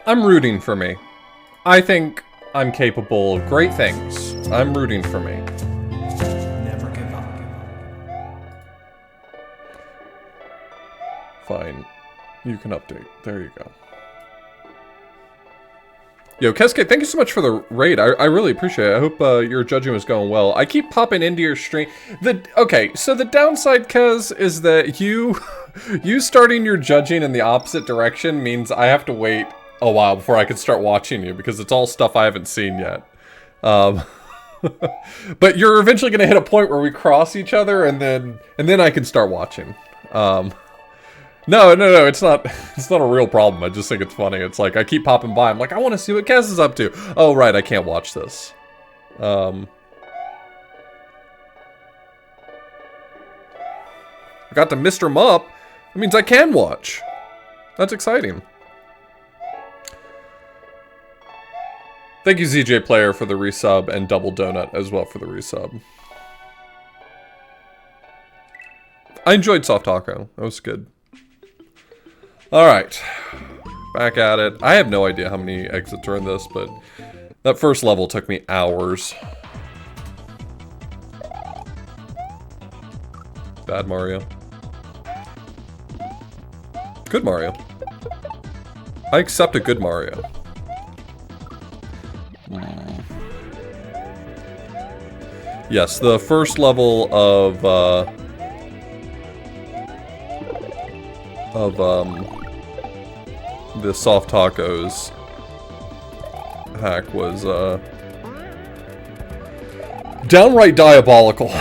I'm rooting for me. I think I'm capable of great things. I'm rooting for me. Never give up. Fine. You can update. There you go. Yo, Keske, thank you so much for the raid. I really appreciate it. I hope your judging was going well. I keep popping into your stream. Okay, so the downside, Kez, is that you starting your judging in the opposite direction means I have to wait a while before I can start watching you, because it's all stuff I haven't seen yet. But you're eventually going to hit a point where we cross each other, and then I can start watching. No, it's not a real problem. I just think it's funny. It's like, I keep popping by. I'm like, I want to see what Kez is up to. Oh, right, I can't watch this. I got to Mr. Mup. That means I can watch. That's exciting. Thank you, ZJ Player, for the resub, and Double Donut as well for the resub. I enjoyed Soft Taco. That was good. Alright, back at it. I have no idea how many exits are in this, but that first level took me hours. Bad Mario. Good Mario. I accept a good Mario. Yes, the first level of the Soft Tacos hack was downright diabolical.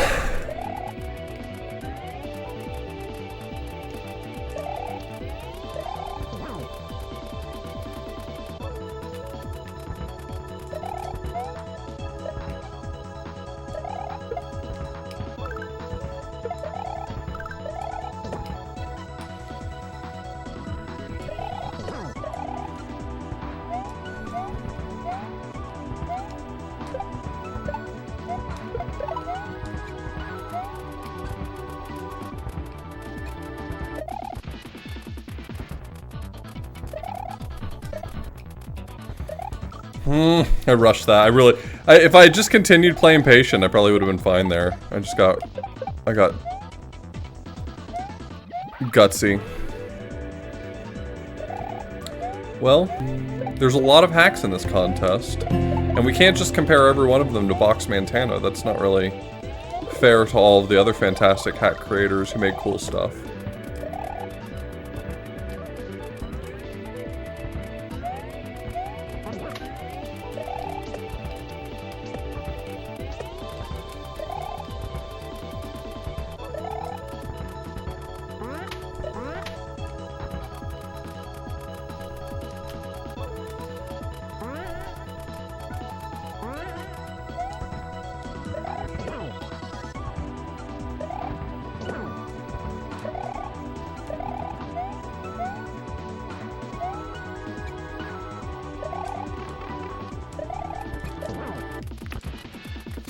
I rushed that. If I had just continued playing patient, I probably would have been fine there. I got gutsy. Well, there's a lot of hacks in this contest, and we can't just compare every one of them to Box Montana. That's not really fair to all of the other fantastic hack creators who make cool stuff.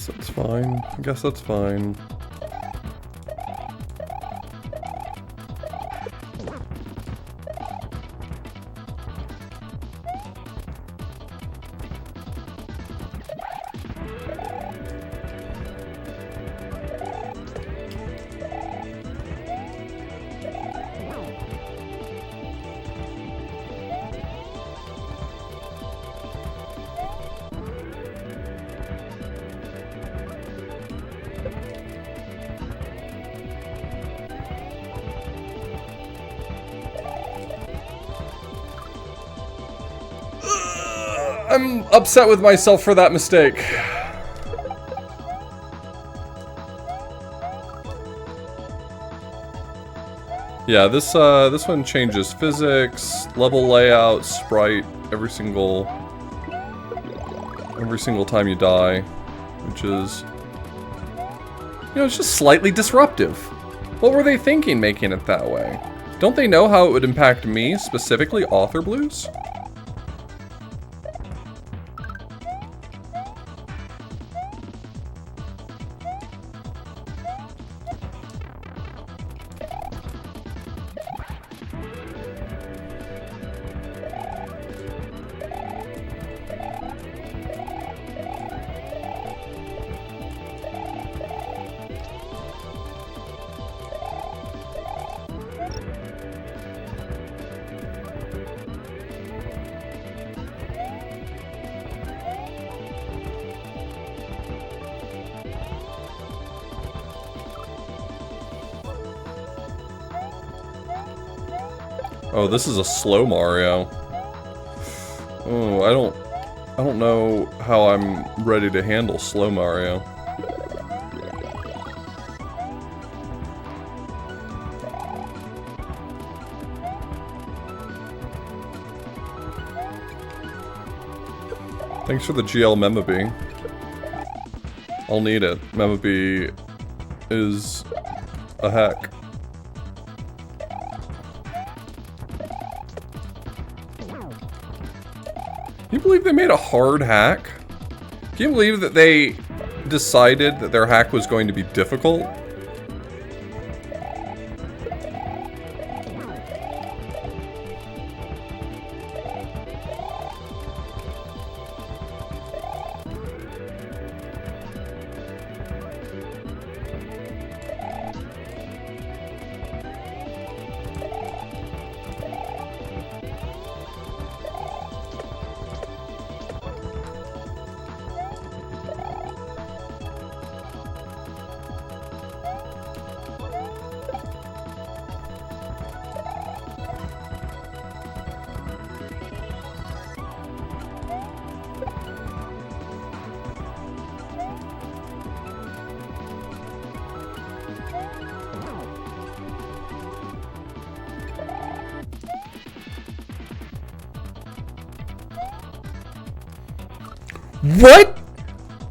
That's fine. I guess that's fine. I'm upset with myself for that mistake. Yeah, this one changes physics, level layout, sprite every single time you die, which is, you know, it's just slightly disruptive. What were they thinking making it that way? Don't they know how it would impact me, specifically Author Blues? Oh, this is a slow Mario. Oh, I don't know how I'm ready to handle slow Mario. Thanks for the GL Memoby. I'll need it. Memoby is a hack. Can you believe they made a hard hack? Can you believe that they decided that their hack was going to be difficult? What?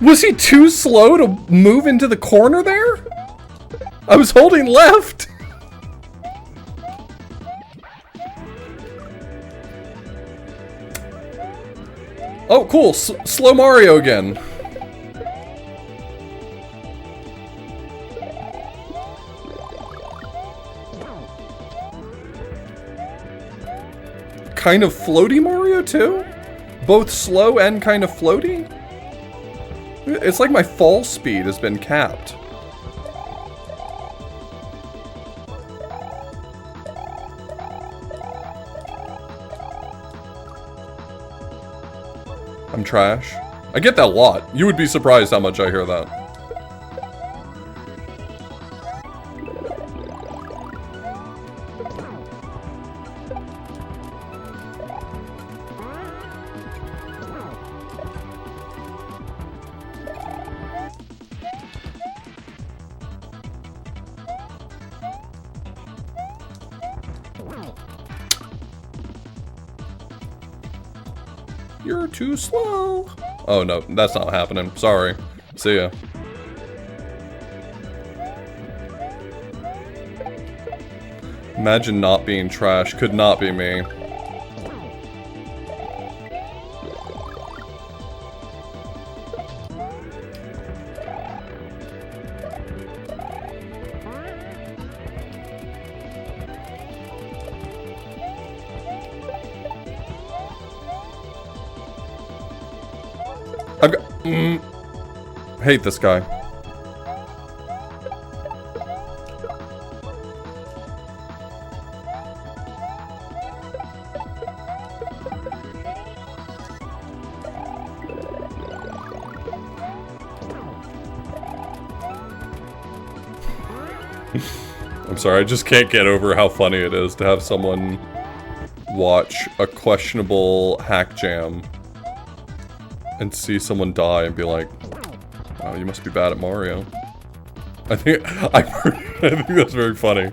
Was he too slow to move into the corner there? I was holding left. Oh, cool. Slow Mario again. Kind of floaty Mario too? Both slow and kind of floaty? It's like my fall speed has been capped. I'm trash. I get that a lot. You would be surprised how much I hear that. You're too slow. Oh no, that's not happening. Sorry. See ya. Imagine not being trash. Could not be me. I've got... hate this guy. I'm sorry, I just can't get over how funny it is to have someone watch a questionable Hackjam and see someone die and be like, "Wow, you must be bad at Mario." I think that's very funny.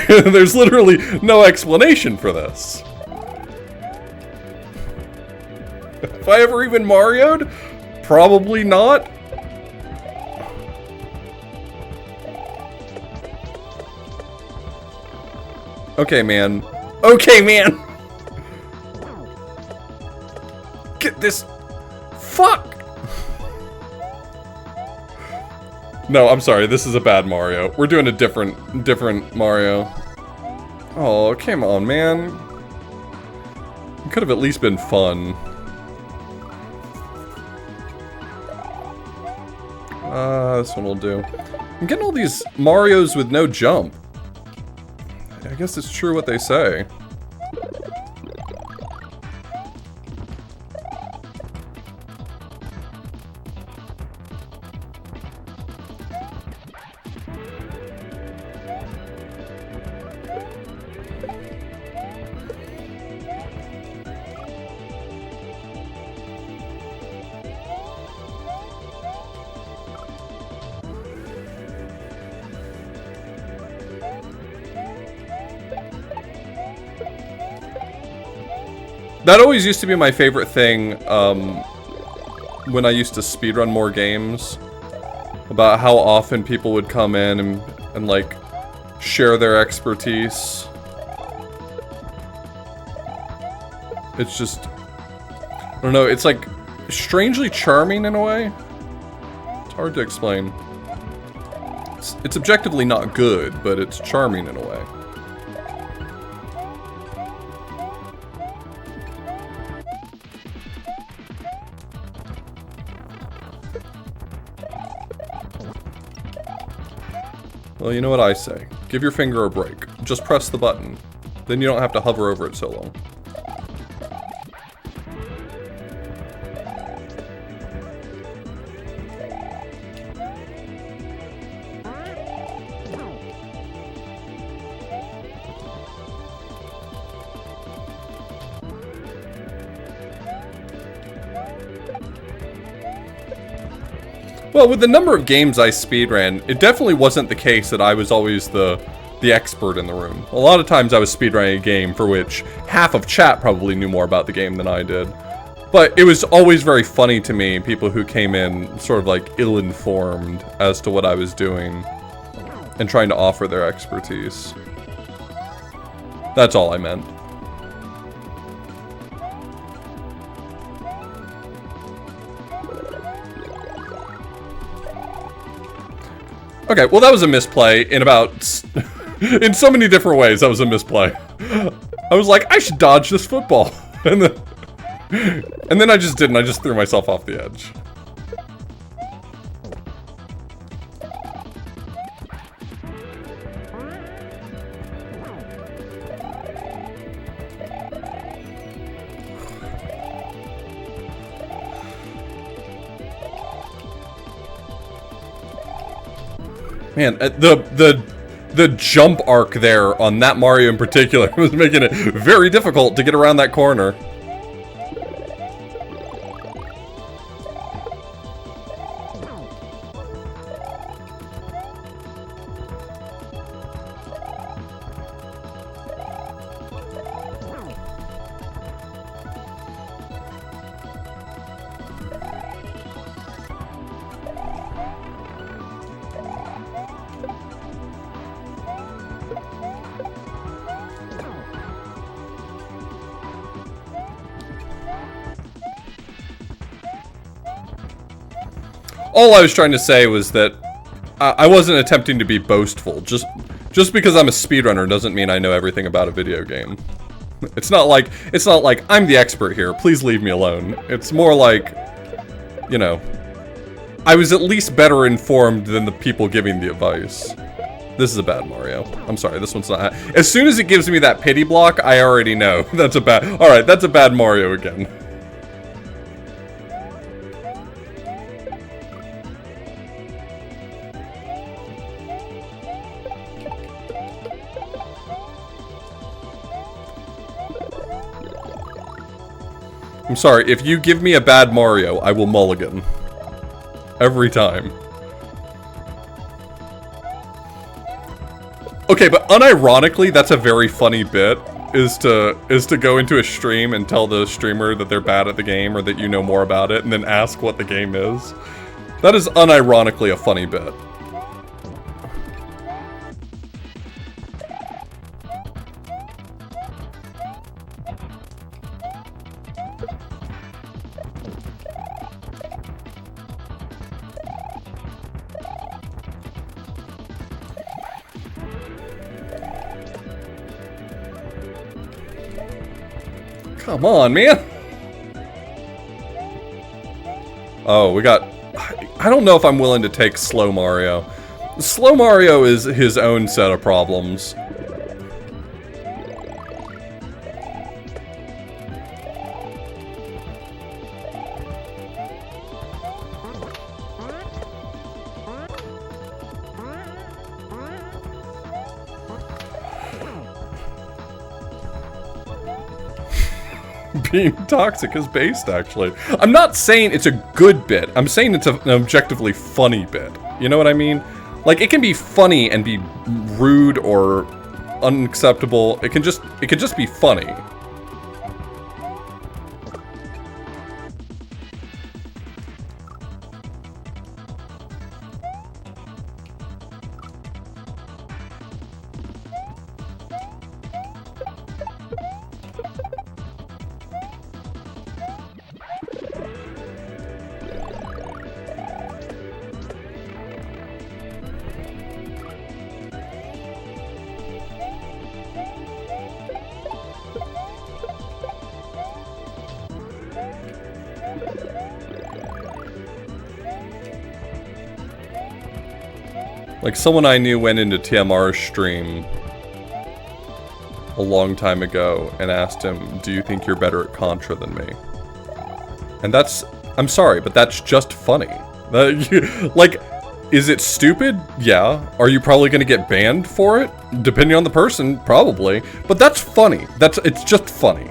There's literally no explanation for this. If I ever even Mario'd, probably not. Okay, man. Okay, man! Get this... Fuck! No, I'm sorry. This is a bad Mario. We're doing a different Mario. Oh, come on, man. It could have at least been fun. This one will do. I'm getting all these Marios with no jump. I guess it's true what they say. That always used to be my favorite thing, when I used to speedrun more games. About how often people would come in and like, share their expertise. It's just... I don't know, it's like, strangely charming in a way. It's hard to explain. It's objectively not good, but it's charming in a way. Well, you know what I say. Give your finger a break. Just press the button. Then you don't have to hover over it so long. Well, with the number of games I speedran, it definitely wasn't the case that I was always the expert in the room. A lot of times I was speedrunning a game for which half of chat probably knew more about the game than I did. But it was always very funny to me, people who came in sort of like ill-informed as to what I was doing and trying to offer their expertise. That's all I meant. Okay, well that was a misplay in about... in so many different ways, that was a misplay. I was like, I should dodge this football. And then I just didn't, I just threw myself off the edge. Man, the jump arc there on that Mario in particular was making it very difficult to get around that corner. All I was trying to say was that I wasn't attempting to be boastful. Just because I'm a speedrunner doesn't mean I know everything about a video game. It's not like I'm the expert here. Please leave me alone. It's more like, you know, I was at least better informed than the people giving the advice. This is a bad Mario. I'm sorry, this one's not. As soon as it gives me that pity block, I already know that's a bad. All right, that's a bad Mario again. I'm sorry, if you give me a bad Mario, I will mulligan. Every time. Okay, but unironically, that's a very funny bit, is to go into a stream and tell the streamer that they're bad at the game or that you know more about it, and then ask what the game is. That is unironically a funny bit. Come on, man! Oh, we got... I don't know if I'm willing to take Slow Mario. Slow Mario is his own set of problems. Being toxic is based, actually. I'm not saying it's a good bit. I'm saying it's an objectively funny bit. You know what I mean? Like, it can be funny and be rude or unacceptable. It can just be funny. Like, someone I knew went into TMR's stream a long time ago and asked him, do you think you're better at Contra than me? And that's, I'm sorry, but that's just funny. Like, is it stupid? Yeah. Are you probably gonna get banned for it? Depending on the person, probably. But that's funny. It's just funny.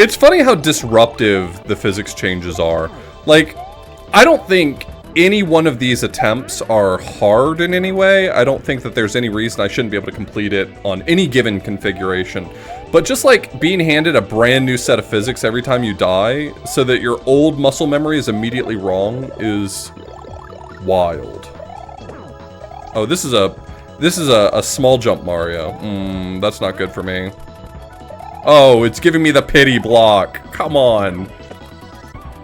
It's funny how disruptive the physics changes are. Like, I don't think any one of these attempts are hard in any way. I don't think that there's any reason I shouldn't be able to complete it on any given configuration. But just like being handed a brand new set of physics every time you die, so that your old muscle memory is immediately wrong, is wild. Oh, this is a small jump Mario. That's not good for me. Oh, it's giving me the pity block. Come on.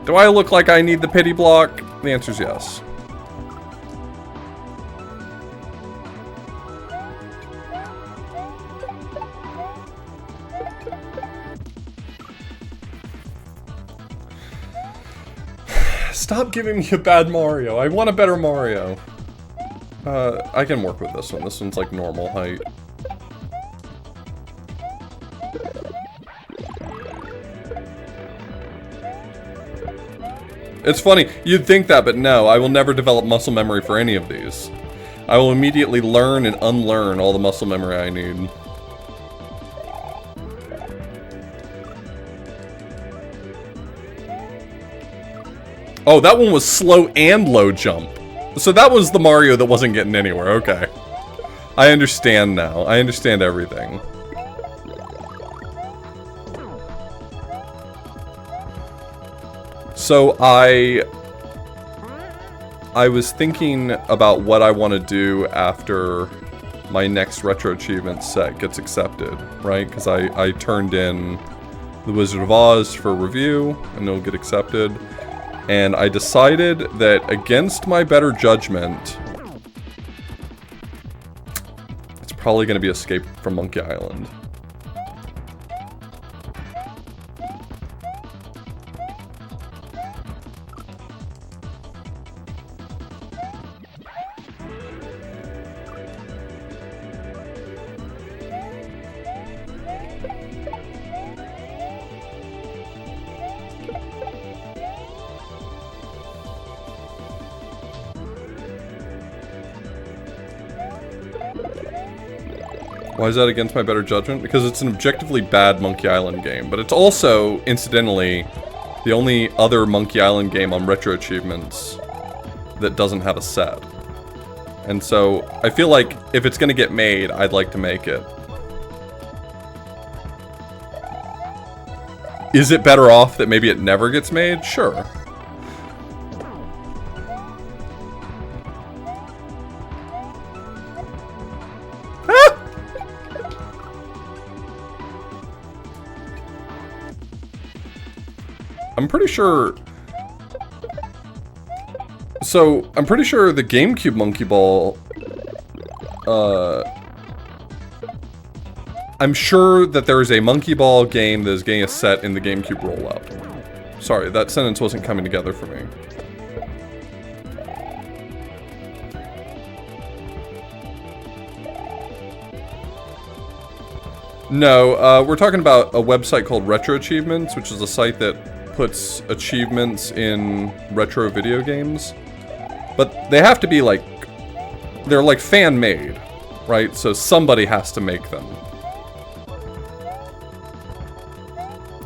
Do I look like I need the pity block? The answer's yes. Stop giving me a bad Mario. I want a better Mario. I can work with this one. This one's like normal height. It's funny, you'd think that, but no, I will never develop muscle memory for any of these. I will immediately learn and unlearn all the muscle memory I need. Oh, that one was slow and low jump. So that was the Mario that wasn't getting anywhere, okay. I understand now. I understand everything. So I was thinking about what I want to do after my next Retro Achievement set gets accepted, right? Because I turned in The Wizard of Oz for review, and it'll get accepted. And I decided that against my better judgment, it's probably going to be Escape from Monkey Island. Why is that against my better judgment? Because it's an objectively bad Monkey Island game, but it's also, incidentally, the only other Monkey Island game on Retro Achievements that doesn't have a set. And so, I feel like if it's gonna get made, I'd like to make it. Is it better off that maybe it never gets made? Sure. I'm pretty sure... So, I'm pretty sure the GameCube Monkey Ball... I'm sure that there is a Monkey Ball game that is getting a set in the GameCube rollout. Sorry, that sentence wasn't coming together for me. No, we're talking about a website called Retro Achievements, which is a site that puts achievements in retro video games. But they have to be like, they're like fan-made, right? So somebody has to make them.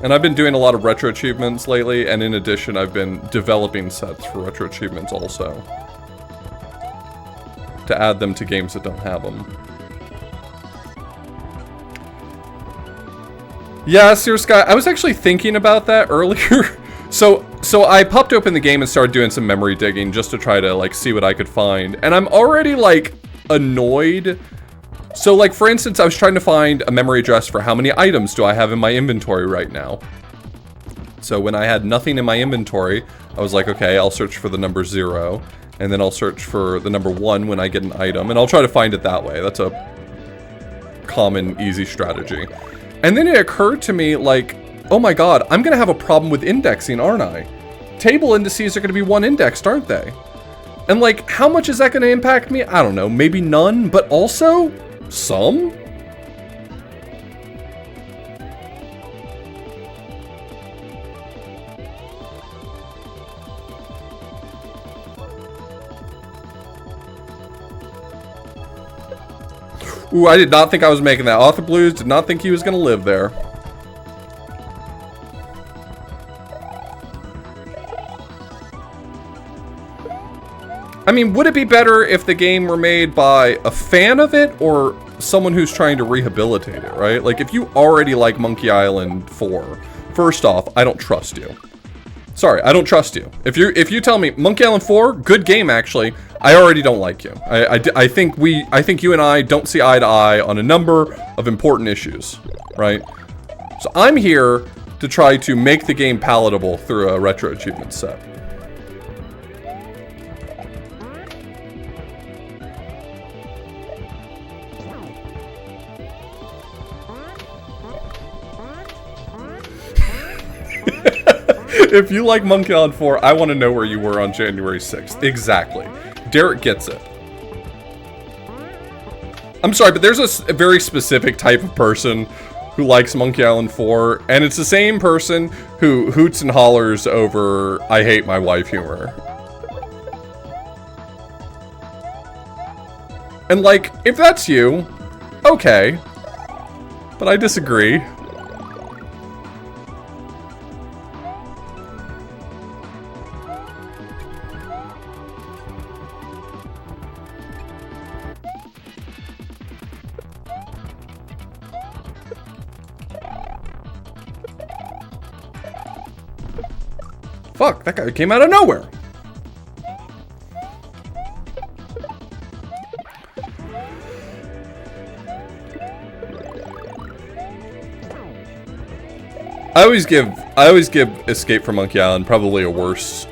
And I've been doing a lot of retro achievements lately, and in addition, I've been developing sets for retro achievements also. To add them to games that don't have them. Yeah, Sir Sky, I was actually thinking about that earlier. So, So I popped open the game and started doing some memory digging just to try to like see what I could find. And I'm already like annoyed. So like for instance, I was trying to find a memory address for how many items do I have in my inventory right now. So when I had nothing in my inventory, I was like, okay, I'll search for the number 0. And then I'll search for the number 1 when I get an item. And I'll try to find it that way. That's a common, easy strategy. And then it occurred to me like, oh my god, I'm gonna have a problem with indexing, aren't I? Table indices are gonna be 1 indexed, aren't they? And like, how much is that gonna impact me? I don't know, maybe none, but also some? Ooh, I did not think I was making that. Author Blues did not think he was gonna live there. I mean, would it be better if the game were made by a fan of it or someone who's trying to rehabilitate it, right? Like, if you already like Monkey Island 4, first off, I don't trust you. Sorry, I don't trust you. If you tell me Monkey Island 4, good game actually, I already don't like you. I think you and I don't see eye to eye on a number of important issues, right? So I'm here to try to make the game palatable through a retro achievement set. If you like Monkey Island 4, I want to know where you were on January 6th. Exactly. Derek gets it. I'm sorry, but there's a very specific type of person who likes Monkey Island 4, and it's the same person who hoots and hollers over I hate my wife humor. And like, if that's you, okay. But I disagree. Fuck, that guy came out of nowhere. I always give Escape from Monkey Island probably a worse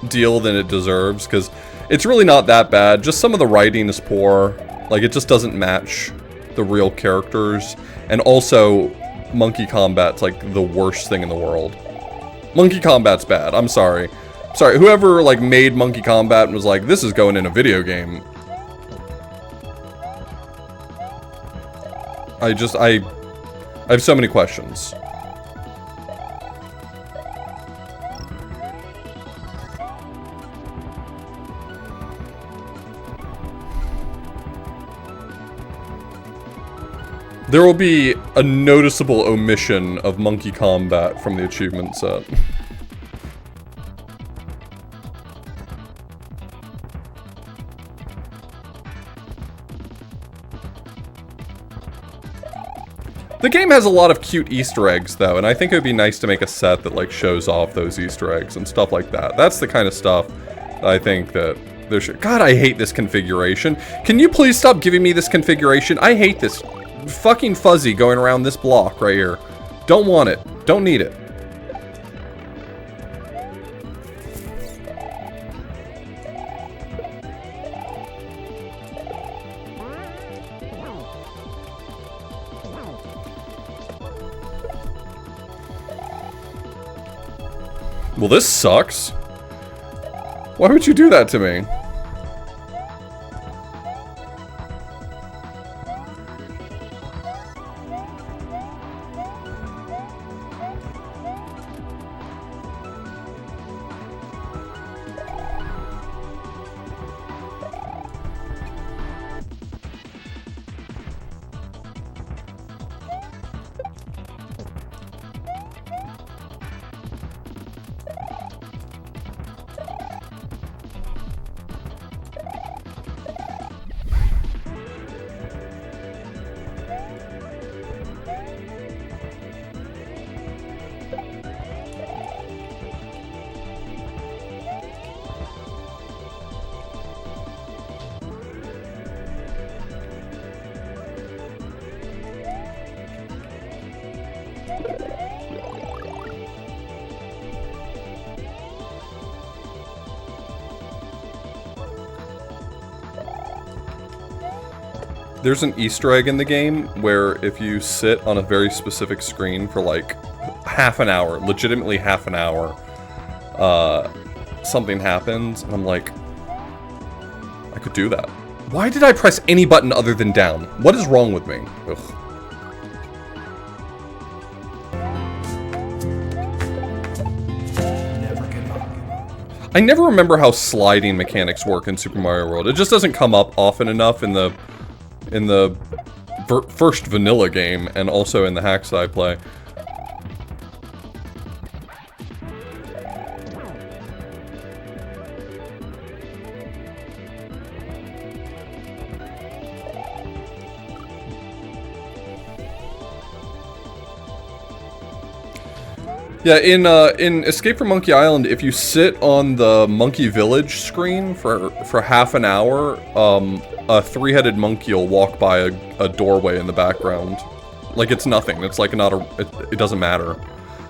deal than it deserves, because it's really not that bad. Just some of the writing is poor. Like, it just doesn't match the real characters. And also, Monkey Combat's like the worst thing in the world. Monkey Combat's bad. I'm sorry. Sorry, whoever like made Monkey Combat and was like, this is going in a video game. I have so many questions. There will be a noticeable omission of Monkey Combat from the achievement set. The game has a lot of cute Easter eggs, though, and I think it would be nice to make a set that, like, shows off those Easter eggs and stuff like that. That's the kind of stuff that I think that there should... God, I hate this configuration. Can you please stop giving me this configuration? I hate this fucking fuzzy going around this block right here. Don't want it. Don't need it. Well, this sucks. Why would you do that to me? There's an Easter egg in the game where if you sit on a very specific screen for like half an hour, legitimately half an hour, something happens, and I'm like, I could do that. Why did I press any button other than down? What is wrong with me? Ugh. Never give up. I never remember how sliding mechanics work in Super Mario World. It just doesn't come up often enough in the first vanilla game, and also in the hacks that I play. Yeah, in Escape from Monkey Island, if you sit on the Monkey Village screen for half an hour, a three-headed monkey will walk by a doorway in the background. Like it's nothing. It's like not a... It doesn't matter.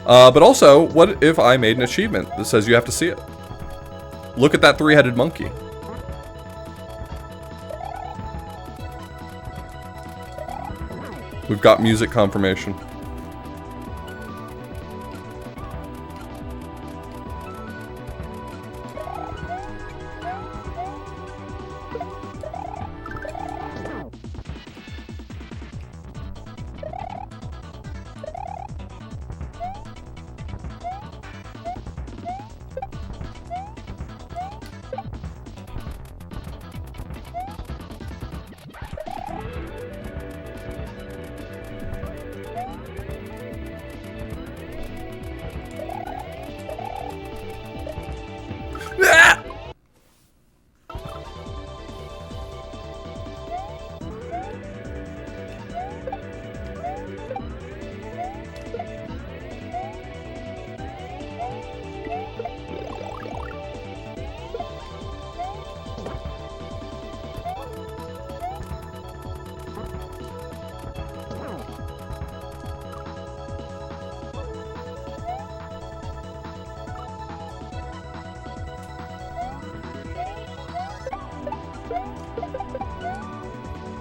But also, what if I made an achievement that says you have to see it? Look at that three-headed monkey. We've got music confirmation.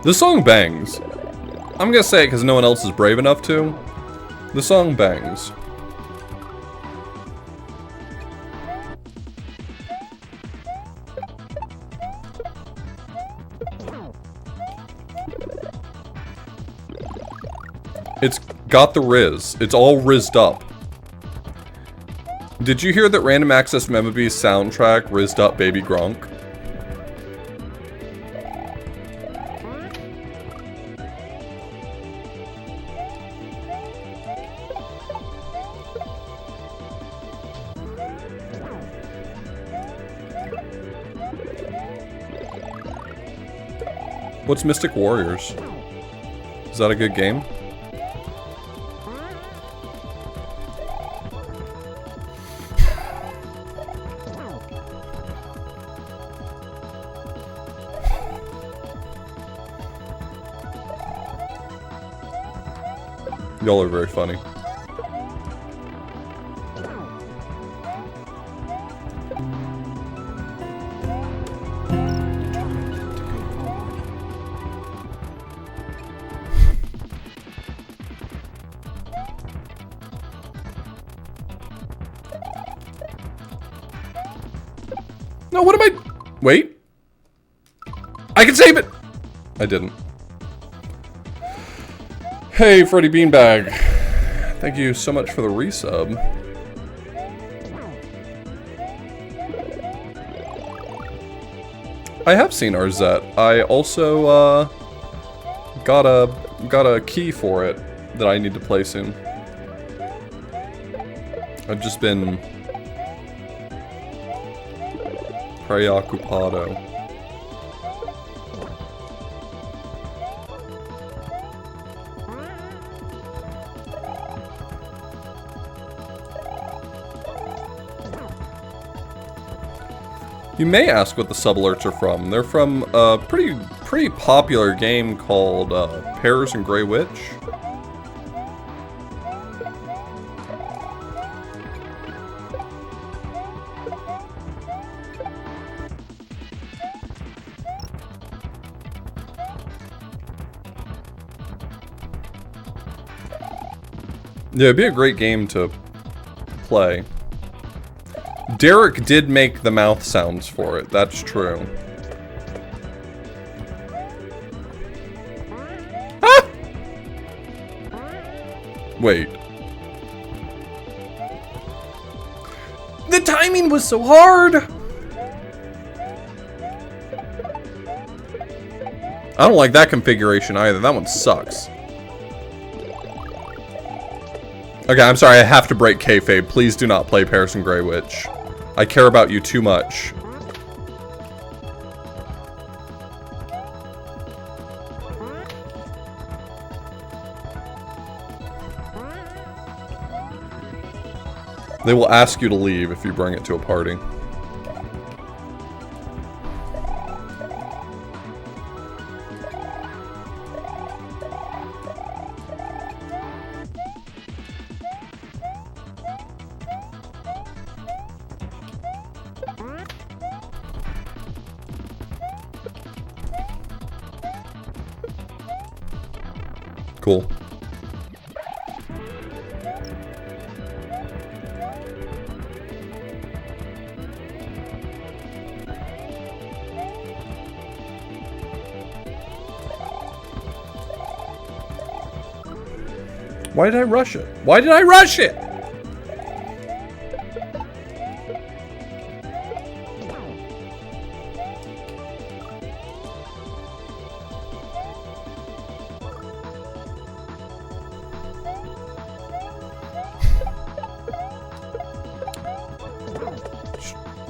This song bangs. I'm gonna say it because no one else is brave enough to. The song bangs. It's got the riz. It's all rizzed up. Did you hear that Random Access Memoby's soundtrack rizzed up Baby Gronk? What's Mystic Warriors? Is that a good game? Y'all are very funny. No, what am I... Wait. I can save it! I didn't. Hey, Freddy Beanbag. Thank you so much for the resub. I have seen RZ. I also, got a key for it that I need to play soon. I've just been... preoccupado. You may ask what the sub-alerts are from. They're from a pretty popular game called Pears and Grey Witch. Yeah, it'd be a great game to play. Derek did make the mouth sounds for it, that's true. Ah! Wait. The timing was so hard! I don't like that configuration either, that one sucks. Okay, I'm sorry, I have to break kayfabe. Please do not play Paris and Grey Witch. I care about you too much. They will ask you to leave if you bring it to a party. Cool. Why did I rush it? Why did I rush it?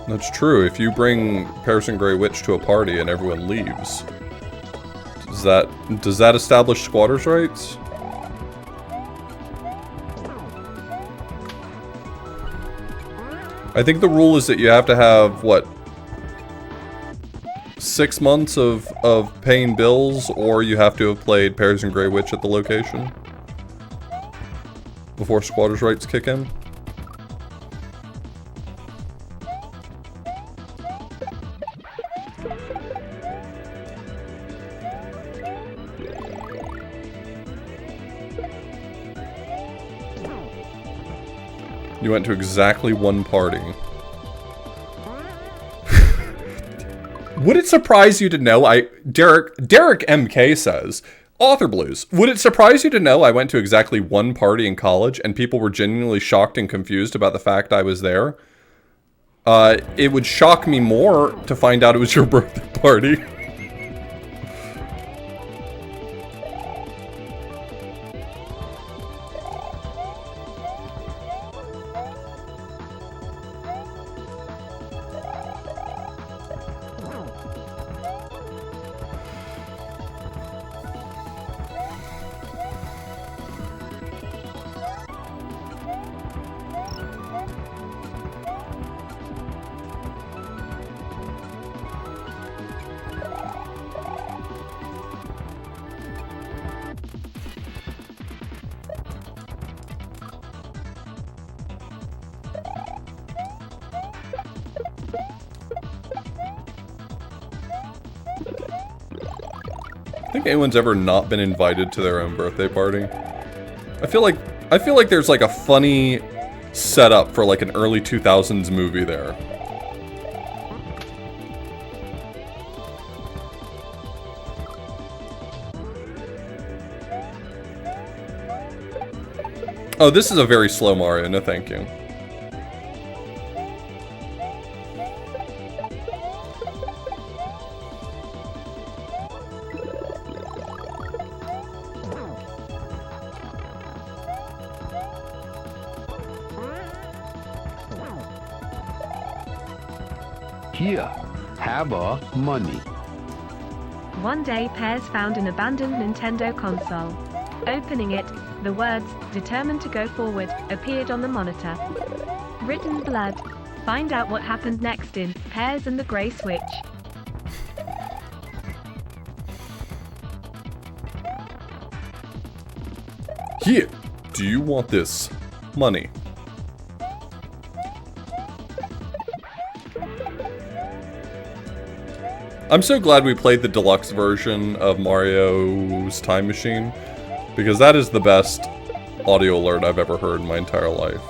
That's true. If you bring Paris and Grey Witch to a party and everyone leaves, does that establish squatters' rights? I think the rule is that you have to have, what, 6 months of paying bills, or you have to have played Paris and Grey Witch at the location before squatters' rights kick in. You went to exactly one party. Would it surprise you to know Derek MK says, Author Blues, would it surprise you to know I went to exactly one party in college and people were genuinely shocked and confused about the fact I was there? It would shock me more to find out it was your birthday party. Think anyone's ever not been invited to their own birthday party? I feel like there's like a funny setup for like an early 2000s movie there. Oh, this is a very slow Mario, no thank you. Here, have our money. One day, Pears found an abandoned Nintendo console. Opening it, the words, "Determined to go forward," appeared on the monitor. Written blood. Find out what happened next in Pears and the Grey Switch. Here, do you want this money? I'm so glad we played the deluxe version of Mario's Time Machine, because that is the best audio alert I've ever heard in my entire life.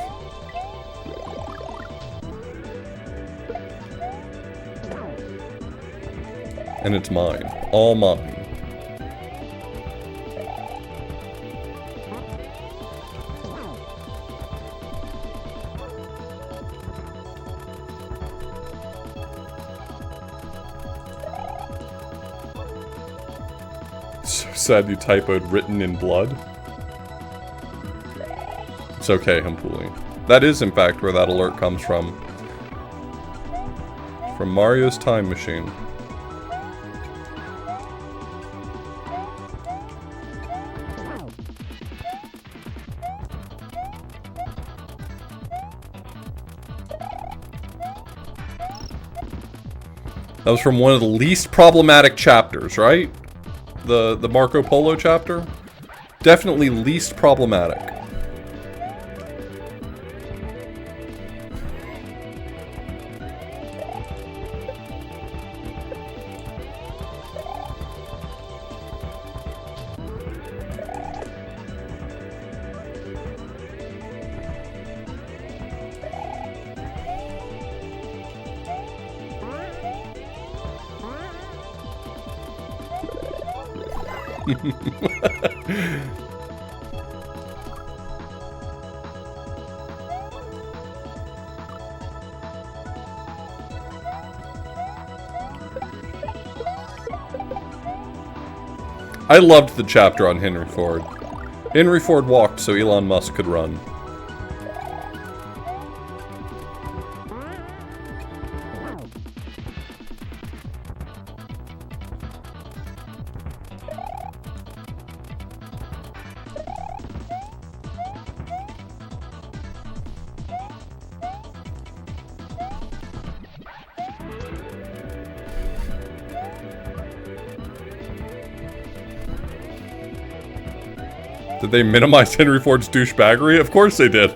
And it's mine. All mine. So sad you typoed written in blood. It's okay, Humpuli. That is, in fact, where that alert comes from. From Mario's time machine. That was from one of the least problematic chapters, right? The Marco Polo chapter? Definitely least problematic. I loved the chapter on Henry Ford. Henry Ford walked so Elon Musk could run. Did they minimize Henry Ford's douchebaggery? Of course they did.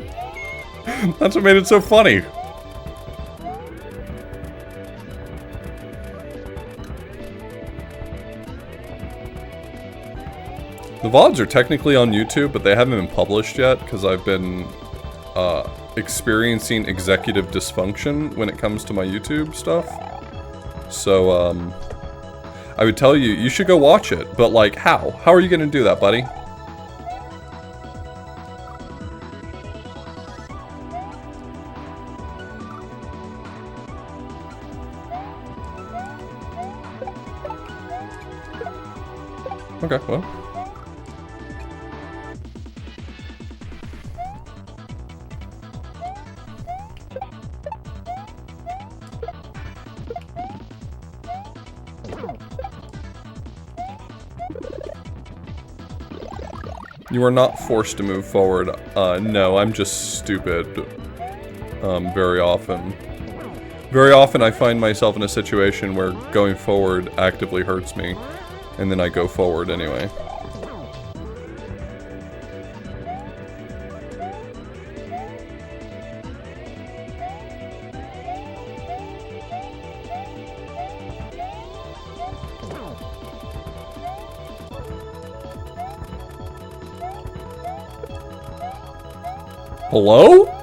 That's what made it so funny. The VODs are technically on YouTube, but they haven't been published yet because I've been experiencing executive dysfunction when it comes to my YouTube stuff. So, I would tell you, you should go watch it, but like, how? How are you gonna do that, buddy? Okay, well. You are not forced to move forward. No, I'm just stupid. Very often. Very often I find myself in a situation where going forward actively hurts me. And then I go forward anyway. Hello?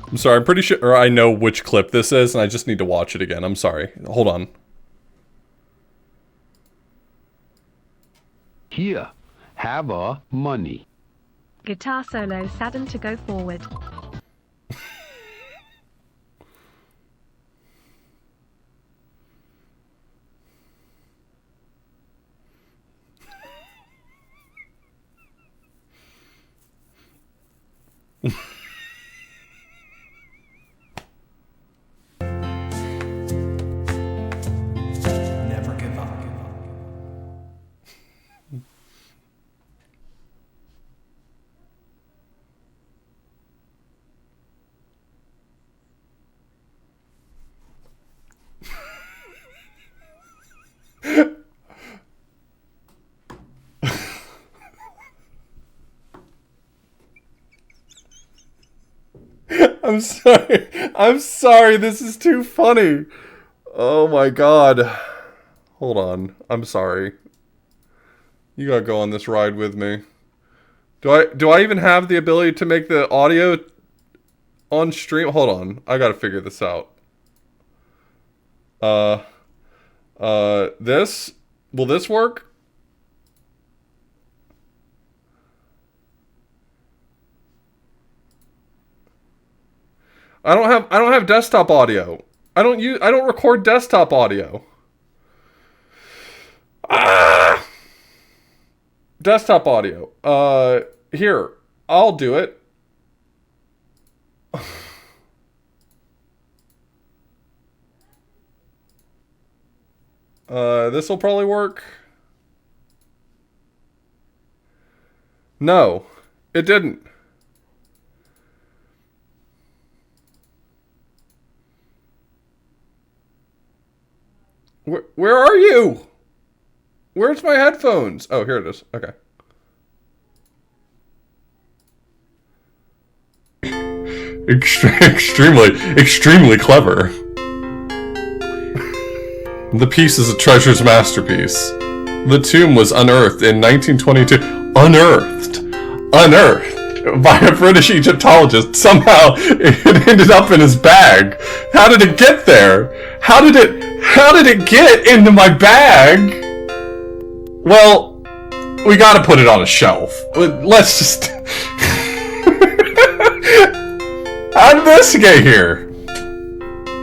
I'm sorry, I'm pretty sure I know which clip this is, and I just need to watch it again. I'm sorry. Hold on. Here, have a money. Guitar solo saddened to go forward. Never give up. I'm sorry. I'm sorry. This is too funny. Oh my god. Hold on. I'm sorry. You gotta go on this ride with me. Do I even have the ability to make the audio on stream? Hold on. I gotta figure this out. This? Will this work? I don't have desktop audio. I don't record desktop audio. Ah! Desktop audio. Here, I'll do it. This will probably work. No, it didn't. Where are you? Where's my headphones? Oh, here it is. Okay. Extremely clever. The piece is a treasure's masterpiece. The tomb was unearthed in 1922. Unearthed by a British Egyptologist. Somehow it ended up in his bag. How did it get there? How did it get into my bag? Well, we gotta put it on a shelf. Let's just... How did this get here?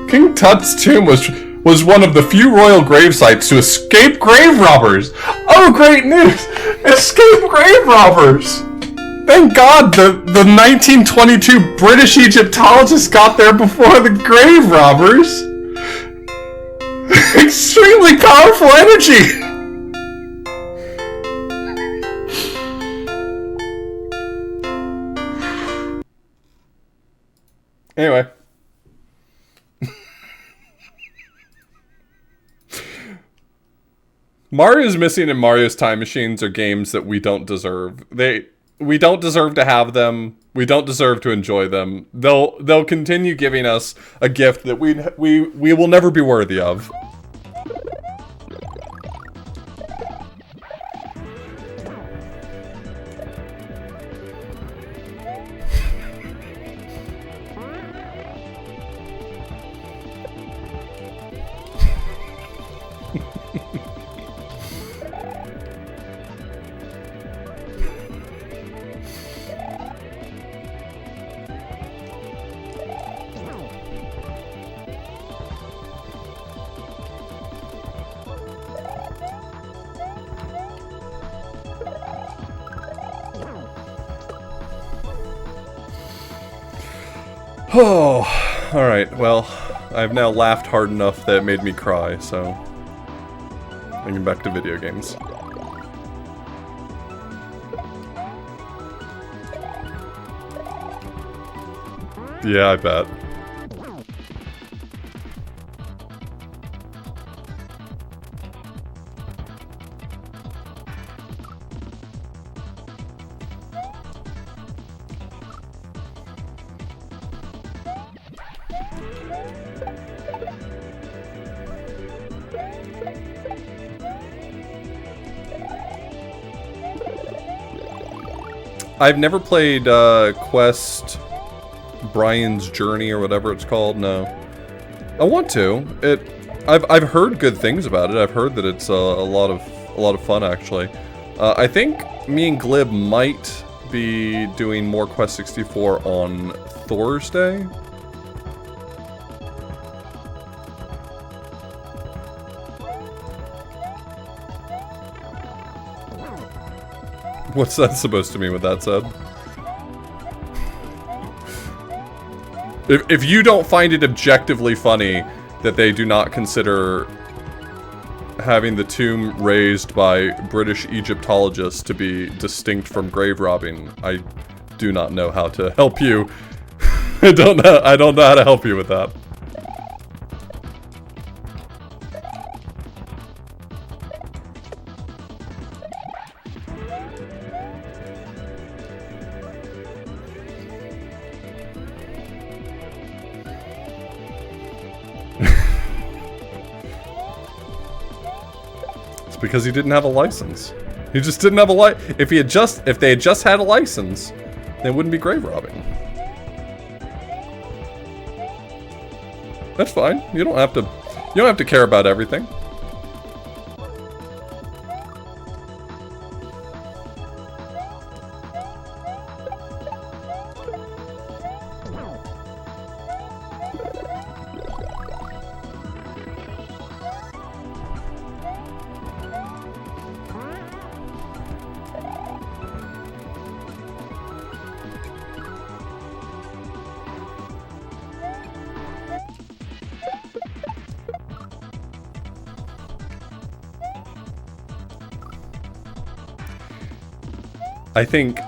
King Tut's tomb was one of the few royal grave sites to escape grave robbers. Oh, great news! Escape grave robbers! Thank God the 1922 British Egyptologists got there before the grave robbers. Extremely powerful energy! Anyway. Mario's Missing and Mario's Time Machines are games that we don't deserve. We don't deserve to have them. We don't deserve to enjoy them. They'll continue giving us a gift that we will never be worthy of. Oh, alright, well, I've now laughed hard enough that it made me cry, so... I can back to video games. Yeah, I bet. I've never played Quest Brian's Journey or whatever it's called. No, I want to. I've heard good things about it. I've heard that it's a lot of fun actually. I think me and Glib might be doing more Quest 64 on Thursday. What's that supposed to mean with that said? If you don't find it objectively funny that they do not consider having the tomb raised by British Egyptologists to be distinct from grave robbing, I do not know how to help you. I don't know how to help you with that. because he didn't have a license. He just didn't have a if they had just had a license, they wouldn't be grave robbing. That's fine. You don't have to care about everything.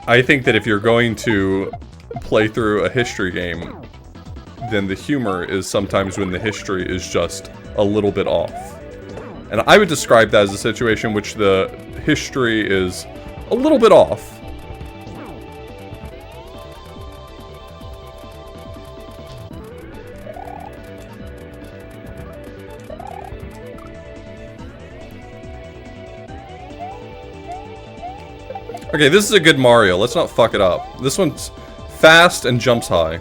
I think that if you're going to play through a history game, then the humor is sometimes when the history is just a little bit off. And I would describe that as a situation in which the history is a little bit off. Okay, this is a good Mario. Let's not fuck it up. This one's fast and jumps high.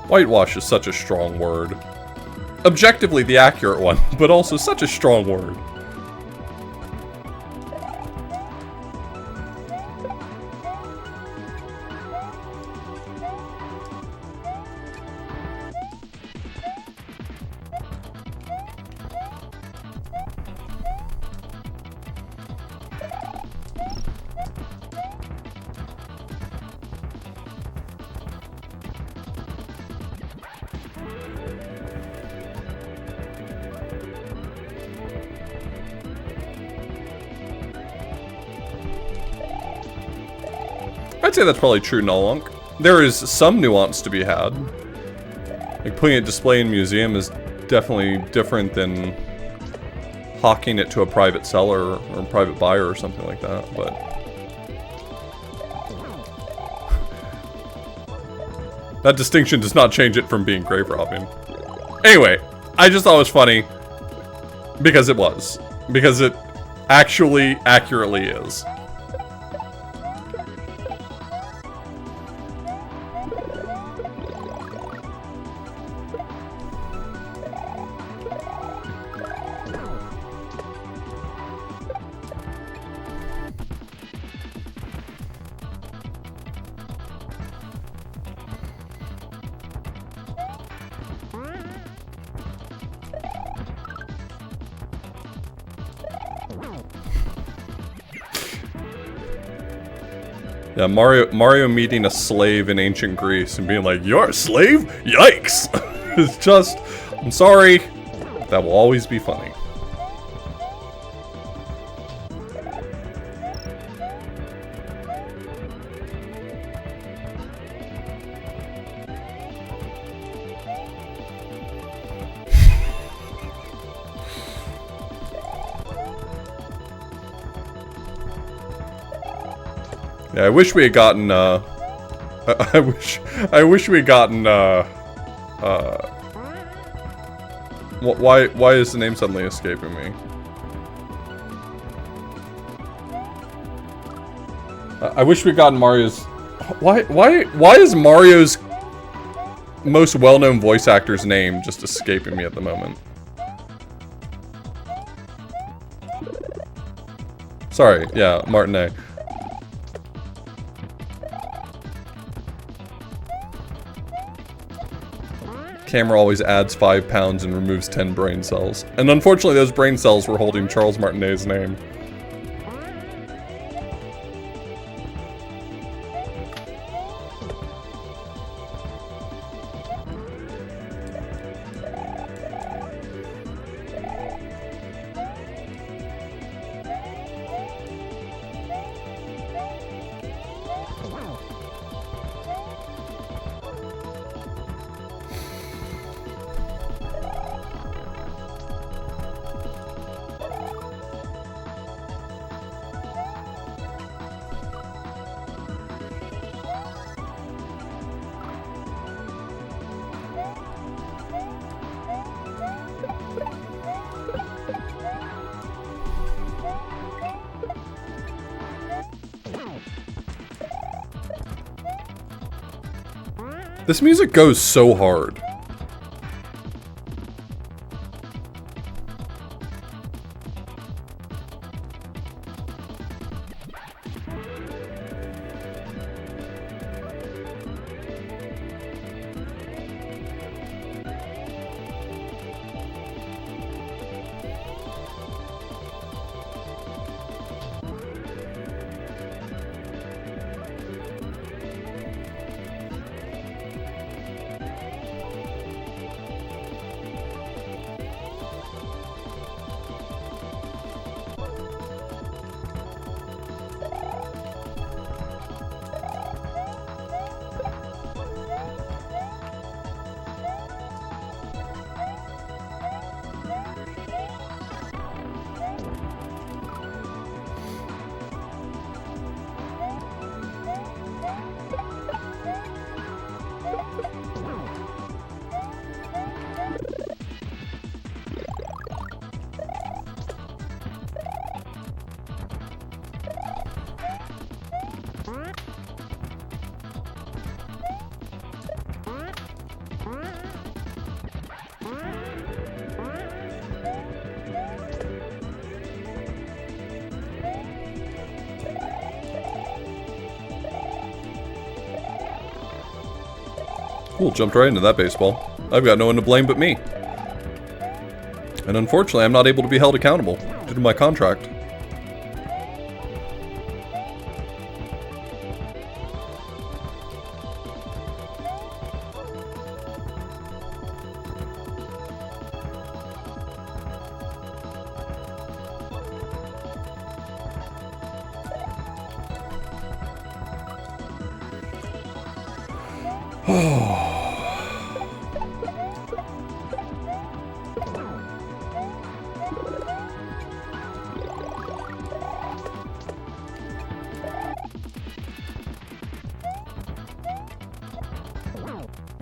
Whitewash is such a strong word. Objectively the accurate one, but also such a strong word. I'd say that's probably true, Nulunk. There is some nuance to be had. Like, putting a display in a museum is definitely different than hawking it to a private seller or a private buyer or something like that, but... that distinction does not change it from being grave robbing. Anyway, I just thought it was funny because it was. Because it actually accurately is. Yeah, Mario meeting a slave in ancient Greece and being like, "You're a slave? Yikes!" It's just, I'm sorry, that will always be funny. Yeah, I wish we had gotten, I wish we had gotten, why is the name suddenly escaping me? I wish we'd gotten Mario's, why is Mario's most well-known voice actor's name just escaping me at the moment? Sorry, yeah, Martinet. Camera always adds 5 pounds and removes 10 brain cells. And unfortunately those brain cells were holding Charles Martinet's name. This music goes so hard. Cool, jumped right into that baseball. I've got no one to blame but me. And unfortunately, I'm not able to be held accountable due to my contract.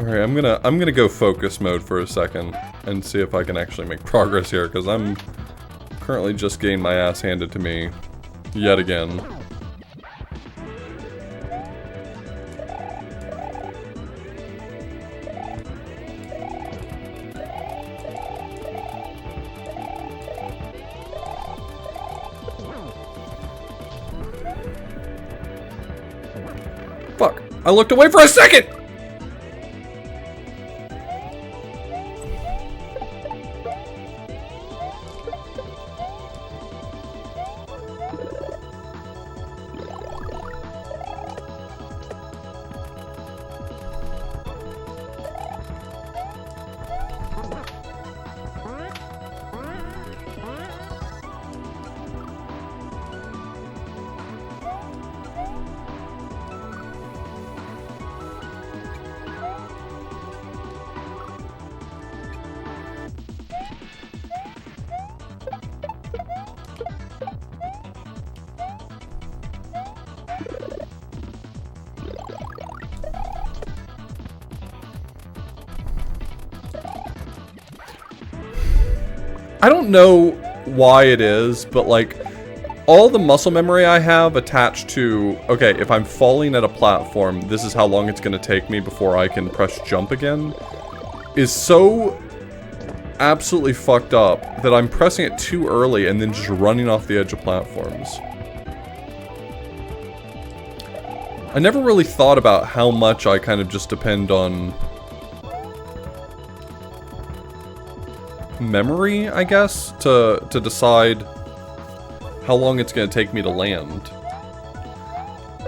Alright, I'm gonna go focus mode for a second and see if I can actually make progress here, because I'm currently just getting my ass handed to me yet again. Fuck! I looked away for a second! I don't know why it is, but like, all the muscle memory I have attached to, okay, if I'm falling at a platform, this is how long it's going to take me before I can press jump again, is so absolutely fucked up that I'm pressing it too early and then just running off the edge of platforms. I never really thought about how much I kind of just depend on memory, I guess, to decide how long it's going to take me to land.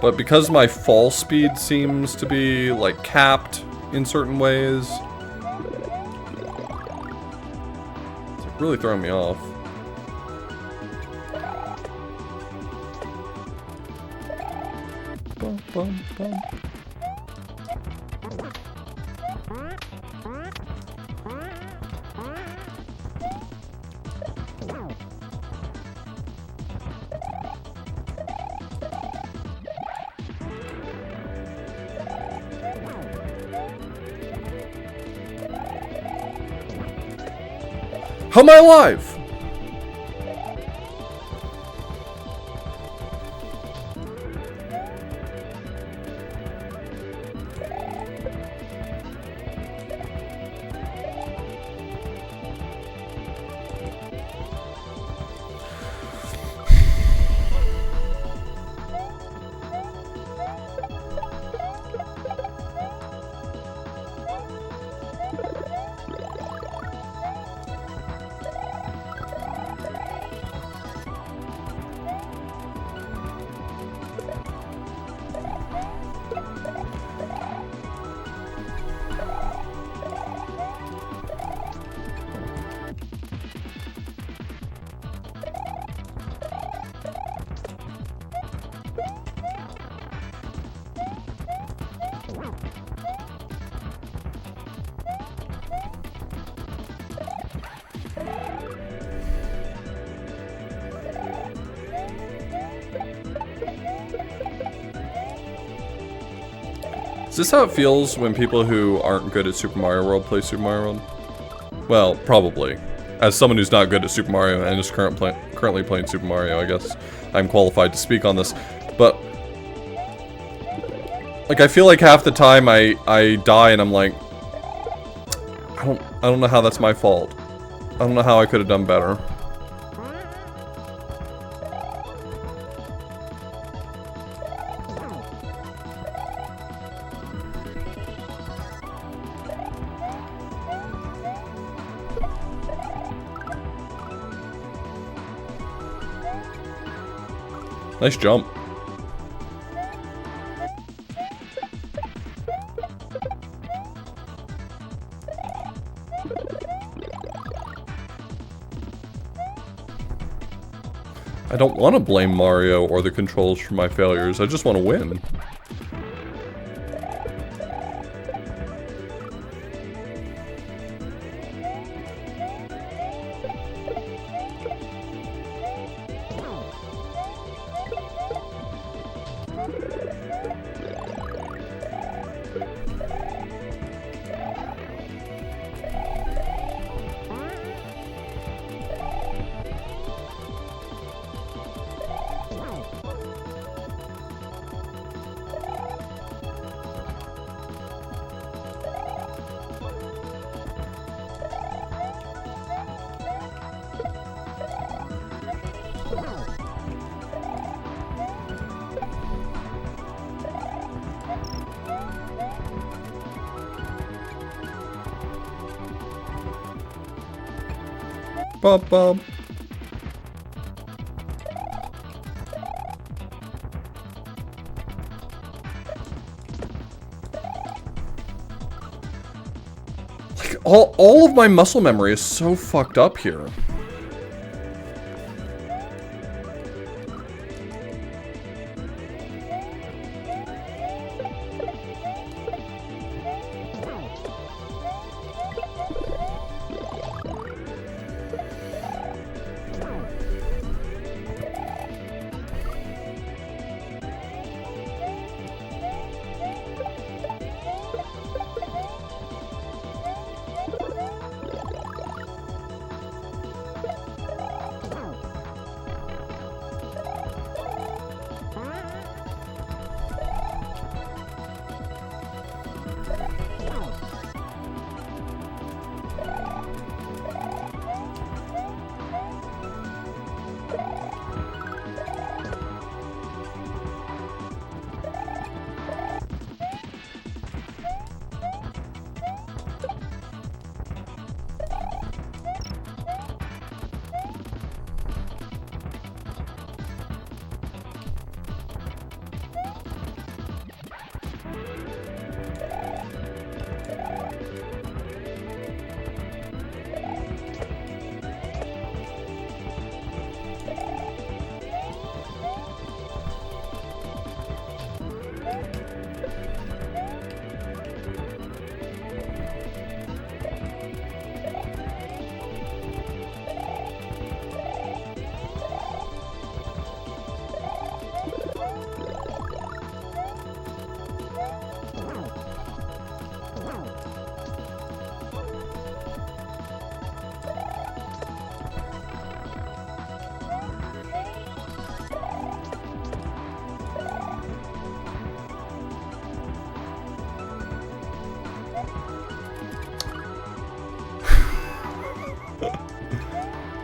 But because my fall speed seems to be, like, capped in certain ways, it's like really throwing me off. Bum, bum, bum. How am I alive? Is this how it feels when people who aren't good at Super Mario World play Super Mario World? Well, probably. As someone who's not good at Super Mario and is currently playing Super Mario, I guess I'm qualified to speak on this. But like, I feel like half the time I die and I'm like, I don't know how that's my fault. I don't know how I could have done better. Nice jump. I don't want to blame Mario or the controls for my failures. I just want to win. Bum bum. Like, all of my muscle memory is so fucked up here.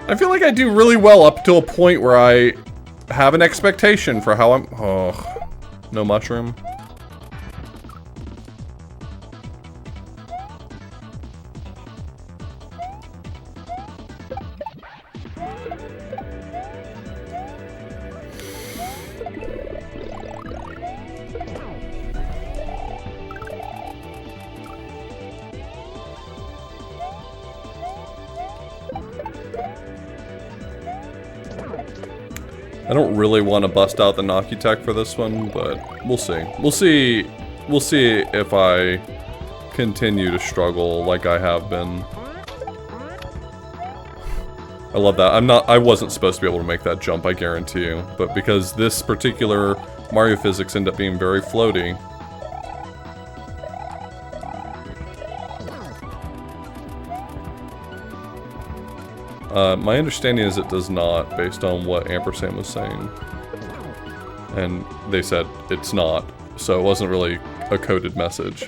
I feel like I do really well up to a point where I have an expectation for how I'm... Oh, no mushroom. I don't really want to bust out the Nocky Tech for this one, but we'll see. We'll see if I continue to struggle like I have been. I love that. I wasn't supposed to be able to make that jump, I guarantee you. But because this particular Mario physics end up being very floaty, My understanding is it does not, based on what Ampersand was saying. And they said it's not, so it wasn't really a coded message.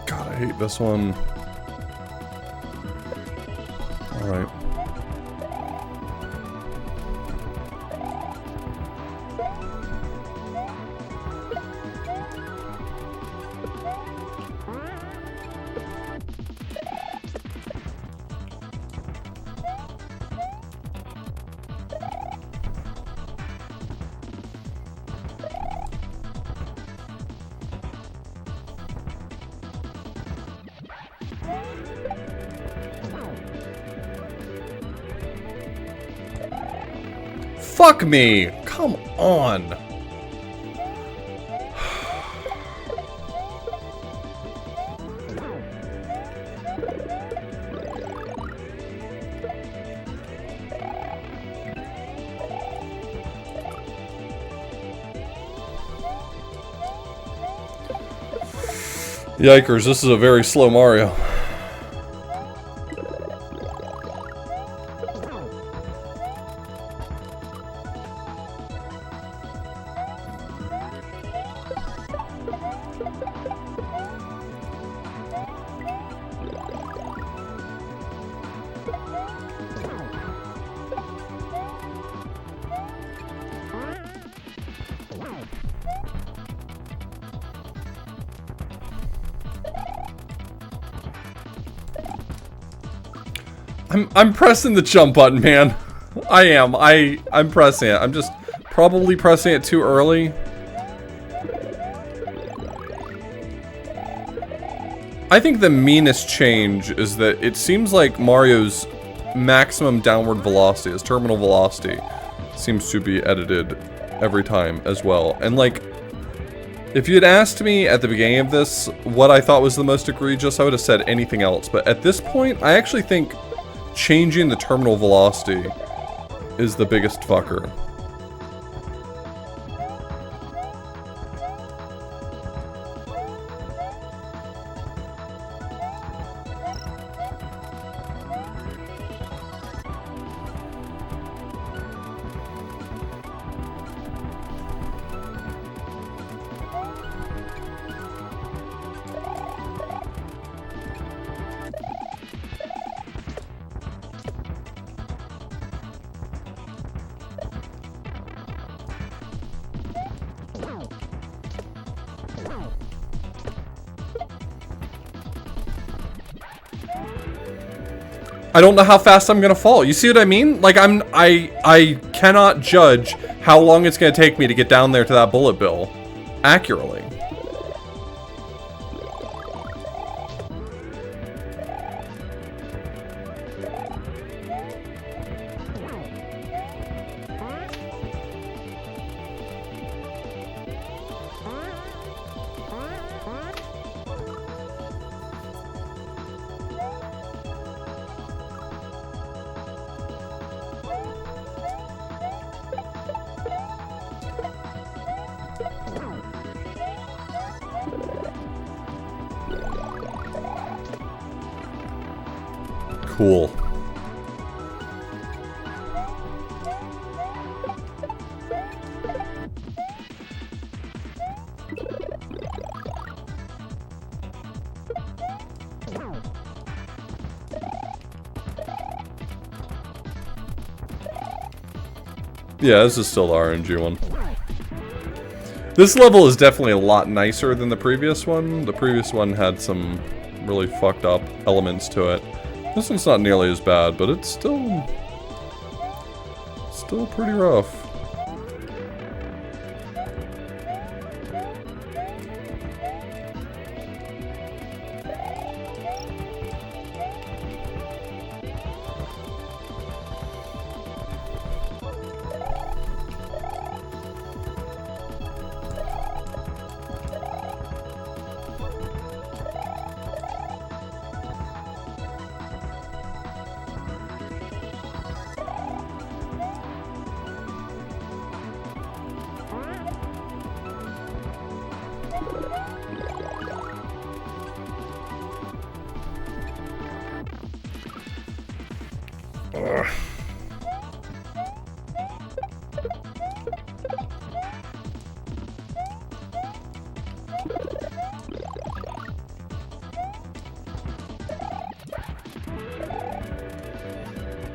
God, I hate this one. Alright. Fuck me! Come on! Yikers, this is a very slow Mario. I'm pressing the jump button, man. I am. I'm pressing it. I'm just probably pressing it too early. I think the meanest change is that it seems like Mario's maximum downward velocity, his terminal velocity, seems to be edited every time as well. And like, if you had asked me at the beginning of this what I thought was the most egregious, I would have said anything else. But at this point, I actually think changing the terminal velocity is the biggest fucker. I don't know how fast I'm gonna fall. You see what I mean? Like I cannot judge how long it's gonna take me to get down there to that bullet bill accurately. Cool. Yeah, this is still the RNG one. This level is definitely a lot nicer than the previous one. The previous one had some really fucked up elements to it. This one's not nearly as bad, but it's still pretty rough. Ugh.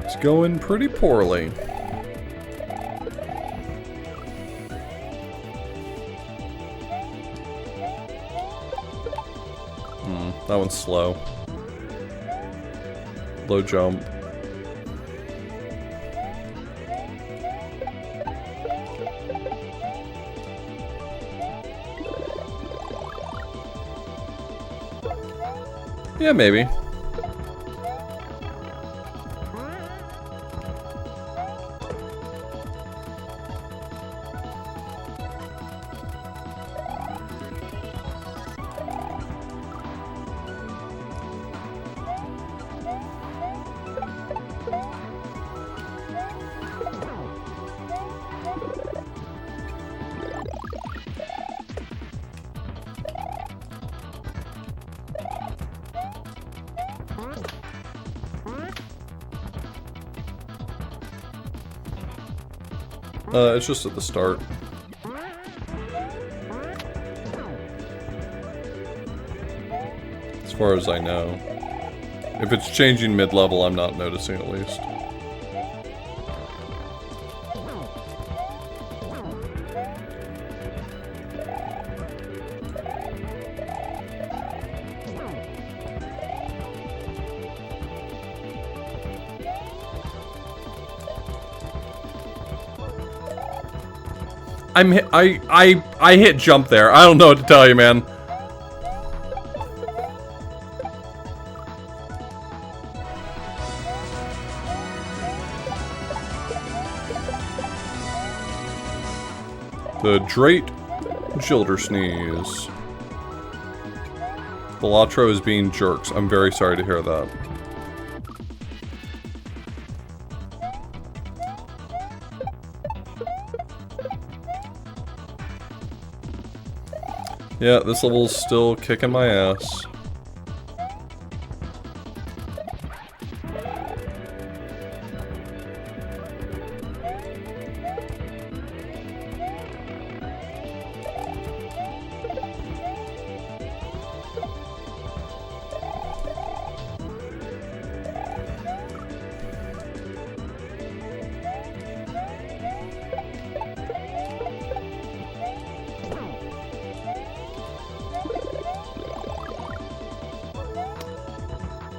It's going pretty poorly. That one's slow. Low jump. Yeah, maybe. It's just at the start. As far as I know. If it's changing mid-level, I'm not noticing at least. I hit jump there. I don't know what to tell you, man. The Drake Gildersneeze. Balatro is being jerks. I'm very sorry to hear that. Yeah, this level's still kicking my ass.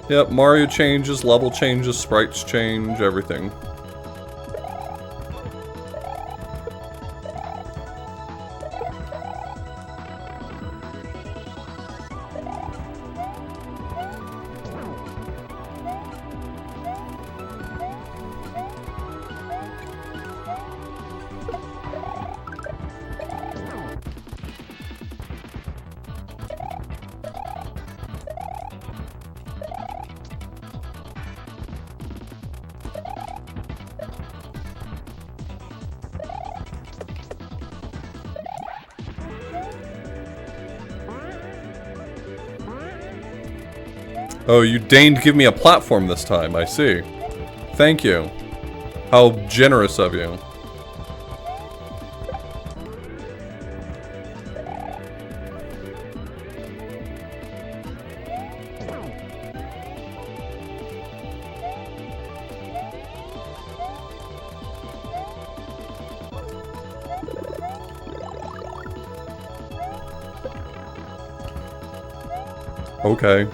Yep, Mario changes, level changes, sprites change, everything. Oh, you deigned give me a platform this time, I see. Thank you. How generous of you. Okay.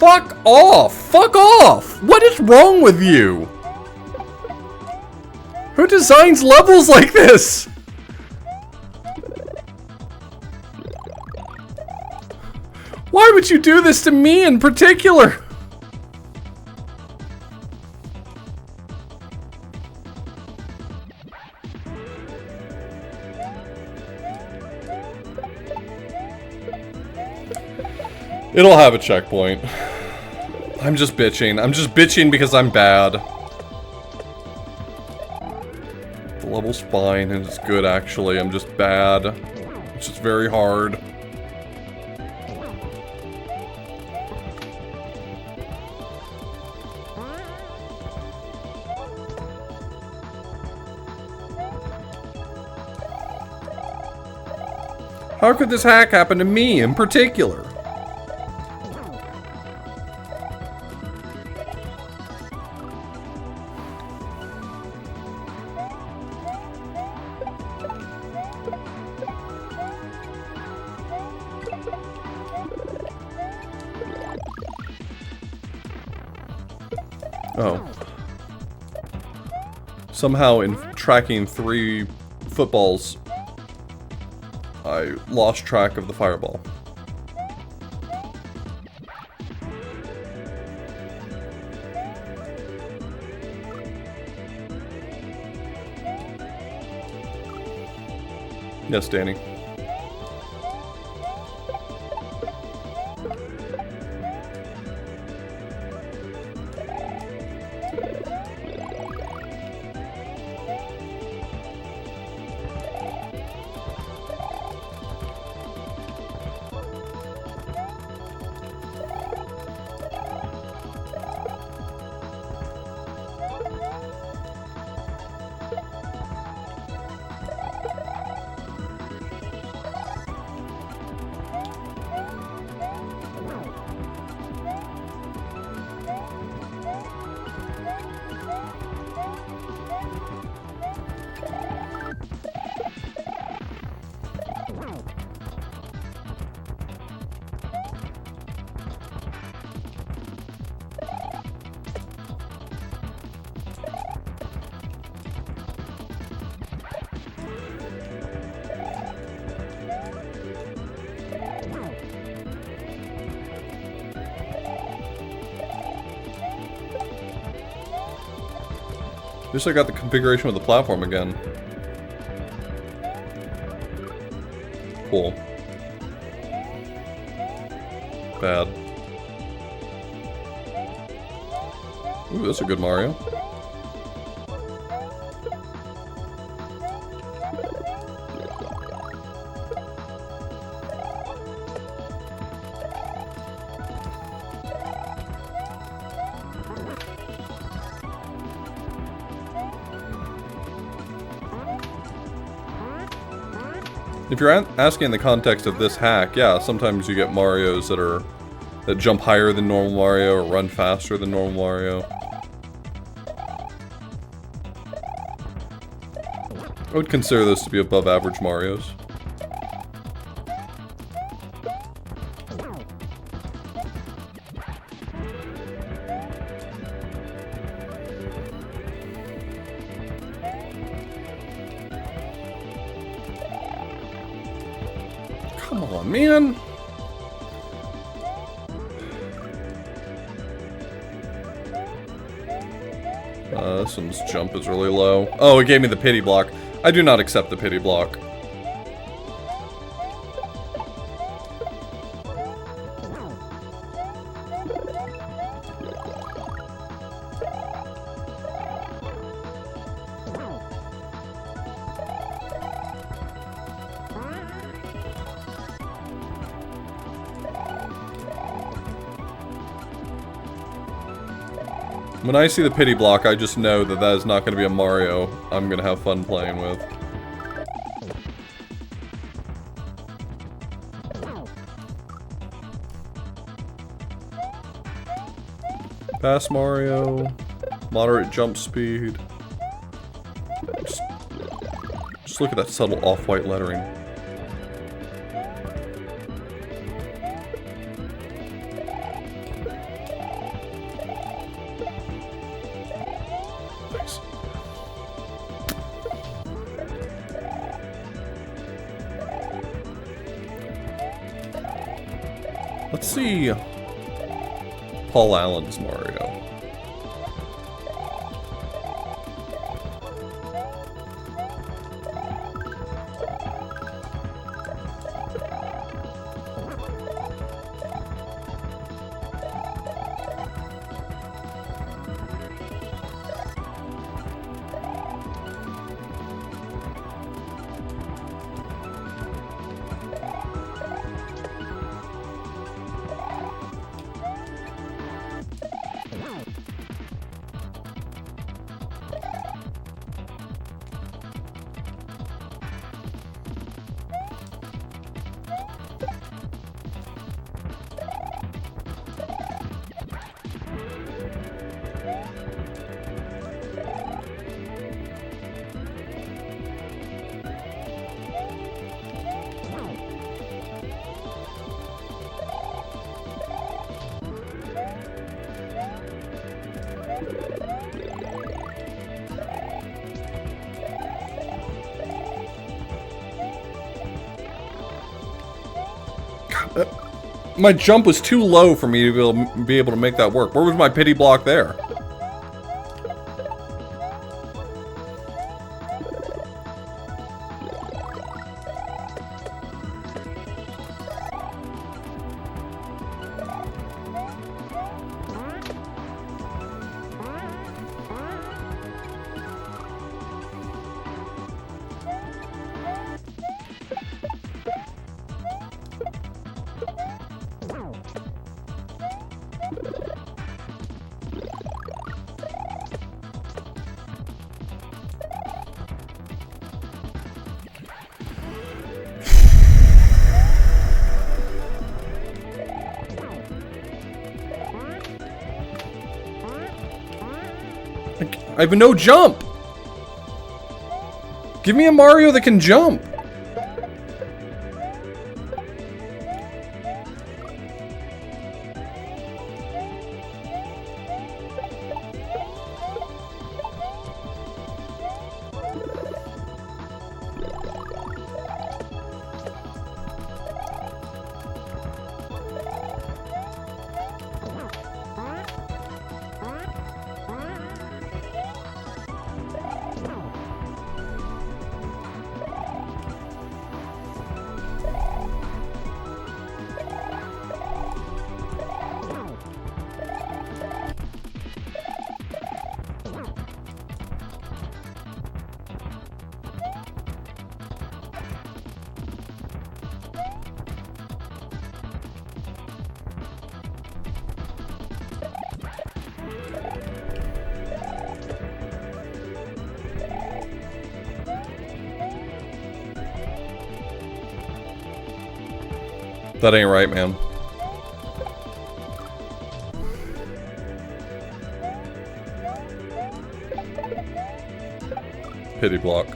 Fuck off! Fuck off! What is wrong with you? Who designs levels like this? Why would you do this to me in particular? It'll have a checkpoint. I'm just bitching. I'm just bitching because I'm bad. The level's fine and it's good actually. I'm just bad. It's just very hard. How could this hack happen to me in particular? Oh. Somehow in tracking 3 footballs, I lost track of the fireball. Yes, Danny. At least I got the configuration of the platform again. Cool. Bad. Ooh, that's a good Mario. If you're asking in the context of this hack, yeah, sometimes you get Marios that jump higher than normal Mario or run faster than normal Mario. I would consider those to be above average Marios. Come on, man. This one's jump is really low. Oh, it gave me the pity block. I do not accept the pity block. When I see the pity block, I just know that that is not going to be a Mario I'm going to have fun playing with. Fast Mario, moderate jump speed. Just look at that subtle off-white lettering. Let's see Paul Allen's Mario. My jump was too low for me to be able to make that work. Where was my pity block there? I have no jump! Give me a Mario that can jump! That ain't right, man. Pity block.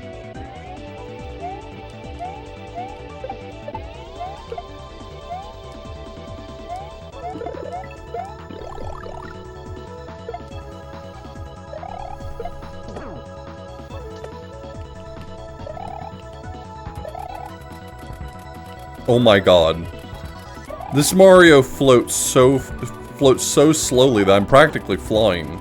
Oh my god. This Mario floats so slowly that I'm practically flying.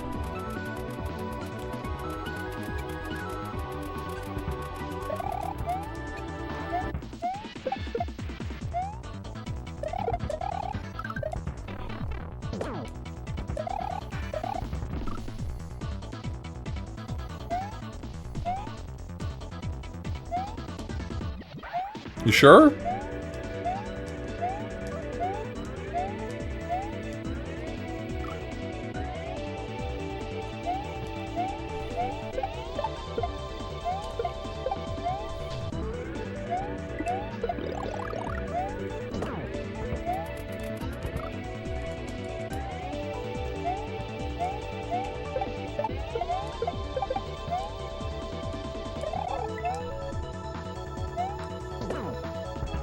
You sure?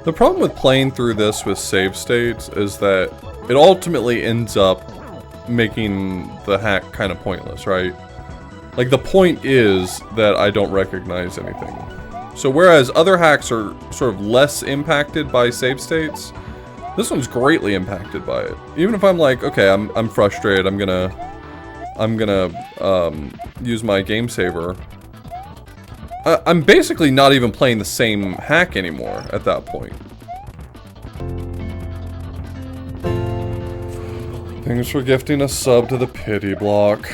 The problem with playing through this with save states is that it ultimately ends up making the hack kind of pointless, right? Like, the point is that I don't recognize anything. So whereas other hacks are sort of less impacted by save states, this one's greatly impacted by it. Even if I'm like, okay, I'm frustrated, I'm gonna use my game saver. I'm basically not even playing the same hack anymore at that point. Thanks for gifting a sub to the pity block.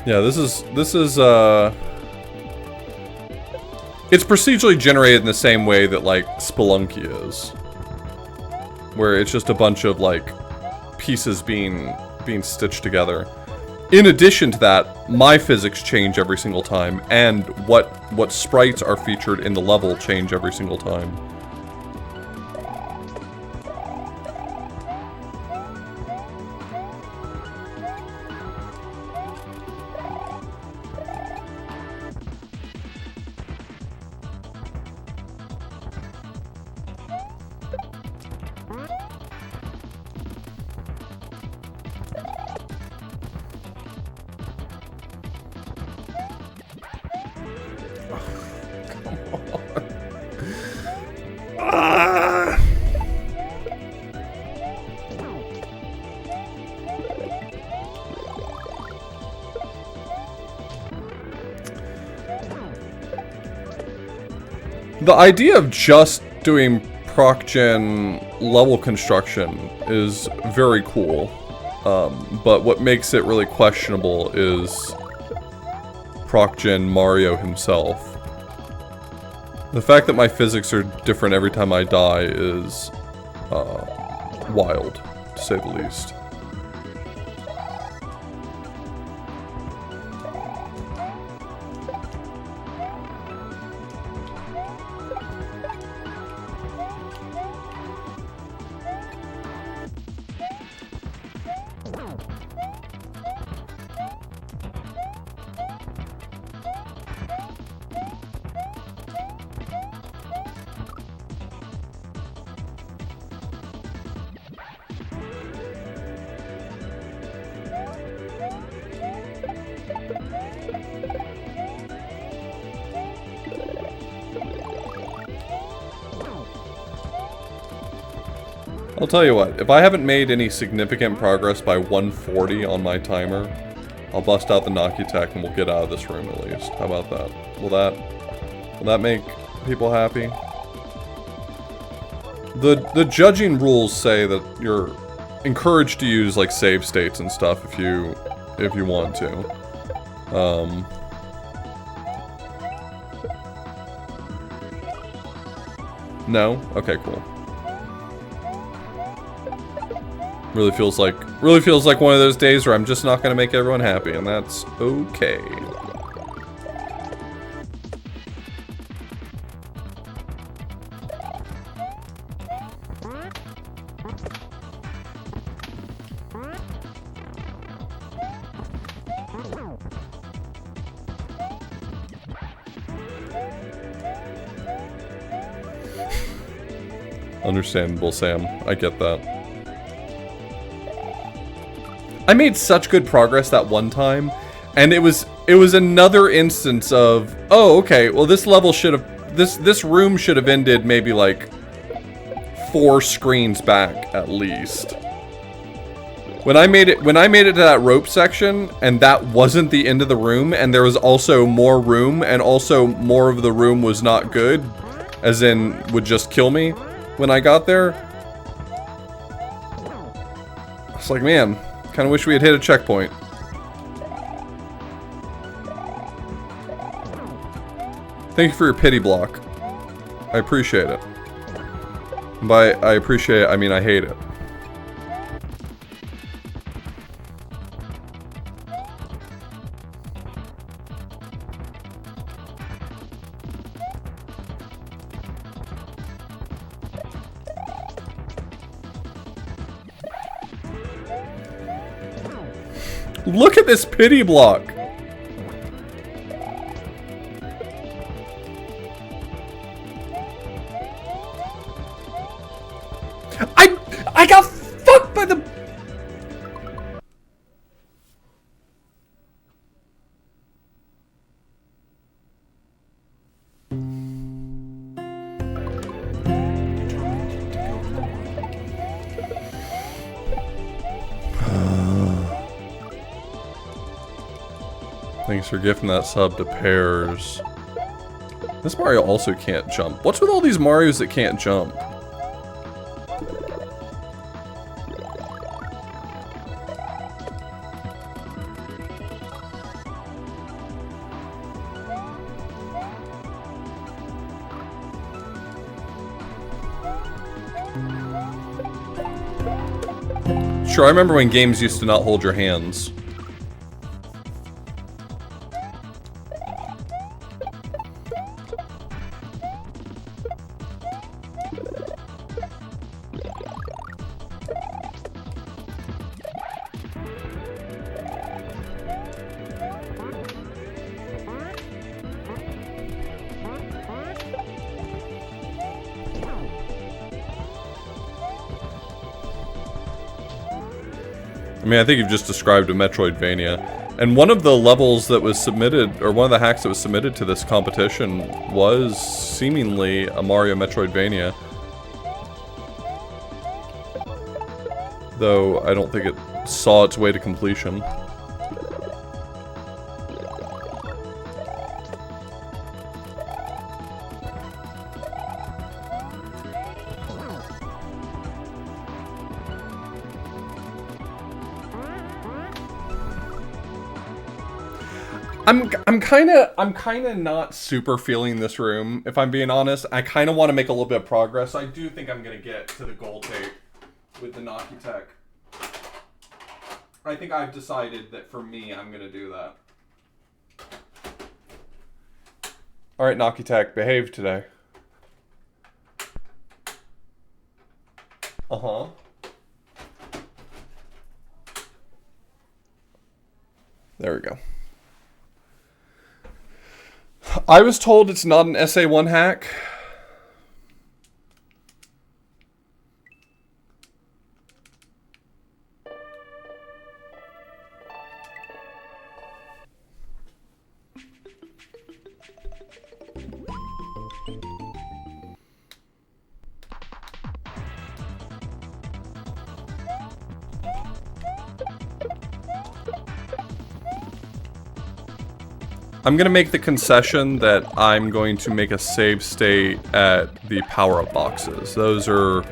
Yeah, this is it's procedurally generated in the same way that, like, Spelunky is. Where it's just a bunch of, like, pieces being stitched together. In addition to that, my physics change every single time, and what sprites are featured in the level change every single time. The idea of just doing proc-gen level construction is very cool, but what makes it really questionable is proc-gen Mario himself. The fact that my physics are different every time I die is wild, to say the least. I'll tell you what, if I haven't made any significant progress by 140 on my timer, I'll bust out the Nokia Tech and we'll get out of this room at least. How about that? Will that make people happy? The judging rules say that you're encouraged to use, like, save states and stuff if you want to. No? Okay, cool. Really feels like one of those days where I'm just not gonna make everyone happy, and that's okay. Understandable, Sam. I get that. I made such good progress that one time, and it was another instance of, oh, okay, well this level should have, this room should have ended maybe like 4 screens back at least. When I made it to that rope section, and that wasn't the end of the room, and there was also more room, and also more of the room was not good, as in would just kill me when I got there. I was like, man, kind of wish we had hit a checkpoint. Thank you for your pity block. I appreciate it. By I appreciate it, I mean I hate it. Look at this pity block. I got fucked by the... Thanks for gifting that sub to Pears. This Mario also can't jump. What's with all these Marios that can't jump? Sure, I remember when games used to not hold your hands. I mean, I think you've just described a Metroidvania. And one of the levels that was submitted, or one of the hacks that was submitted to this competition was seemingly a Mario Metroidvania. Though, I don't think it saw its way to completion. I'm kinda not super feeling this room, if I'm being honest. I kinda want to make a little bit of progress. I do think I'm gonna get to the goal tape with the Nakitech. I think I've decided that for me, I'm gonna do that. Alright, Nakitech, behave today. Uh-huh. There we go. I was told it's not an SA1 hack. I'm gonna make the concession that I'm going to make a save state at the power-up boxes. Those are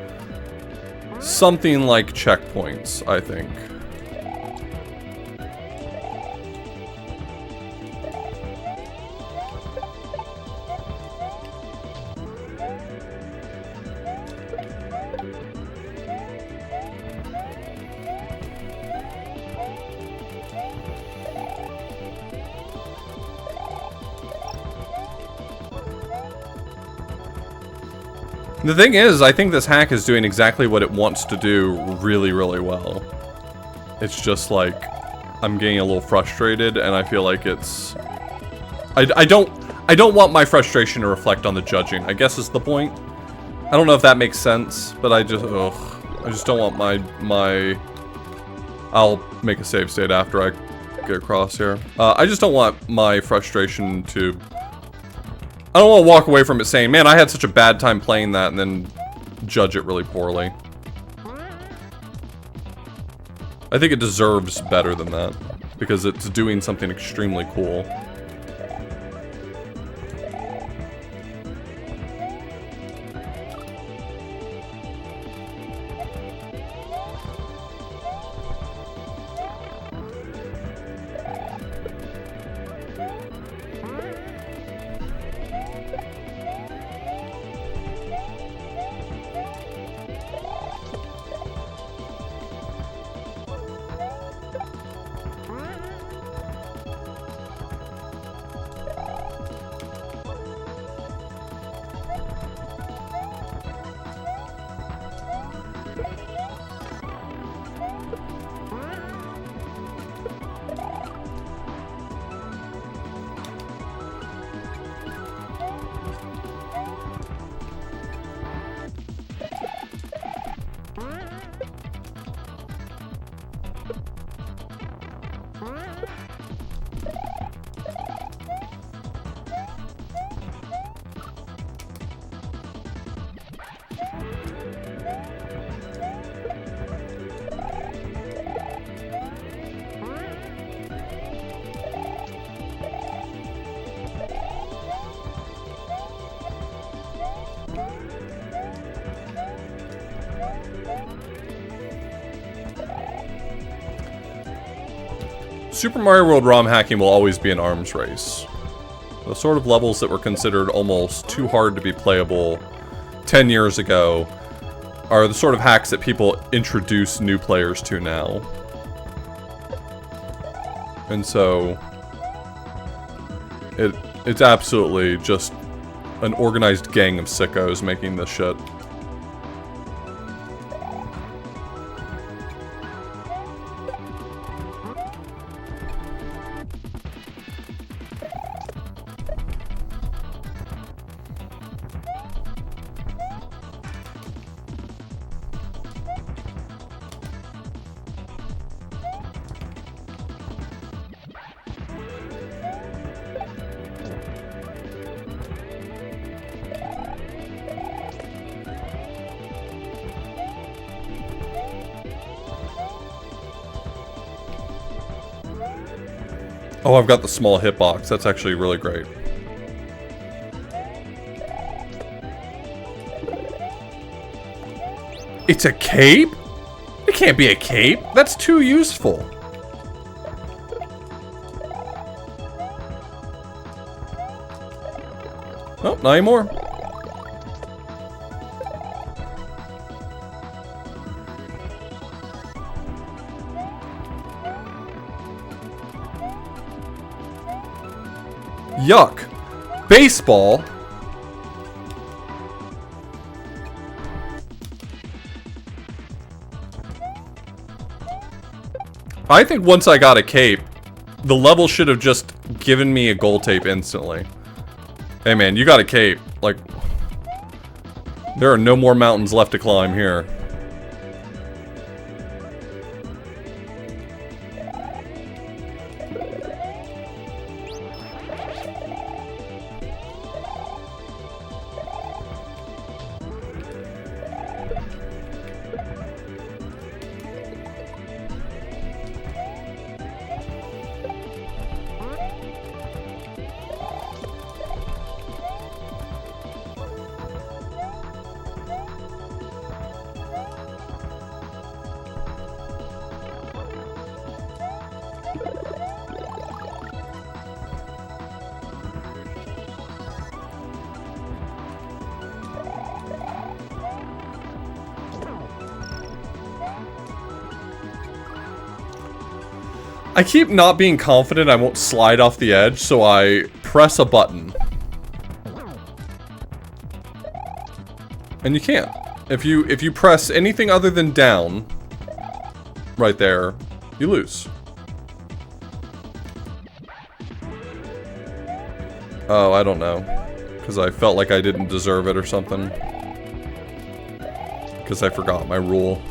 something like checkpoints, I think. The thing is, I think this hack is doing exactly what it wants to do really, really well. It's just like, I'm getting a little frustrated, and I feel like it's... I don't want my frustration to reflect on the judging, I guess is the point. I don't know if that makes sense, but I just don't want my I'll make a save state after I get across here. I just don't want my frustration to... I don't want to walk away from it saying, man, I had such a bad time playing that, and then judge it really poorly. I think it deserves better than that, because it's doing something extremely cool. Super Mario World ROM hacking will always be an arms race. The sort of levels that were considered almost too hard to be playable 10 years ago are the sort of hacks that people introduce new players to now. And so it's absolutely just an organized gang of sickos making this shit. Oh, I've got the small hitbox. That's actually really great. It's a cape? It can't be a cape. That's too useful. Oh, not anymore. Yuck. Baseball? I think once I got a cape, the level should have just given me a gold tape instantly. Hey man, you got a cape. Like, there are no more mountains left to climb here. I keep not being confident I won't slide off the edge, so I press a button. And you can't. If you press anything other than down, right there, you lose. Oh, I don't know. Because I felt like I didn't deserve it or something. because I forgot my rule.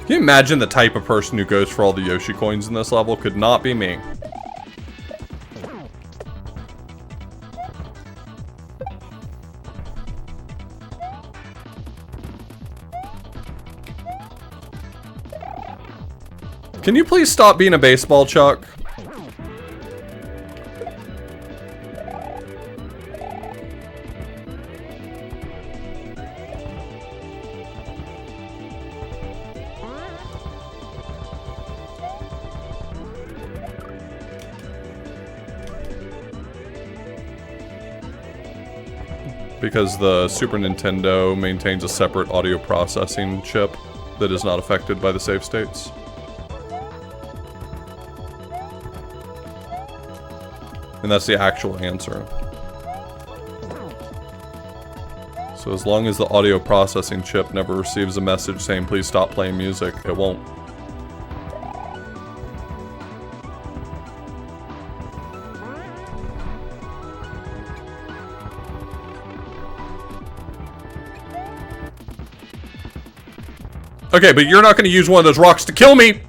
Can you imagine the type of person who goes for all the Yoshi coins in this level? Could not be me. Can you please stop being a baseball, Chuck? Because the Super Nintendo maintains a separate audio processing chip that is not affected by the save states. And that's the actual answer. So as long as the audio processing chip never receives a message saying please stop playing music, it won't. Okay, but you're not going to use one of those rocks to kill me!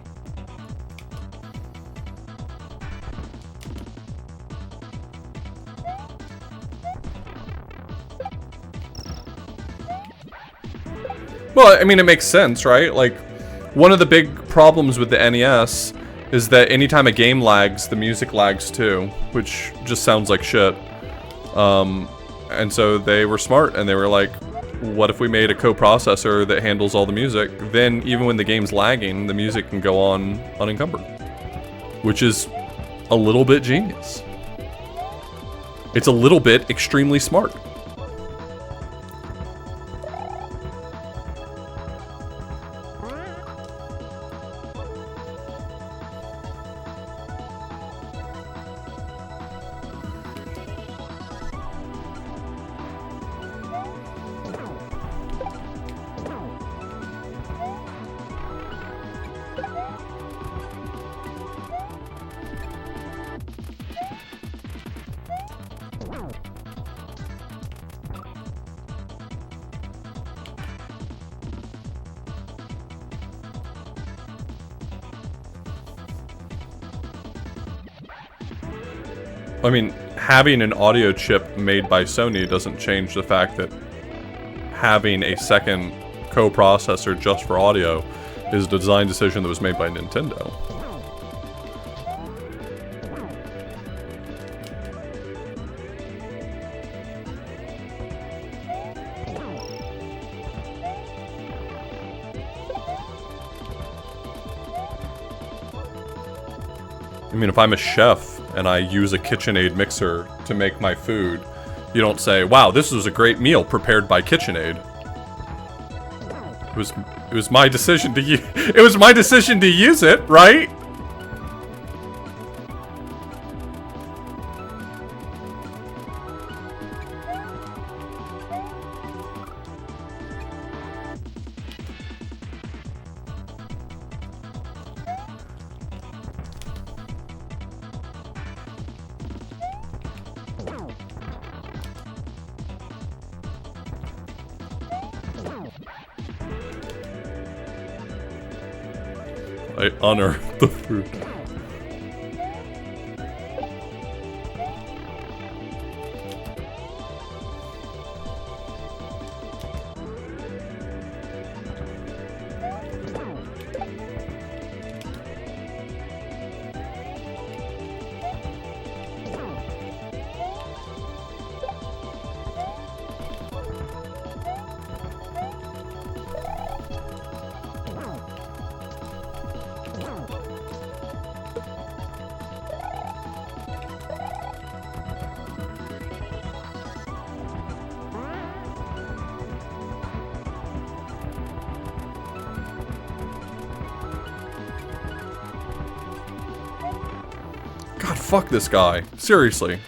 Well, I mean, it makes sense, right? Like, one of the big problems with the NES is that anytime a game lags, the music lags too, which just sounds like shit. And so they were smart, and they were like, what if we made a coprocessor that handles all the music? Then even when the game's lagging, the music can go on unencumbered. Which is a little bit genius. It's a little bit extremely smart. I mean, having an audio chip made by Sony doesn't change the fact that having a second coprocessor just for audio is a design decision that was made by Nintendo. I mean, if I'm a chef and I use a KitchenAid mixer to make my food, you don't say, wow, this was a great meal prepared by KitchenAid. It was my decision to use it, right? I unearthed the fruit. fuck this guy. Seriously.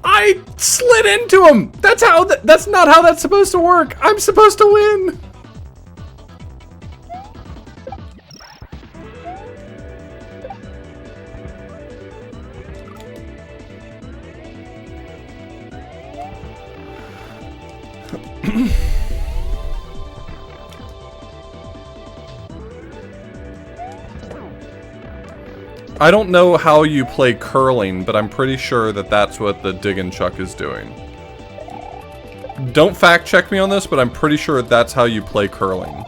I slid into him! That's how, that's not how that's supposed to work! I'm supposed to win! I don't know how you play curling, but I'm pretty sure that that's what the dig and chuck is doing. Don't fact check me on this, but I'm pretty sure that's how you play curling.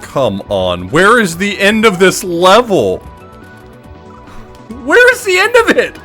Come on, where is the end of this level? Where is the end of it?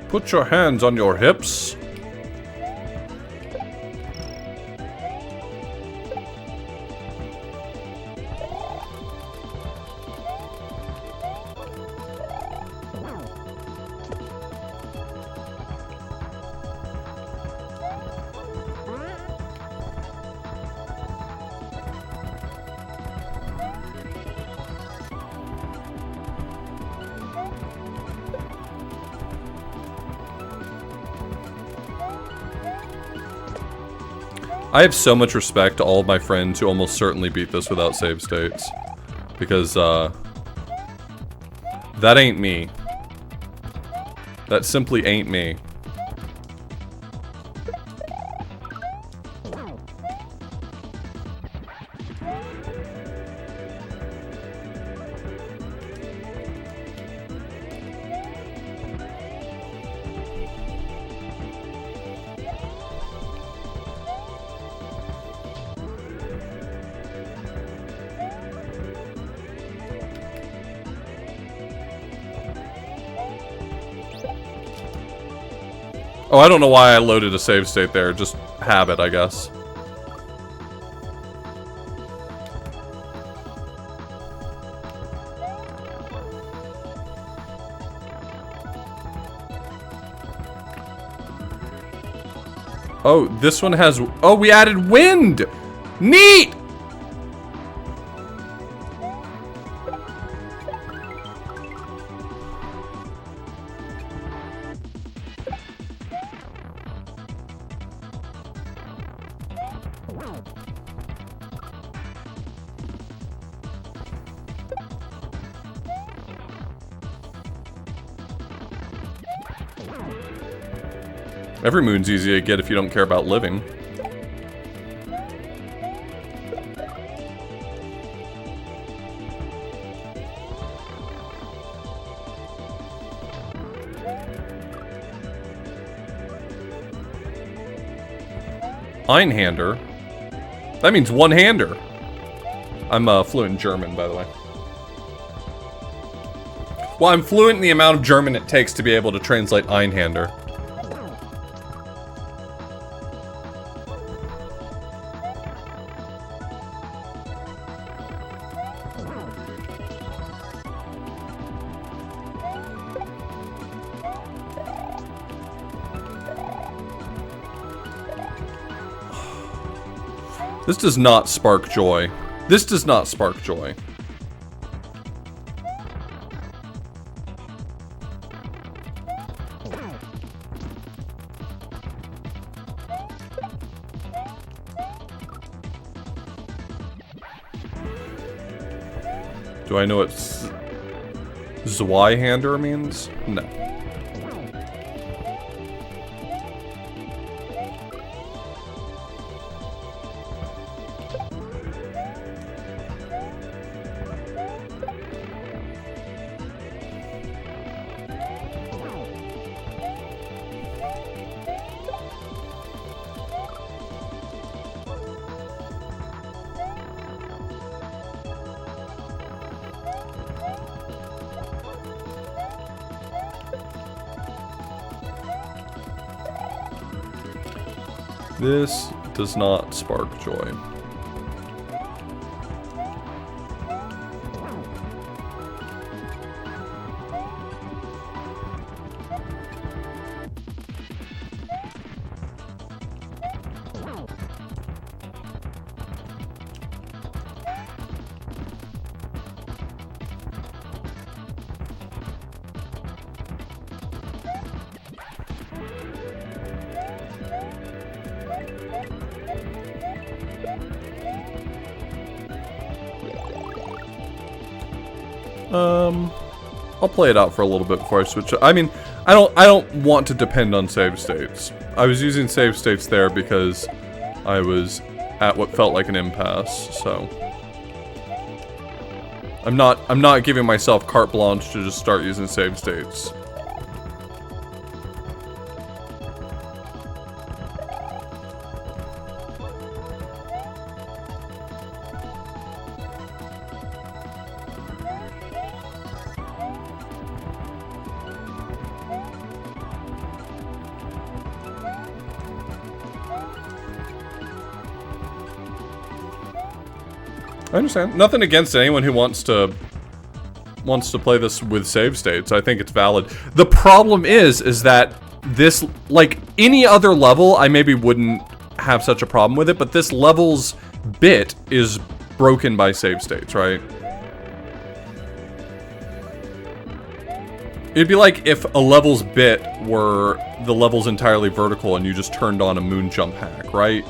Put your hands on your hips. I have so much respect to all of my friends who almost certainly beat this without save states. Because, that ain't me. That simply ain't me. Oh, I don't know why I loaded a save state there. Just habit, I guess. Oh, this one has... Oh, we added wind! Neat! Every moon's easy to get if you don't care about living. Einhander? That means one-hander. I'm fluent in German, by the way. Well, I'm fluent in the amount of German it takes to be able to translate Einhander. This does not spark joy. This does not spark joy. Do I know what Zweihander means? No. This does not spark joy. I'll play it out for a little bit before I switch. I mean, I don't want to depend on save states. I was using save states there because I was at what felt like an impasse, so I'm not giving myself carte blanche to just start using save states. I understand. Nothing against anyone who wants to play this with save states. I think it's valid. The problem is that this, like any other level, I maybe wouldn't have such a problem with it, but this level's bit is broken by save states, right? It'd be like if a level's bit were the level's entirely vertical and you just turned on a moon jump hack, right?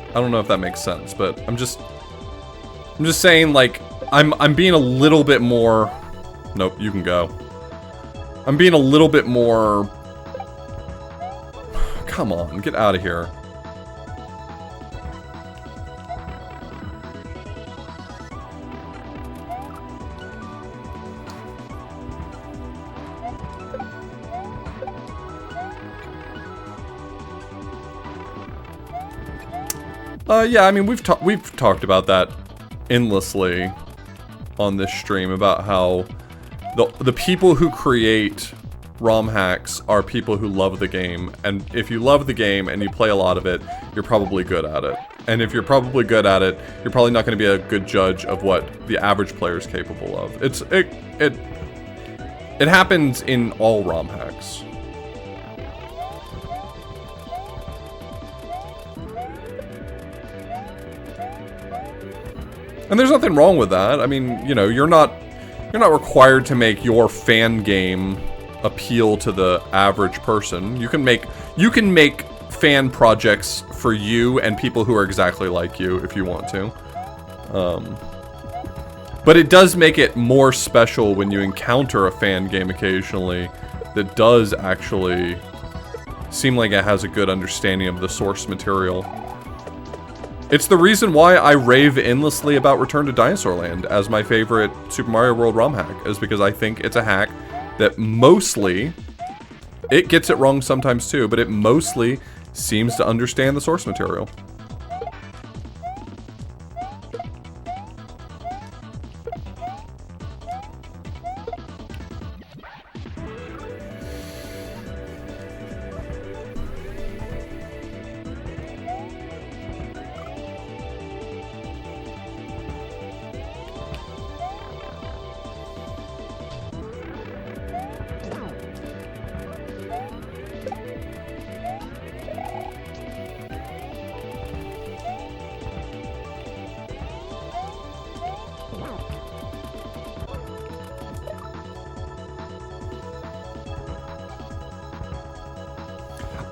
I don't know if that makes sense, but I'm just saying, like, I'm being a little bit more... Nope, you can go. I'm being a little bit more... Come on, get out of here. Yeah, I mean, we've talked about that endlessly on this stream, about how the people who create ROM hacks are people who love the game, and if you love the game and you play a lot of it, you're probably good at it. And if you're probably good at it, you're probably not going to be a good judge of what the average player is capable of. It happens in all ROM hacks. And there's nothing wrong with that. I mean, you know, you're not required to make your fan game appeal to the average person. You can make fan projects for you and people who are exactly like you if you want to. But it does make it more special when you encounter a fan game occasionally that does actually seem like it has a good understanding of the source material. It's the reason why I rave endlessly about Return to Dinosaur Land as my favorite Super Mario World ROM hack, is because I think it's a hack that mostly, it gets it wrong sometimes too, but it mostly seems to understand the source material.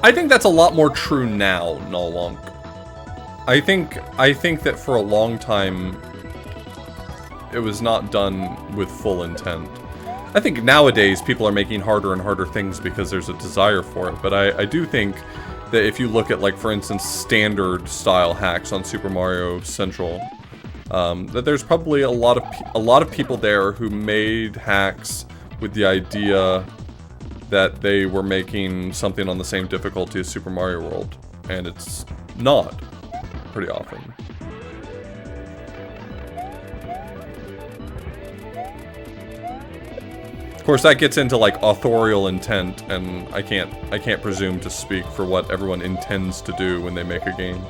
I think that's a lot more true now, no longer. I think that for a long time, it was not done with full intent. I think nowadays people are making harder and harder things because there's a desire for it, but I do think that if you look at, like, for instance, standard style hacks on Super Mario Central, that there's probably a lot of people there who made hacks with the idea that they were making something on the same difficulty as Super Mario World, and it's not, pretty often. Of course, that gets into, like, authorial intent, and I can't presume to speak for what everyone intends to do when they make a game.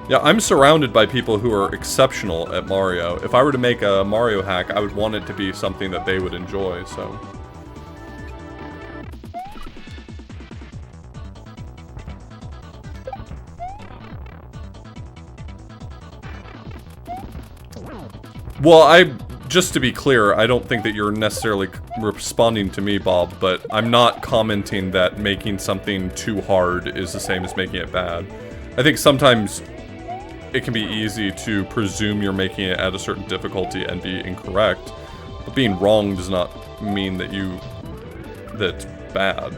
Yeah, I'm surrounded by people who are exceptional at Mario. If I were to make a Mario hack, I would want it to be something that they would enjoy, so... Well, just to be clear, I don't think that you're necessarily responding to me, Bob, but I'm not commenting that making something too hard is the same as making it bad. I think sometimes it can be easy to presume you're making it at a certain difficulty and be incorrect, but being wrong does not mean that that's bad.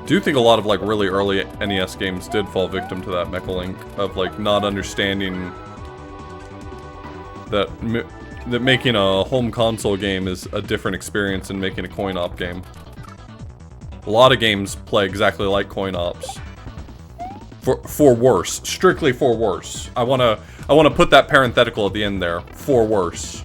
I do think a lot of, like, really early NES games did fall victim to that mechalink of, like, not understanding that making a home console game is a different experience than making a coin-op game. A lot of games play exactly like coin-ops. For worse. Strictly for worse. I wanna put that parenthetical at the end there. For worse.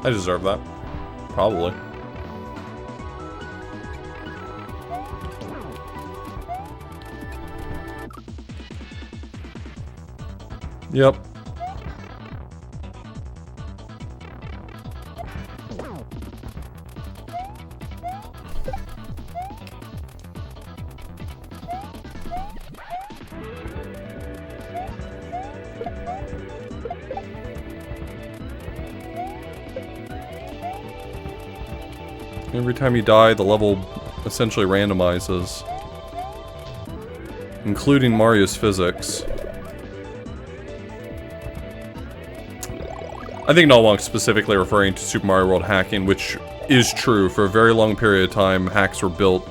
I deserve that. Probably. Yep. Every time you die, the level essentially randomizes, including Mario's physics. I think Nalwonk's specifically referring to Super Mario World hacking, which is true. For a very long period of time, hacks were built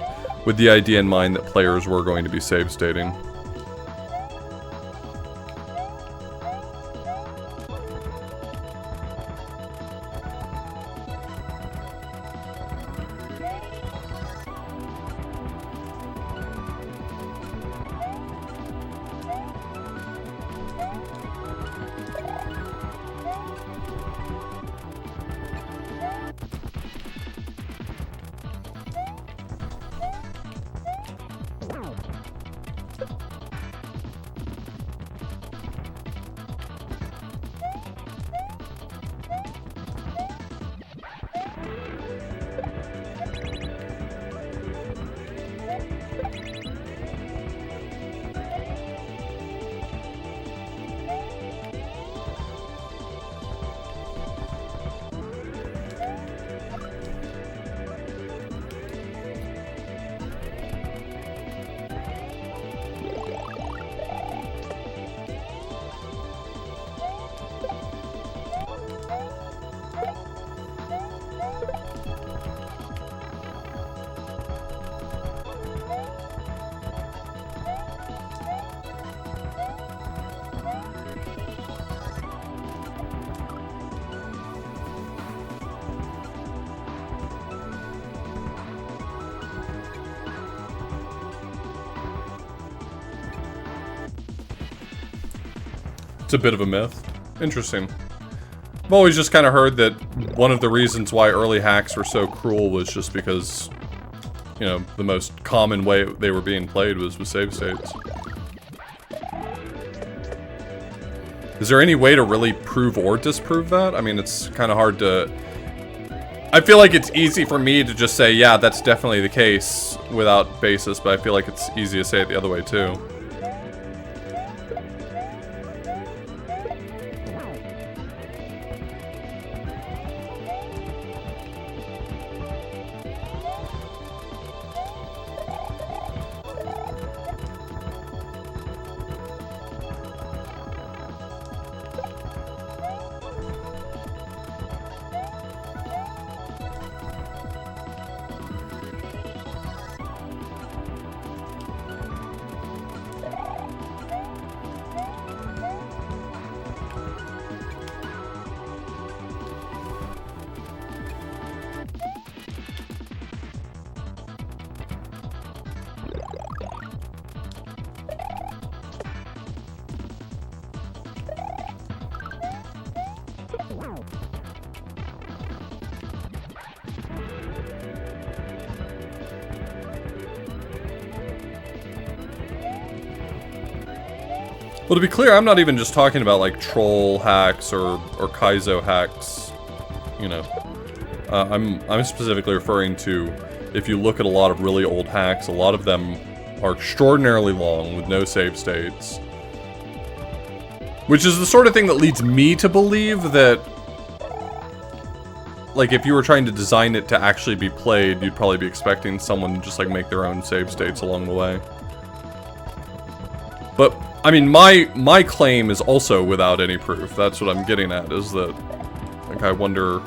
with the idea in mind that players were going to be save stating. It's a bit of a myth. Interesting. I've always just kind of heard that one of the reasons why early hacks were so cruel was just because, you know, the most common way they were being played was with save states. Is there any way to really prove or disprove that? I mean, it's kind of hard to... I feel like it's easy for me to just say, yeah, that's definitely the case without basis, but I feel like it's easy to say it the other way too. Well, to be clear, I'm not even just talking about like troll hacks or Kaizo hacks, you know. I'm specifically referring to, if you look at a lot of really old hacks, a lot of them are extraordinarily long with no save states. Which is the sort of thing that leads me to believe that like, if you were trying to design it to actually be played, you'd probably be expecting someone to just, like, make their own save states along the way. But, I mean, my claim is also without any proof. That's what I'm getting at, is that, like, I wonder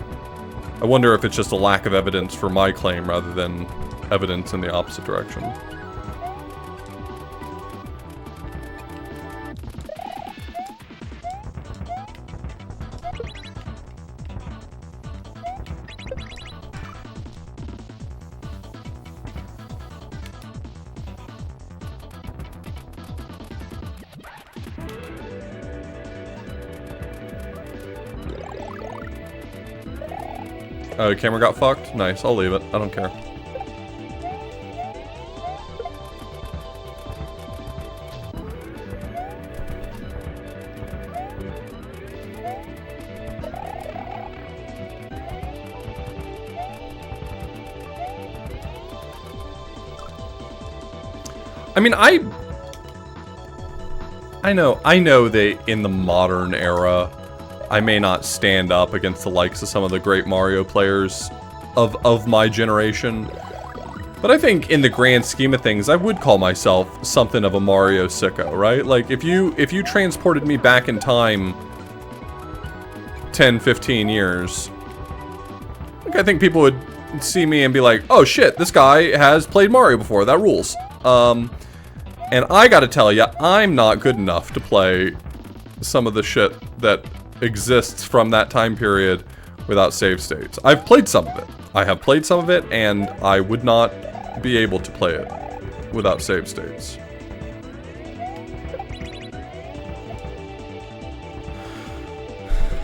if it's just a lack of evidence for my claim rather than evidence in the opposite direction. Oh, camera got fucked? Nice, I'll leave it. I don't care. I mean, I know that in the modern era, I may not stand up against the likes of some of the great Mario players of my generation, but I think in the grand scheme of things, I would call myself something of a Mario sicko, right? Like, if you transported me back in time 10, 15 years, like, I think people would see me and be like, oh shit, this guy has played Mario before, that rules. And I gotta tell you, I'm not good enough to play some of the shit that exists from that time period without save states. I've played some of it. I have played some of it, and I would not be able to play it without save states.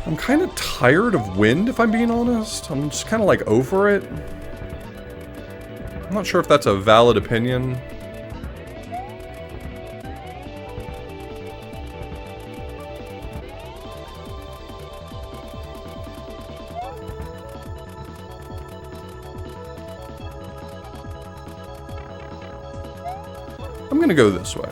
I'm kind of tired of wind, if I'm being honest. I'm just kind of like over it. I'm not sure if that's a valid opinion. I'm gonna go this way.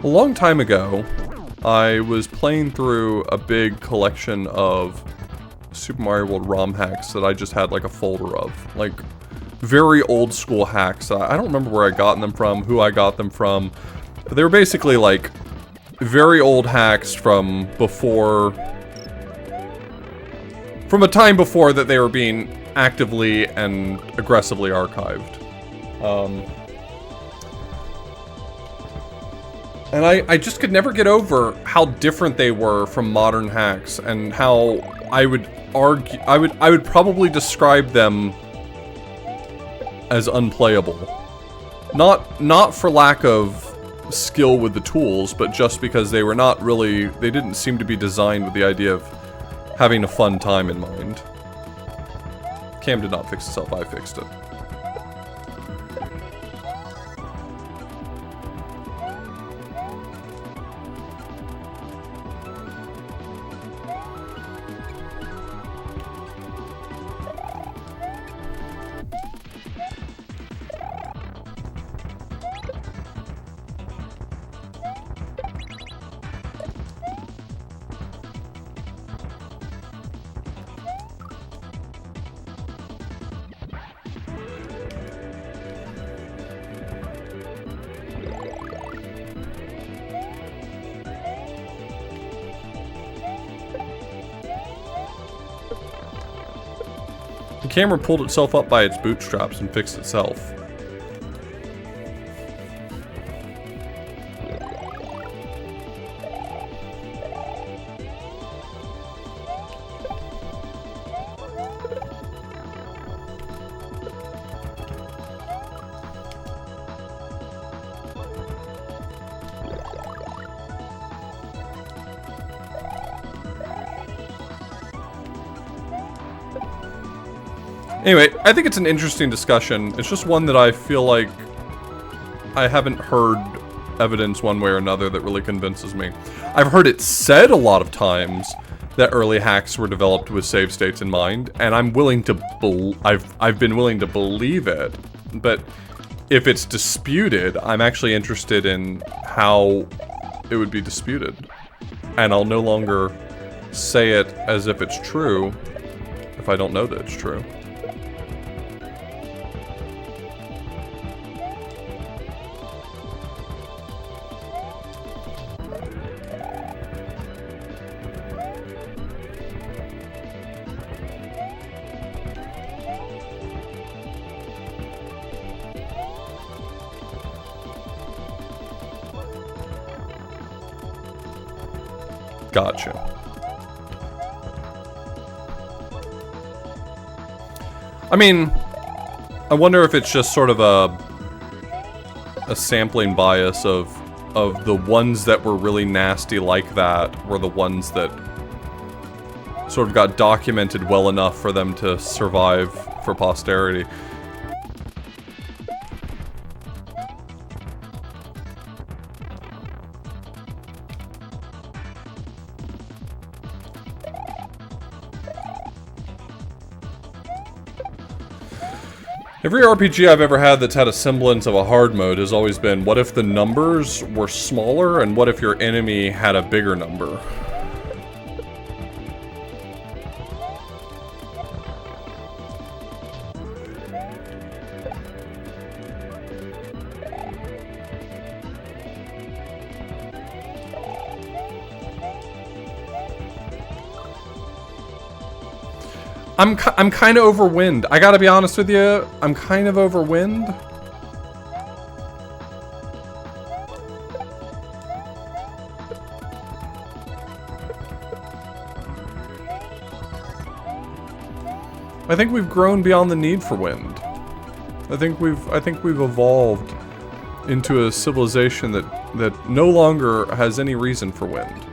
A long time ago, I was playing through a big collection of Super Mario World ROM hacks that I just had like a folder of. Like, very old school hacks. I don't remember where I got them from, who I got them from. But they were basically like very old hacks from before... from a time before that they were being actively and aggressively archived. And I just could never get over how different they were from modern hacks, and how I would argue, I would probably describe them as unplayable. Not for lack of skill with the tools, but just because they were not really, they didn't seem to be designed with the idea of having a fun time in mind. Cam did not fix itself, I fixed it. The camera pulled itself up by its bootstraps and fixed itself. Anyway, I think it's an interesting discussion. It's just one that I feel like I haven't heard evidence one way or another that really convinces me. I've heard it said a lot of times that early hacks were developed with save states in mind, and I'm willing to I've been willing to believe it, but if it's disputed, I'm actually interested in how it would be disputed. And I'll no longer say it as if it's true if I don't know that it's true. Gotcha. I mean, I wonder if it's just sort of a sampling bias of the ones that were really nasty like that were the ones that sort of got documented well enough for them to survive for posterity. Every RPG I've ever had that's had a semblance of a hard mode has always been, what if the numbers were smaller, and what if your enemy had a bigger number? I'm kind of over wind. I gotta be honest with you. I'm kind of over wind. I think we've grown beyond the need for wind. I think we've evolved into a civilization that no longer has any reason for wind.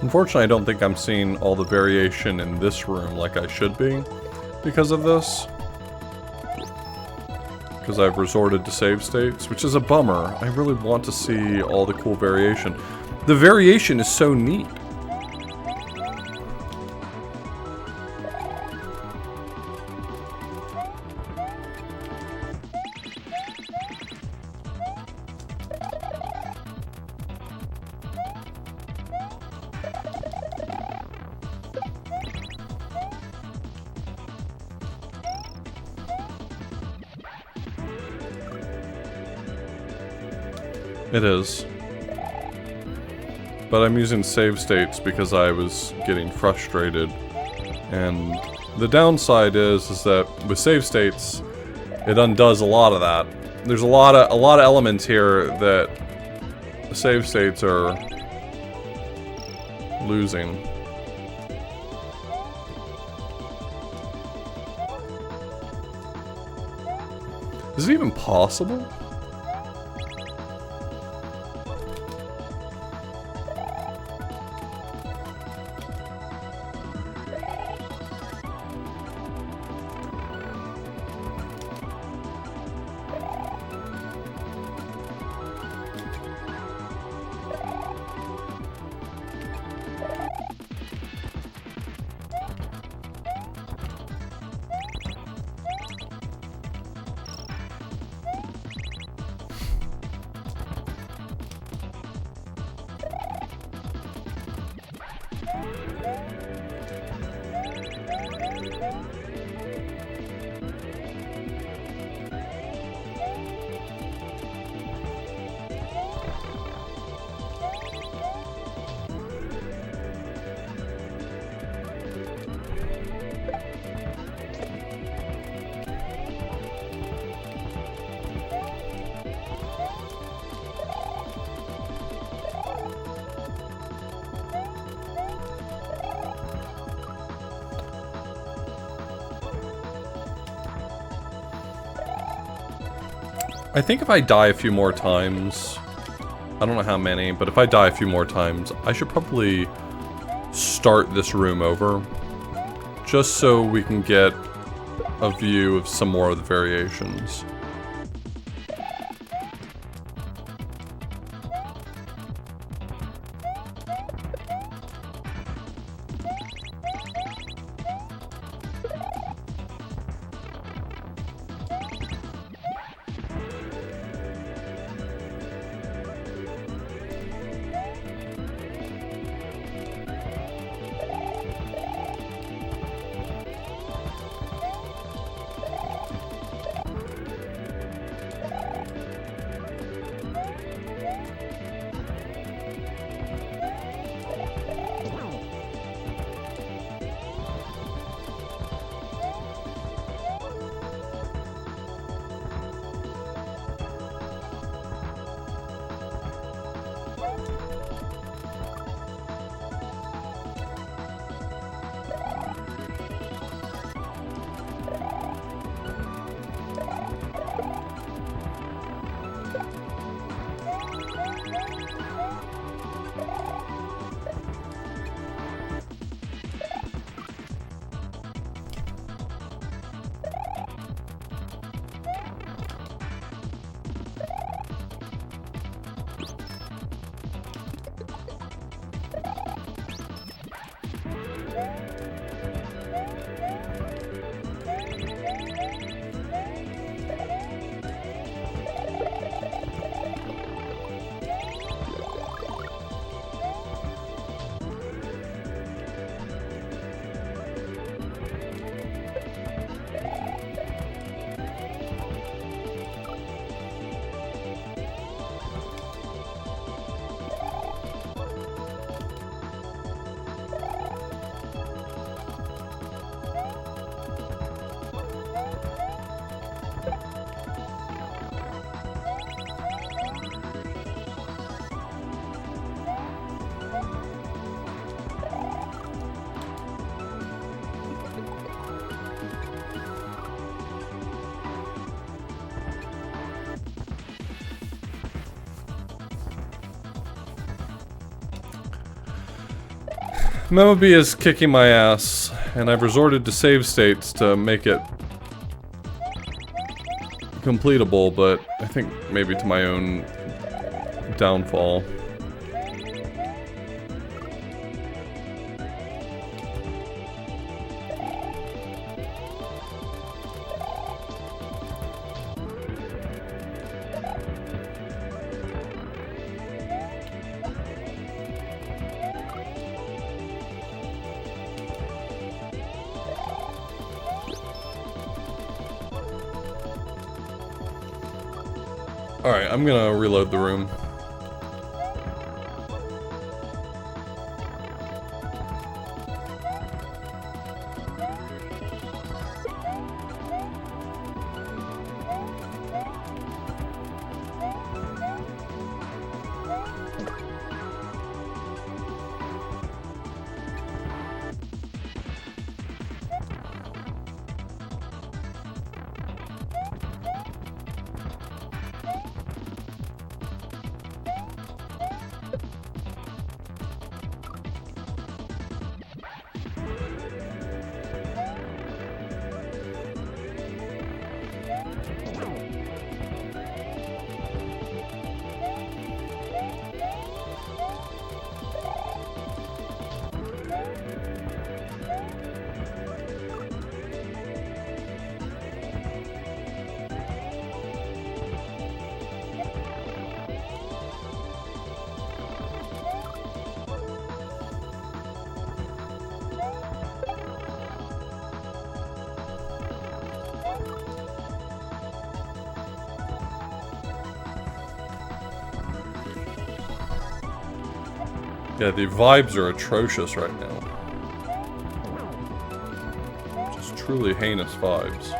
Unfortunately, I don't think I'm seeing all the variation in this room like I should be because of this. Because I've resorted to save states, which is a bummer. I really want to see all the cool variation. The variation is so neat. It is. But I'm using save states because I was getting frustrated. And the downside is that with save states, it undoes a lot of that. There's a lot of elements here that save states are losing. Is it even possible? I think if I die a few more times, I don't know how many, but if I die a few more times, I should probably start this room over, just so we can get a view of some more of the variations. Memoby is kicking my ass, and I've resorted to save states to make it completable, but I think maybe to my own downfall. Alright, I'm gonna reload the room. Yeah, the vibes are atrocious right now. Just truly heinous vibes.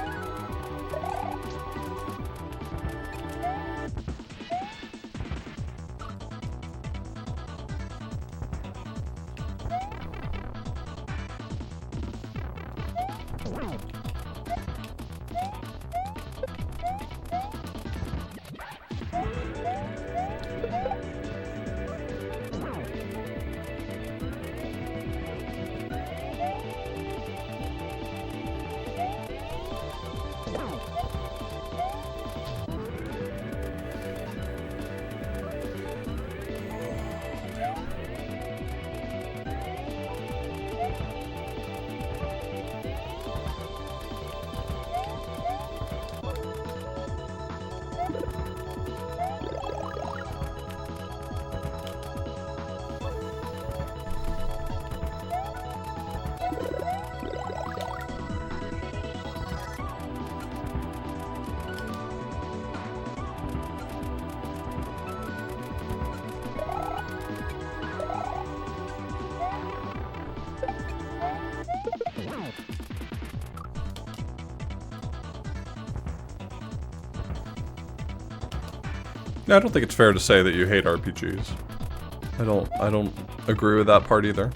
I don't think it's fair to say that you hate RPGs. I don't agree with that part either.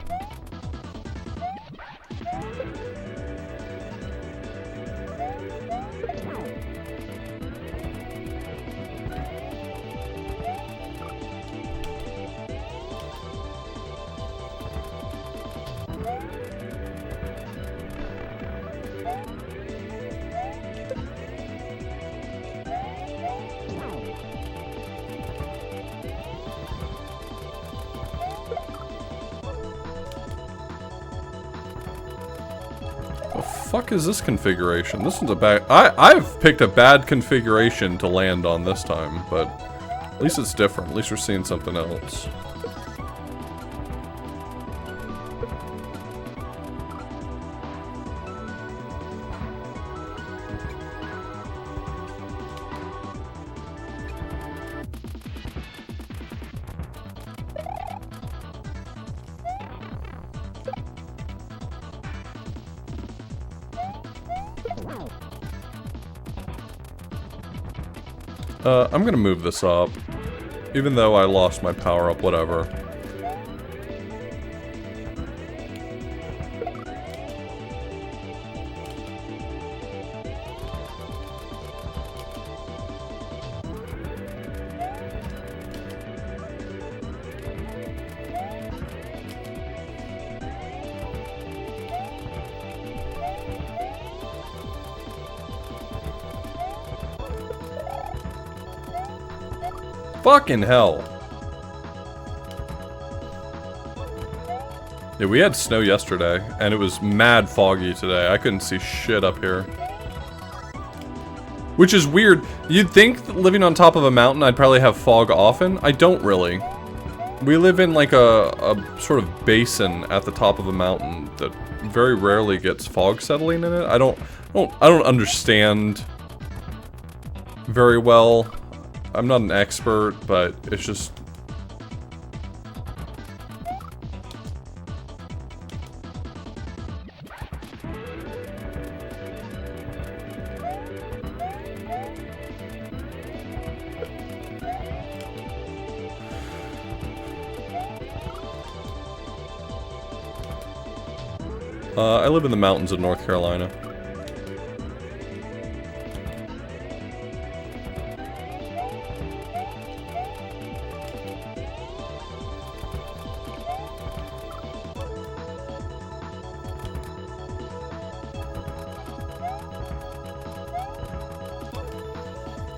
Fuck is this configuration? This one's a bad... I've picked a bad configuration to land on this time, but at least it's different. At least we're seeing something else. I'm gonna move this up. Even though I lost my power up, whatever. Fucking hell. Yeah, we had snow yesterday, and it was mad foggy today. I couldn't see shit up here. Which is weird. You'd think that living on top of a mountain, I'd probably have fog often. I don't really. We live in like a sort of basin at the top of a mountain that very rarely gets fog settling in it. I don't understand very well. I'm not an expert, but it's just... I live in the mountains of North Carolina.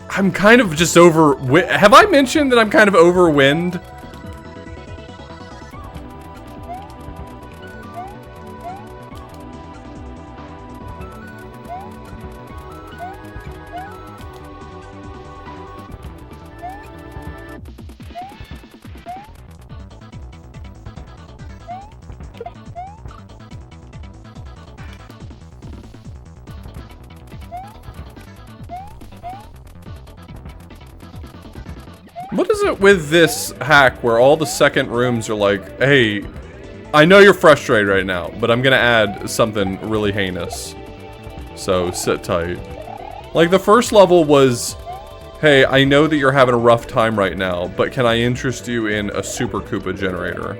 I'm kind of just over... Have I mentioned that I'm kind of over wind? What is it with this hack where all the second rooms are like, hey, I know you're frustrated right now, but I'm gonna add something really heinous. So sit tight. Like the first level was, hey, I know that you're having a rough time right now, but can I interest you in a Super Koopa generator?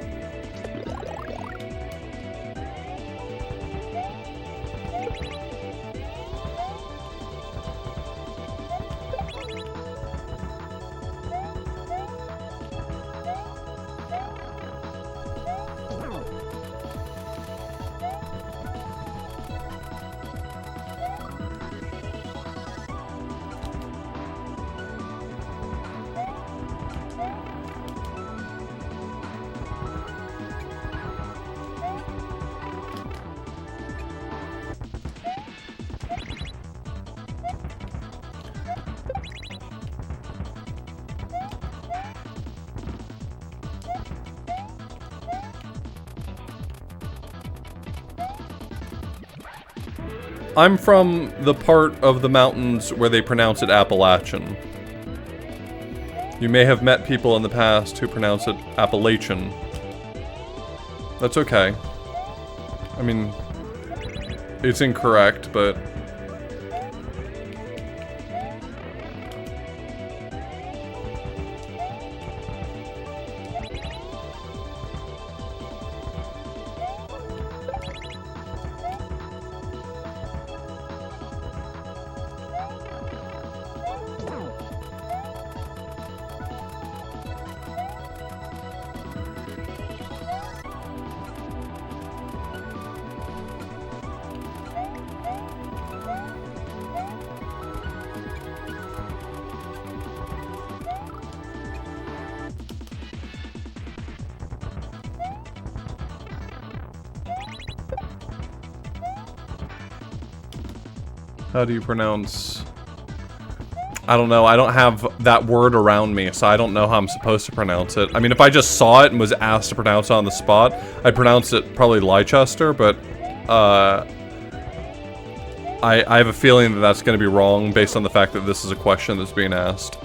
I'm from the part of the mountains where they pronounce it Appalachian. You may have met people in the past who pronounce it Appalachian. That's okay. I mean, it's incorrect, but... How do you pronounce... I don't know, I don't have that word around me, so I don't know how I'm supposed to pronounce it. I mean, if I just saw it and was asked to pronounce it on the spot, I'd pronounce it probably Leicester, but, I have a feeling that that's going to be wrong based on the fact that this is a question that's being asked.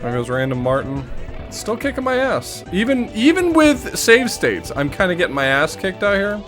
There goes Random Martin. Still kicking my ass. Even with save states, I'm kind of getting my ass kicked out here.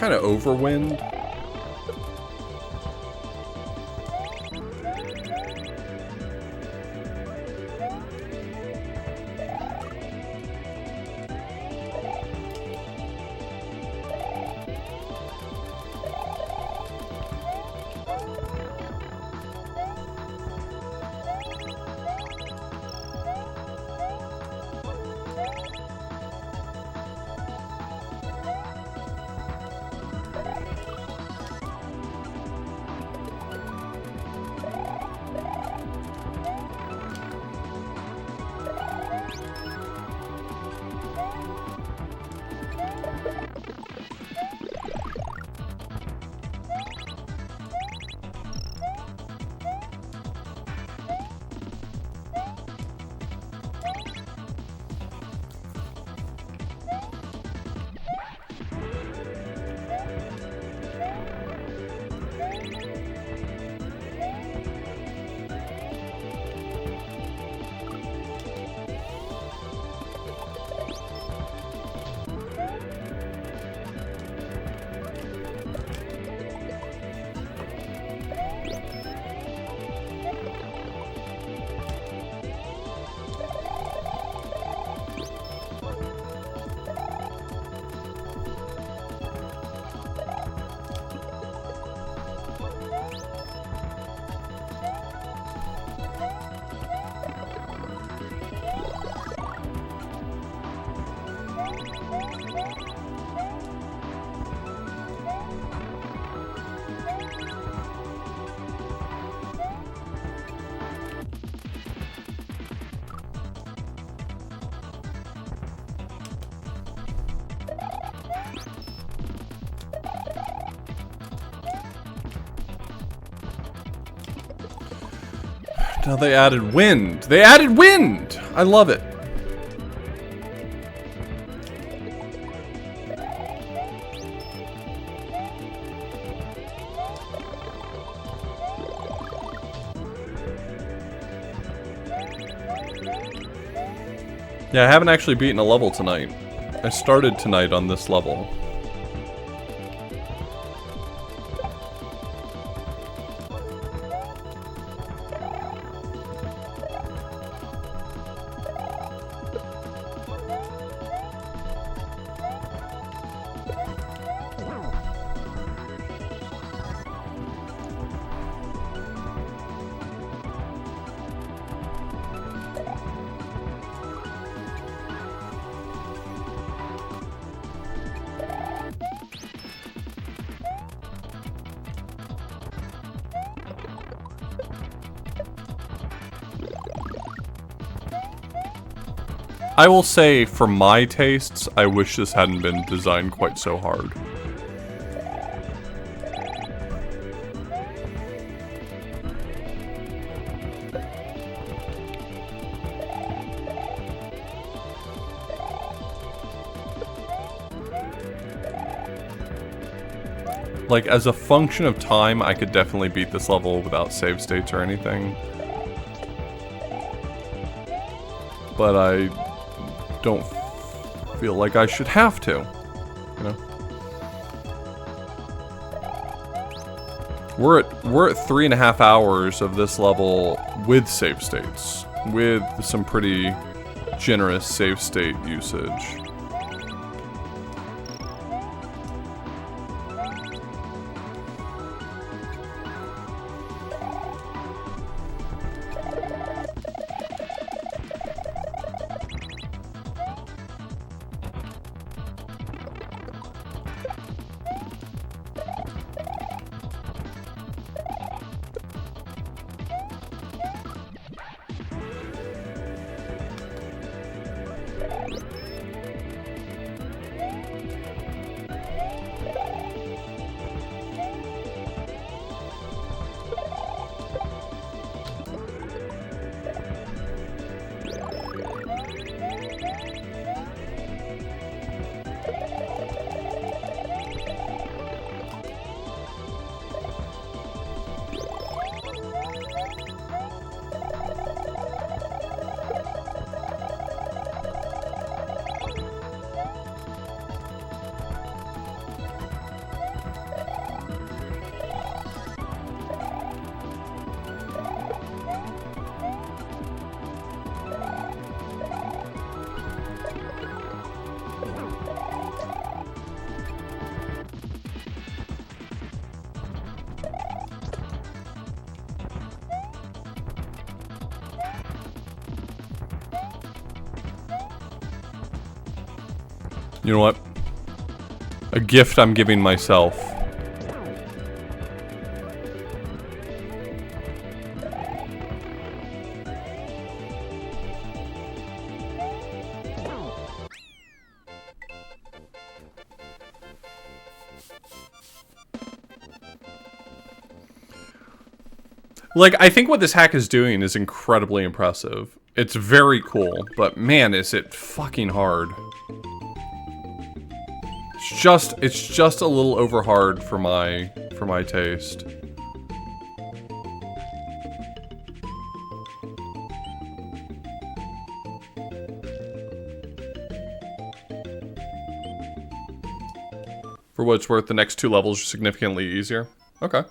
kind of over wind. Now they added wind. They added wind! I love it. Yeah, I haven't actually beaten a level tonight. I started tonight on this level. I will say, for my tastes, I wish this hadn't been designed quite so hard. Like, as a function of time, I could definitely beat this level without save states or anything. But I don't feel like I should have to, you know? We're at 3.5 hours of this level with save states, with some pretty generous save state usage. You know what? A gift I'm giving myself. Like, I think what this hack is doing is incredibly impressive. It's very cool, but man, is it fucking hard. It's just a little over hard for my taste. For what it's worth, the next 2 levels are significantly easier. Okay.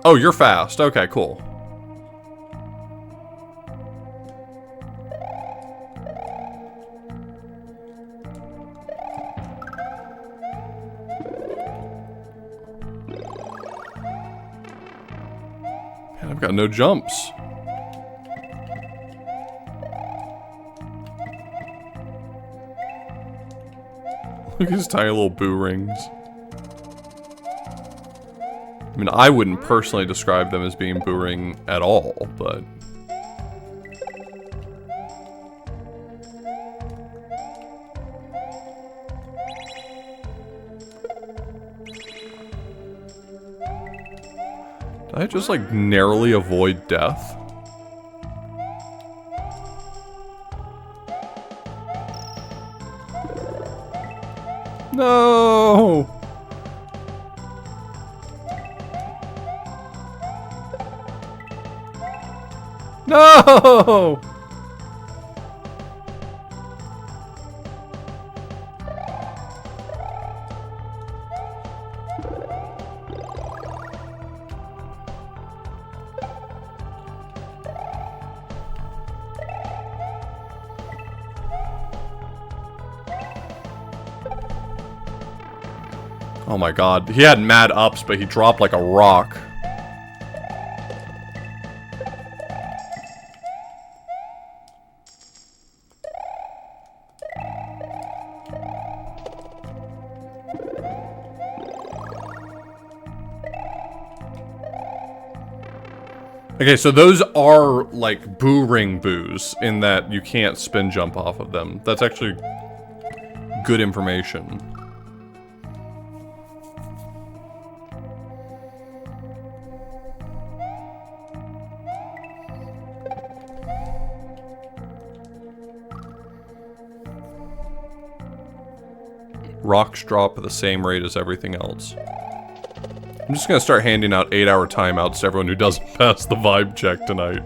Oh, you're fast. Okay, cool. Man, I've got no jumps. Look at his tiny little boo rings. I mean, I wouldn't personally describe them as being booring at all, but... Did I just, like, narrowly avoid death? No! No! Oh my god. He had mad ups, but he dropped like a rock. Okay, so those are, like, boo ring boos, in that you can't spin jump off of them. That's actually good information. Rocks drop at the same rate as everything else. I'm just gonna start handing out 8-hour timeouts to everyone who doesn't pass the vibe check tonight.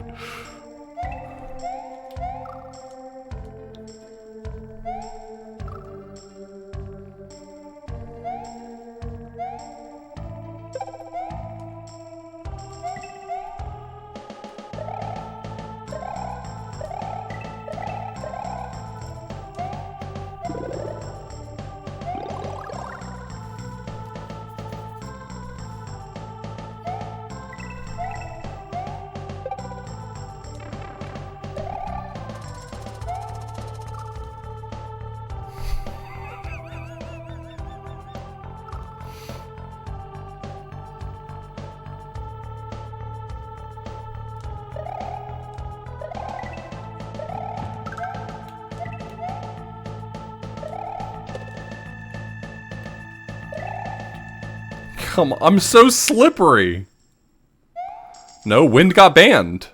Come on, I'm so slippery. No, wind got banned.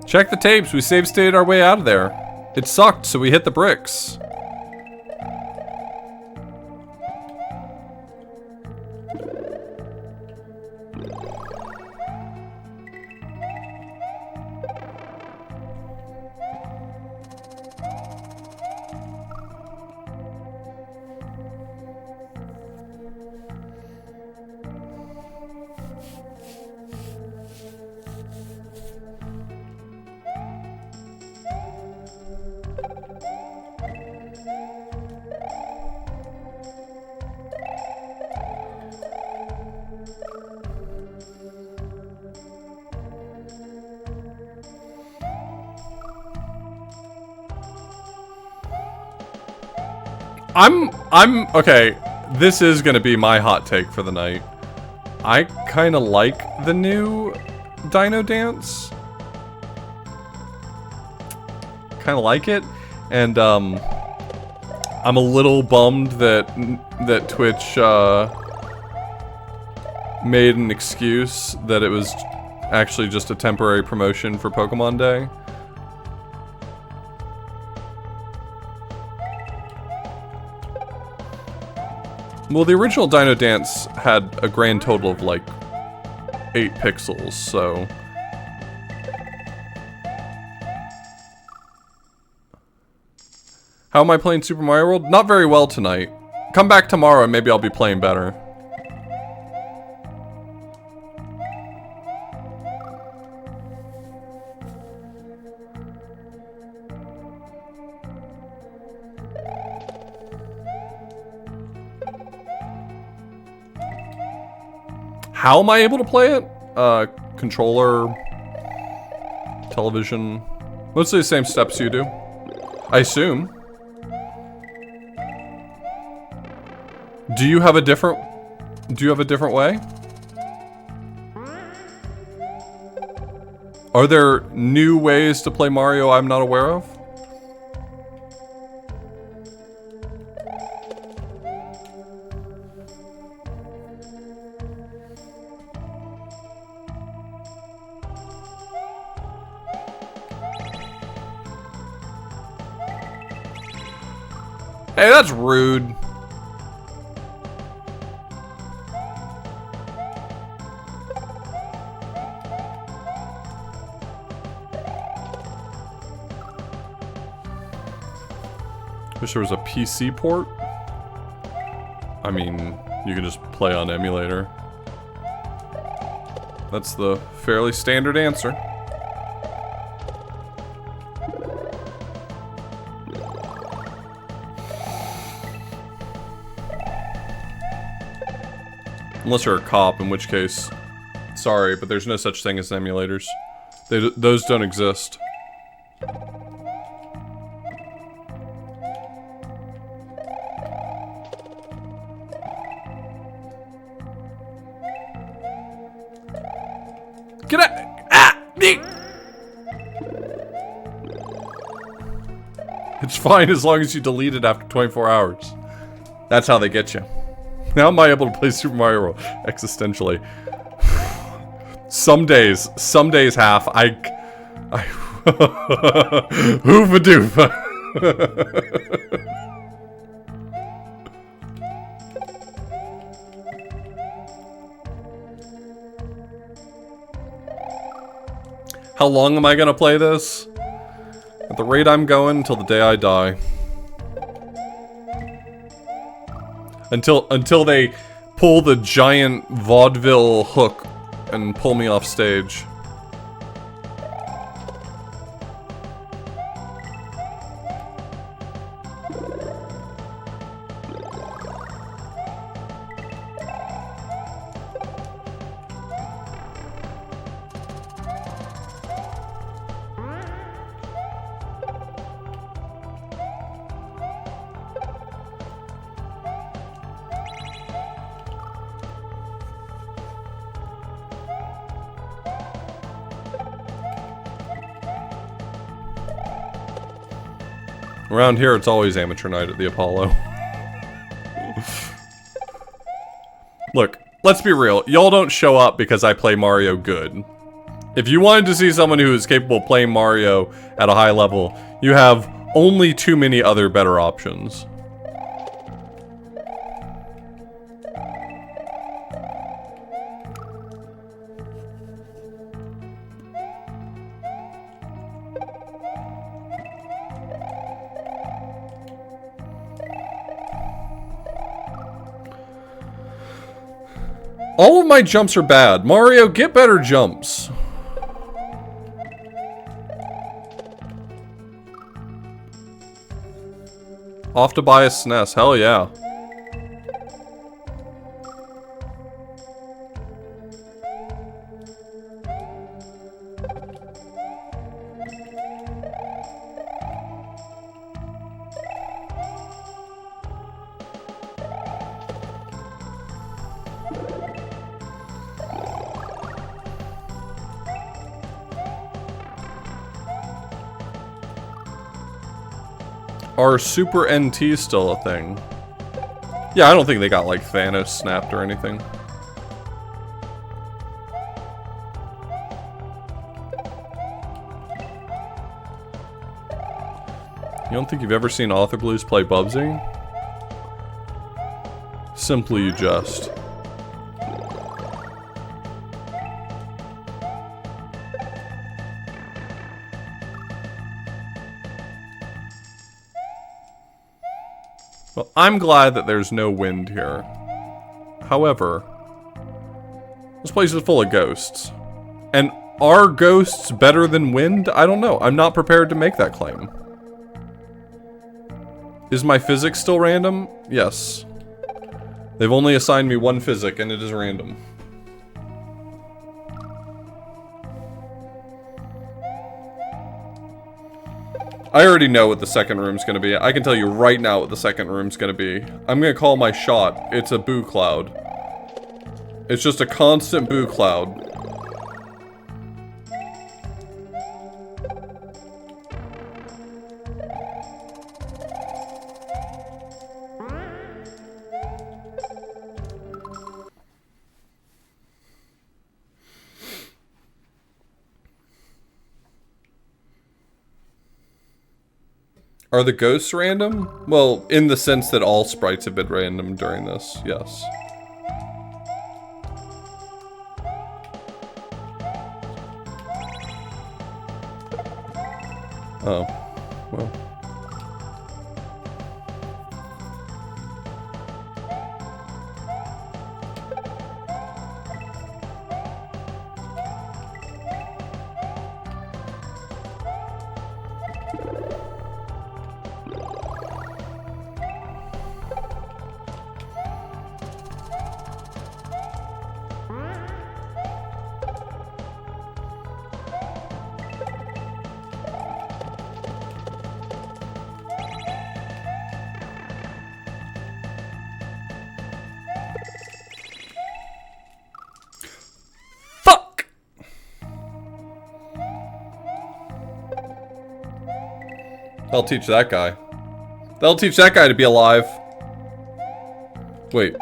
Check the tapes, we save stated our way out of there. It sucked, so we hit the bricks. I'm okay. This is gonna be my hot take for the night. I kind of like the new Dino Dance. Kind of like it, and I'm a little bummed that Twitch made an excuse that it was actually just a temporary promotion for Pokemon Day. Well, the original Dino Dance had a grand total of like 8 pixels, so... How am I playing Super Mario World? Not very well tonight. Come back tomorrow and maybe I'll be playing better. How am I able to play it? Controller, television, mostly the same steps you do, I assume. Do you have a different way? Are there new ways to play Mario I'm not aware of? Hey, that's rude. Wish there was a PC port. I mean, you can just play on emulator. That's the fairly standard answer. Unless you're a cop, in which case, sorry, but there's no such thing as emulators. Those don't exist. Get out! Ah! It's fine as long as you delete it after 24 hours. That's how they get you. Now am I able to play Super Mario World existentially? Some days half. I Hoofa-doofa. How long am I gonna play this? At the rate I'm going, until the day I die. Until they pull the giant vaudeville hook and pull me off stage. Around here, it's always amateur night at the Apollo. Look, let's be real. Y'all don't show up because I play Mario good. If you wanted to see someone who is capable of playing Mario at a high level, you have only too many other better options. All of my jumps are bad. Mario, get better jumps. Off to buy a SNES. Hell yeah. Are Super NT still a thing? Yeah, I don't think they got like Thanos snapped or anything. You don't think you've ever seen Author Blues play Bubsy? Simply you just. Well, I'm glad that there's no wind here. However, this place is full of ghosts. And are ghosts better than wind? I don't know. I'm not prepared to make that claim. Is my physics still random? Yes. They've only assigned me one physic, and it is random. I already know what the second room's gonna be. I can tell you right now what the second room's gonna be. I'm gonna call my shot. It's a boo cloud. It's just a constant boo cloud. Are the ghosts random? Well, in the sense that all sprites have been random during this, yes. Oh, well. They'll teach that guy. They'll teach that guy to be alive. Wait.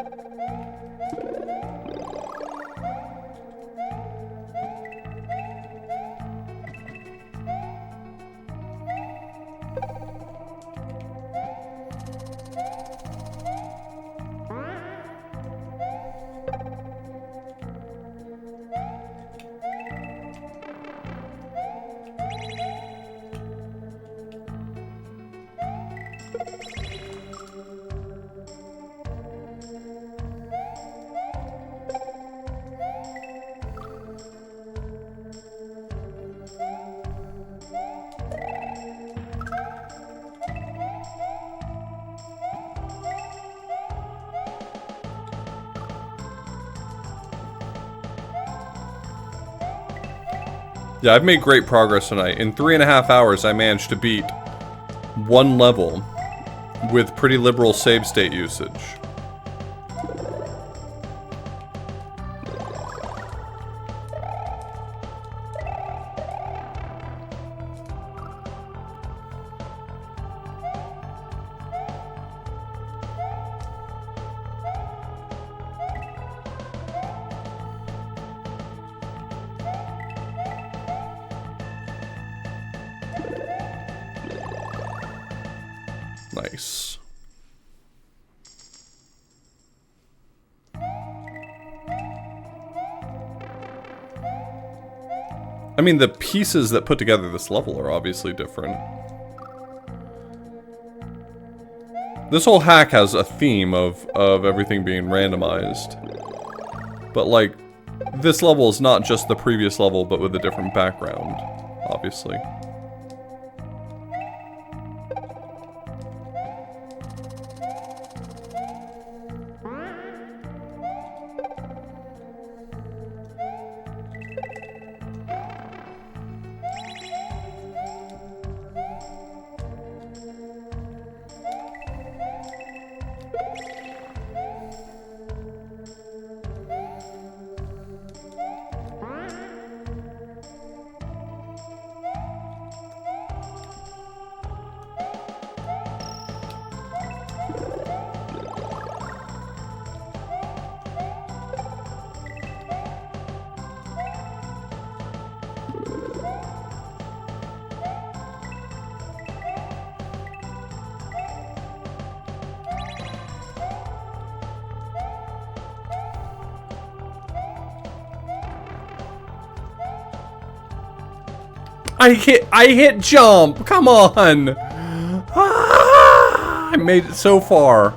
Yeah, I've made great progress tonight. In 3.5 hours, I managed to beat one level with pretty liberal save state usage. Nice. I mean, the pieces that put together this level are obviously different. This whole hack has a theme of everything being randomized. But, like, this level is not just the previous level, but with a different background, obviously. I hit jump. Come on. I made it so far.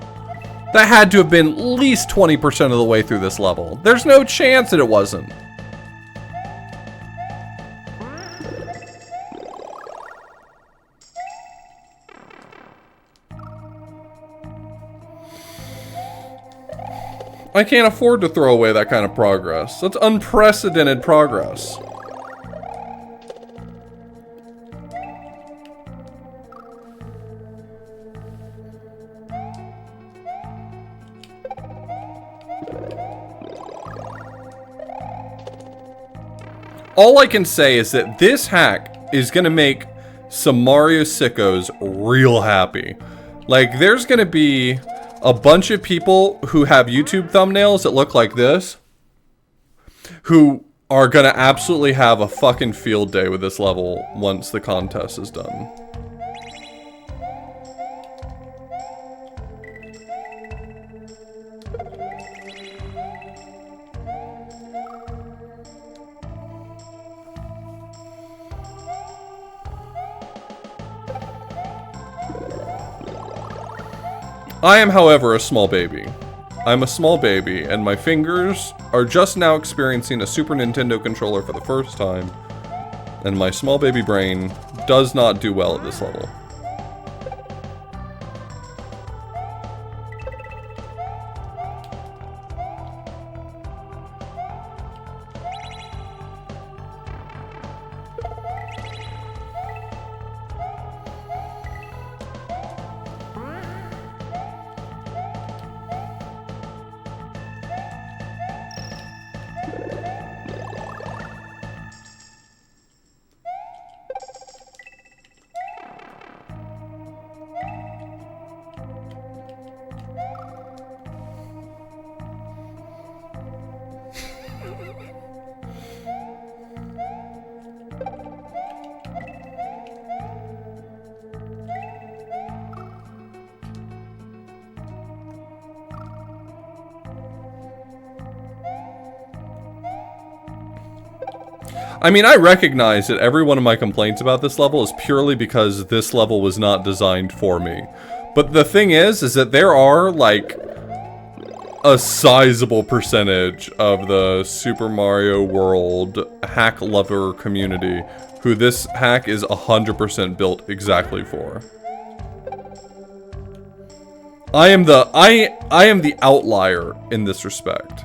That had to have been at least 20% of the way through this level. There's no chance that it wasn't. I can't afford to throw away that kind of progress. That's unprecedented progress. All I can say is that this hack is gonna make some Mario sickos real happy. Like, there's gonna be a bunch of people who have YouTube thumbnails that look like this, who are gonna absolutely have a fucking field day with this level once the contest is done. I am, however, a small baby. I'm a small baby, and my fingers are just now experiencing a Super Nintendo controller for the first time, and my small baby brain does not do well at this level. I mean, I recognize that every one of my complaints about this level is purely because this level was not designed for me. But the thing is that there are, like, a sizable percentage of the Super Mario World hack lover community who this hack is 100% built exactly for. I am the outlier in this respect.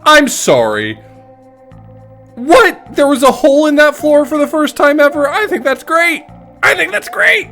I'm sorry. What? There was a hole in that floor for the first time ever? I think that's great. I think that's great.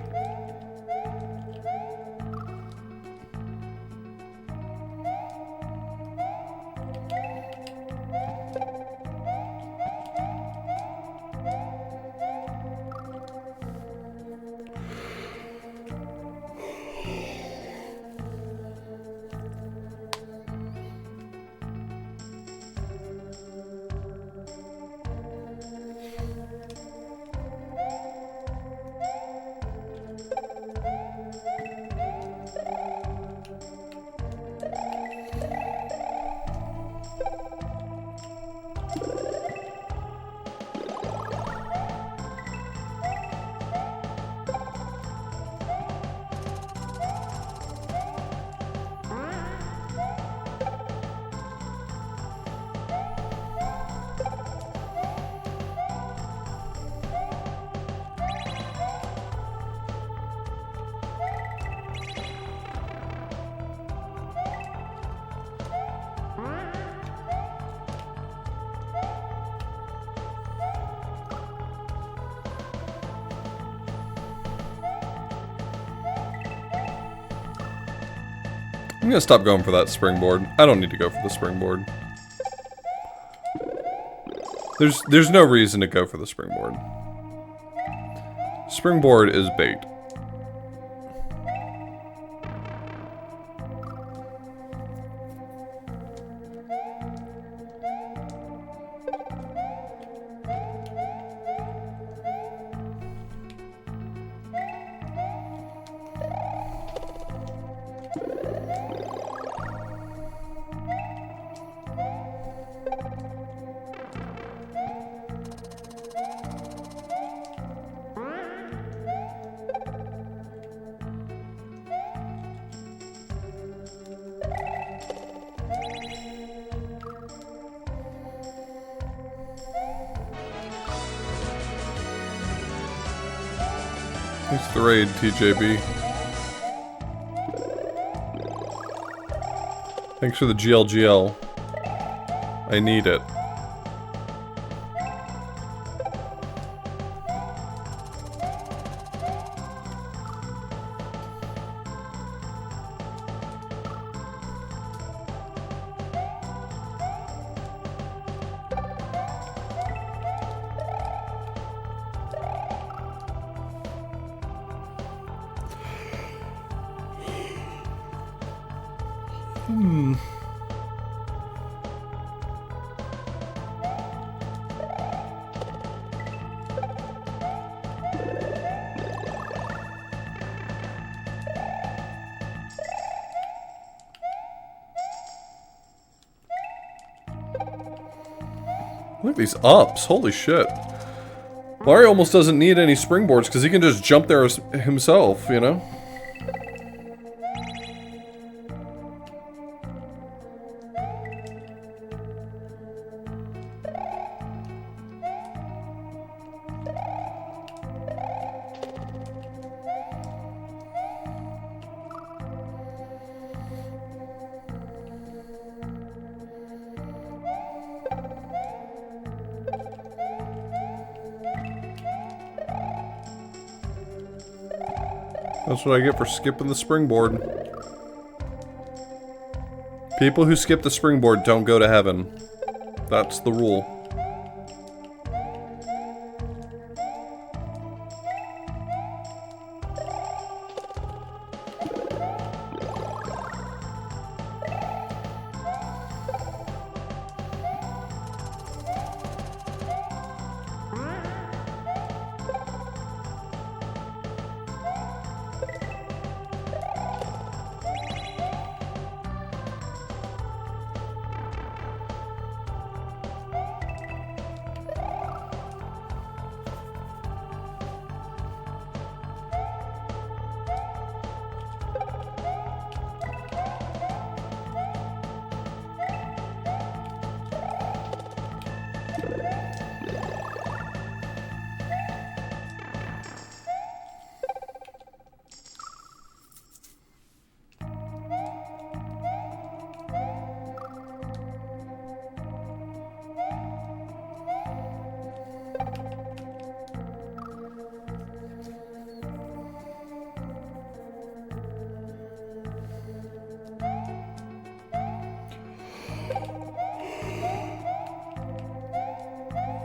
gonna stop going for that springboard. I don't need to go for the springboard. There's no reason to go for the springboard. Springboard is bait. Thanks for the raid, TJB. Thanks for the GLGL. I need it. Look at these ups, holy shit. Mario almost doesn't need any springboards because he can just jump there himself, you know? That's what I get for skipping the springboard. People who skip the springboard don't go to heaven. That's the rule.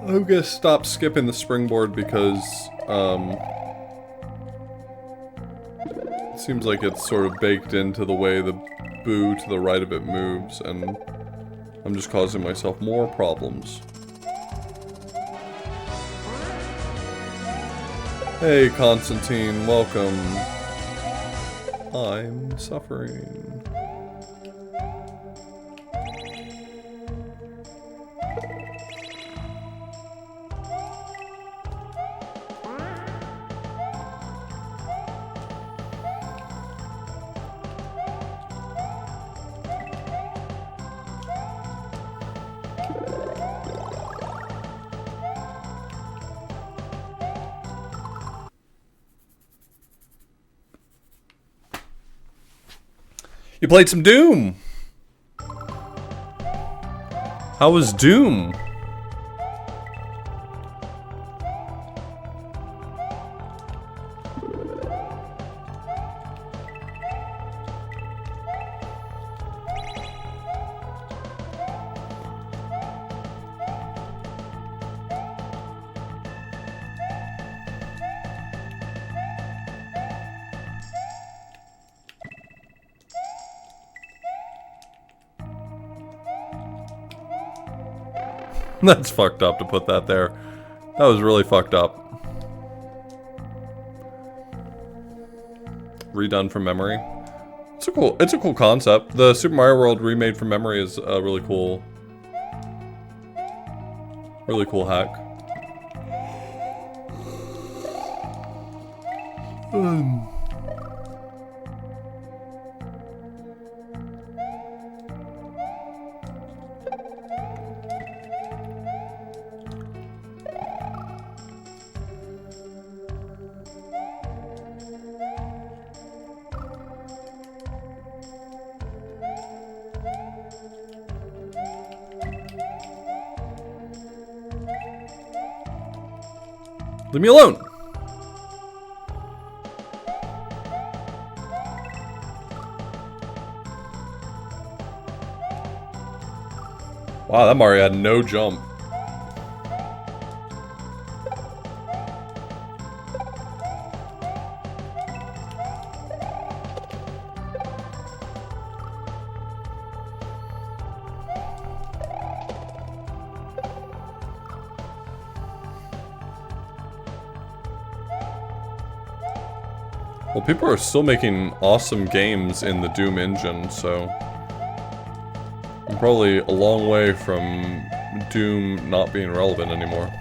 I'm gonna stop skipping the springboard because, it seems like it's sort of baked into the way the boo to the right of it moves, and I'm just causing myself more problems. Hey, Constantine, welcome. I'm suffering. You played some Doom! How was Doom? That's fucked up to put that there. That was really fucked up. Redone from memory. It's a cool concept. The Super Mario World remade from memory is a really cool hack. Leave me alone! Wow, that Mario had no jump. Well, people are still making awesome games in the Doom engine, so I'm probably a long way from Doom not being relevant anymore.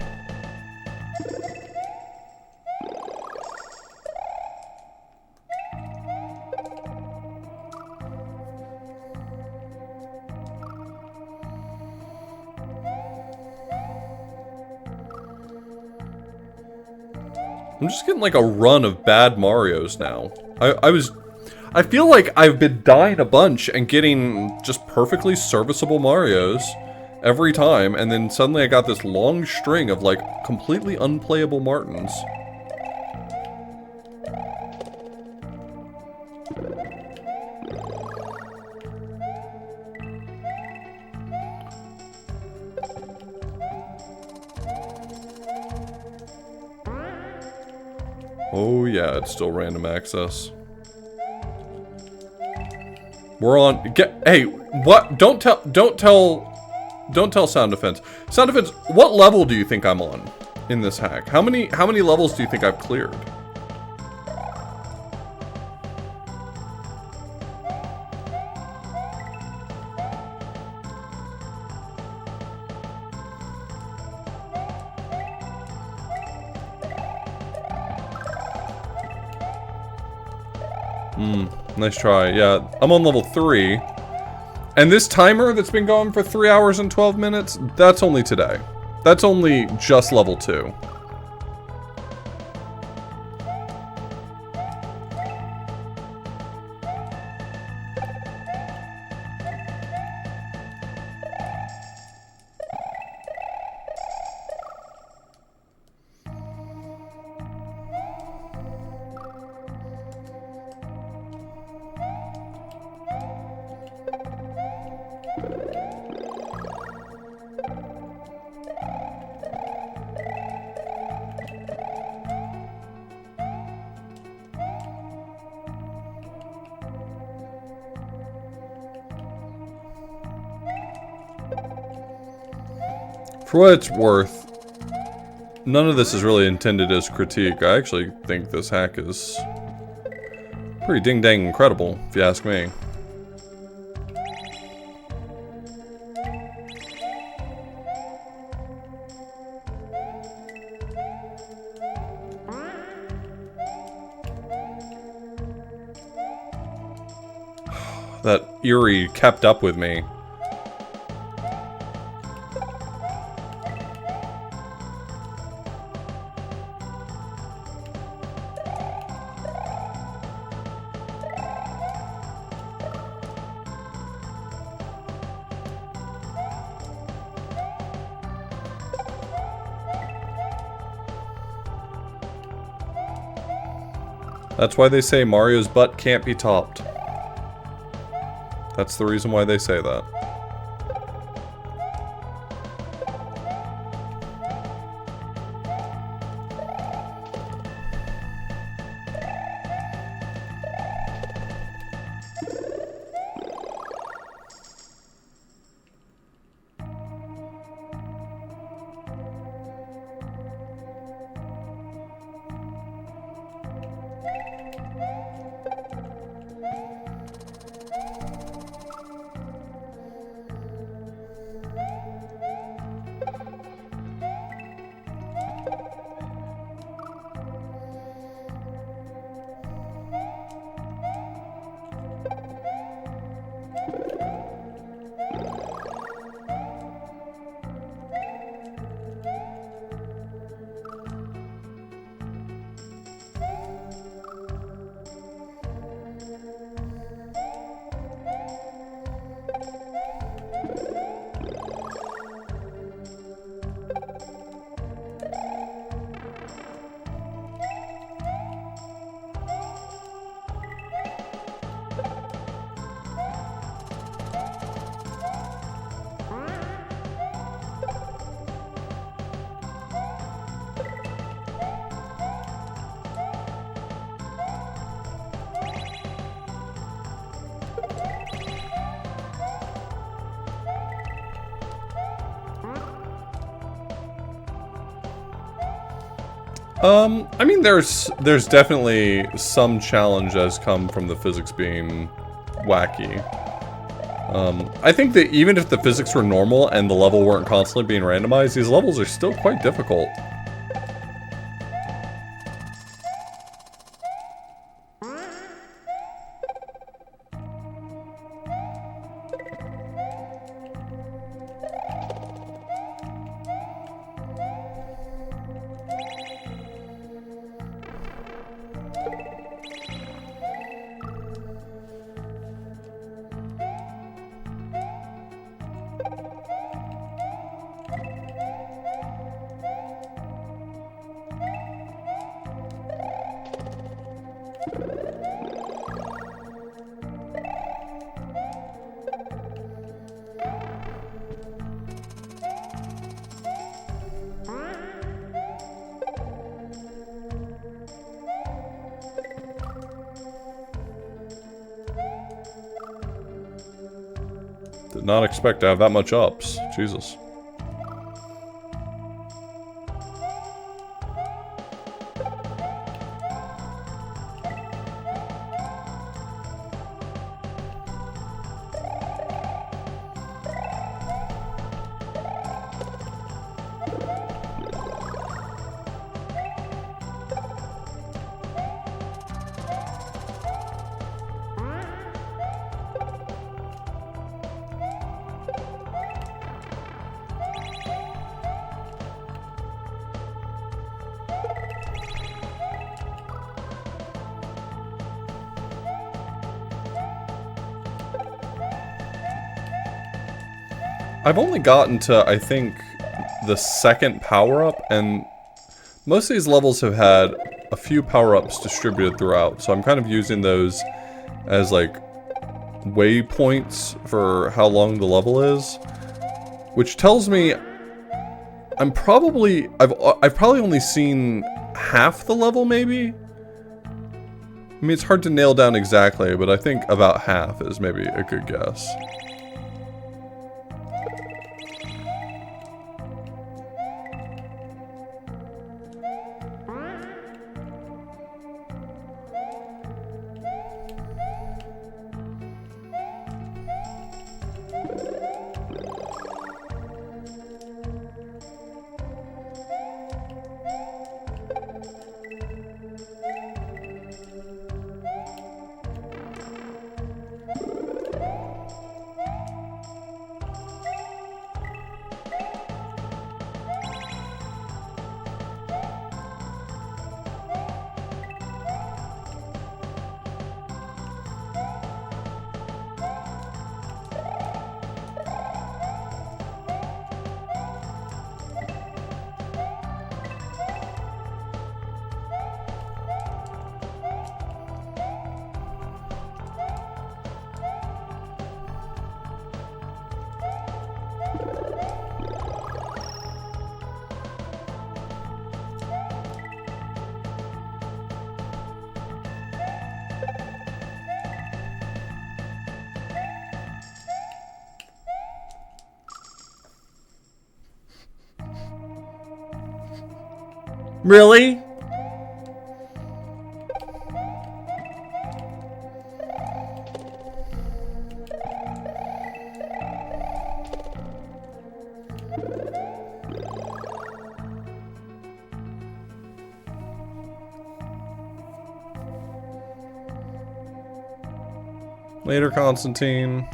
I'm just getting like a run of bad Marios now. I feel like I've been dying a bunch and getting just perfectly serviceable Marios every time, and then suddenly I got this long string of like completely unplayable Martins. Oh yeah, it's still random access. We're on. Hey, what? Don't tell Sound Defense. Sound Defense, what level do you think I'm on in this hack? How many levels do you think I've cleared? Nice try. Yeah, I'm on level 3. And this timer that's been going for 3 hours and 12 minutes, that's only today. That's only just level 2. For what it's worth, none of this is really intended as critique. I actually think this hack is pretty ding-dang incredible, if you ask me. That Eerie kept up with me. That's why they say Mario's butt can't be topped. That's the reason why they say that. I mean, there's definitely some challenge that has come from the physics being wacky. I think that even if the physics were normal and the level weren't constantly being randomized, these levels are still quite difficult. Did not expect to have that much ups. Jesus. I've only gotten to, I think, the second power-up, and most of these levels have had a few power-ups distributed throughout, so I'm kind of using those as, like, waypoints for how long the level is, which tells me I've probably only seen half the level, maybe? I mean, it's hard to nail down exactly, but I think about half is maybe a good guess. Really? Later, Constantine.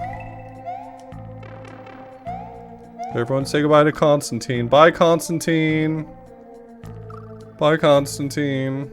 Everyone say goodbye to Constantine. Bye, Constantine. Bye, Constantine.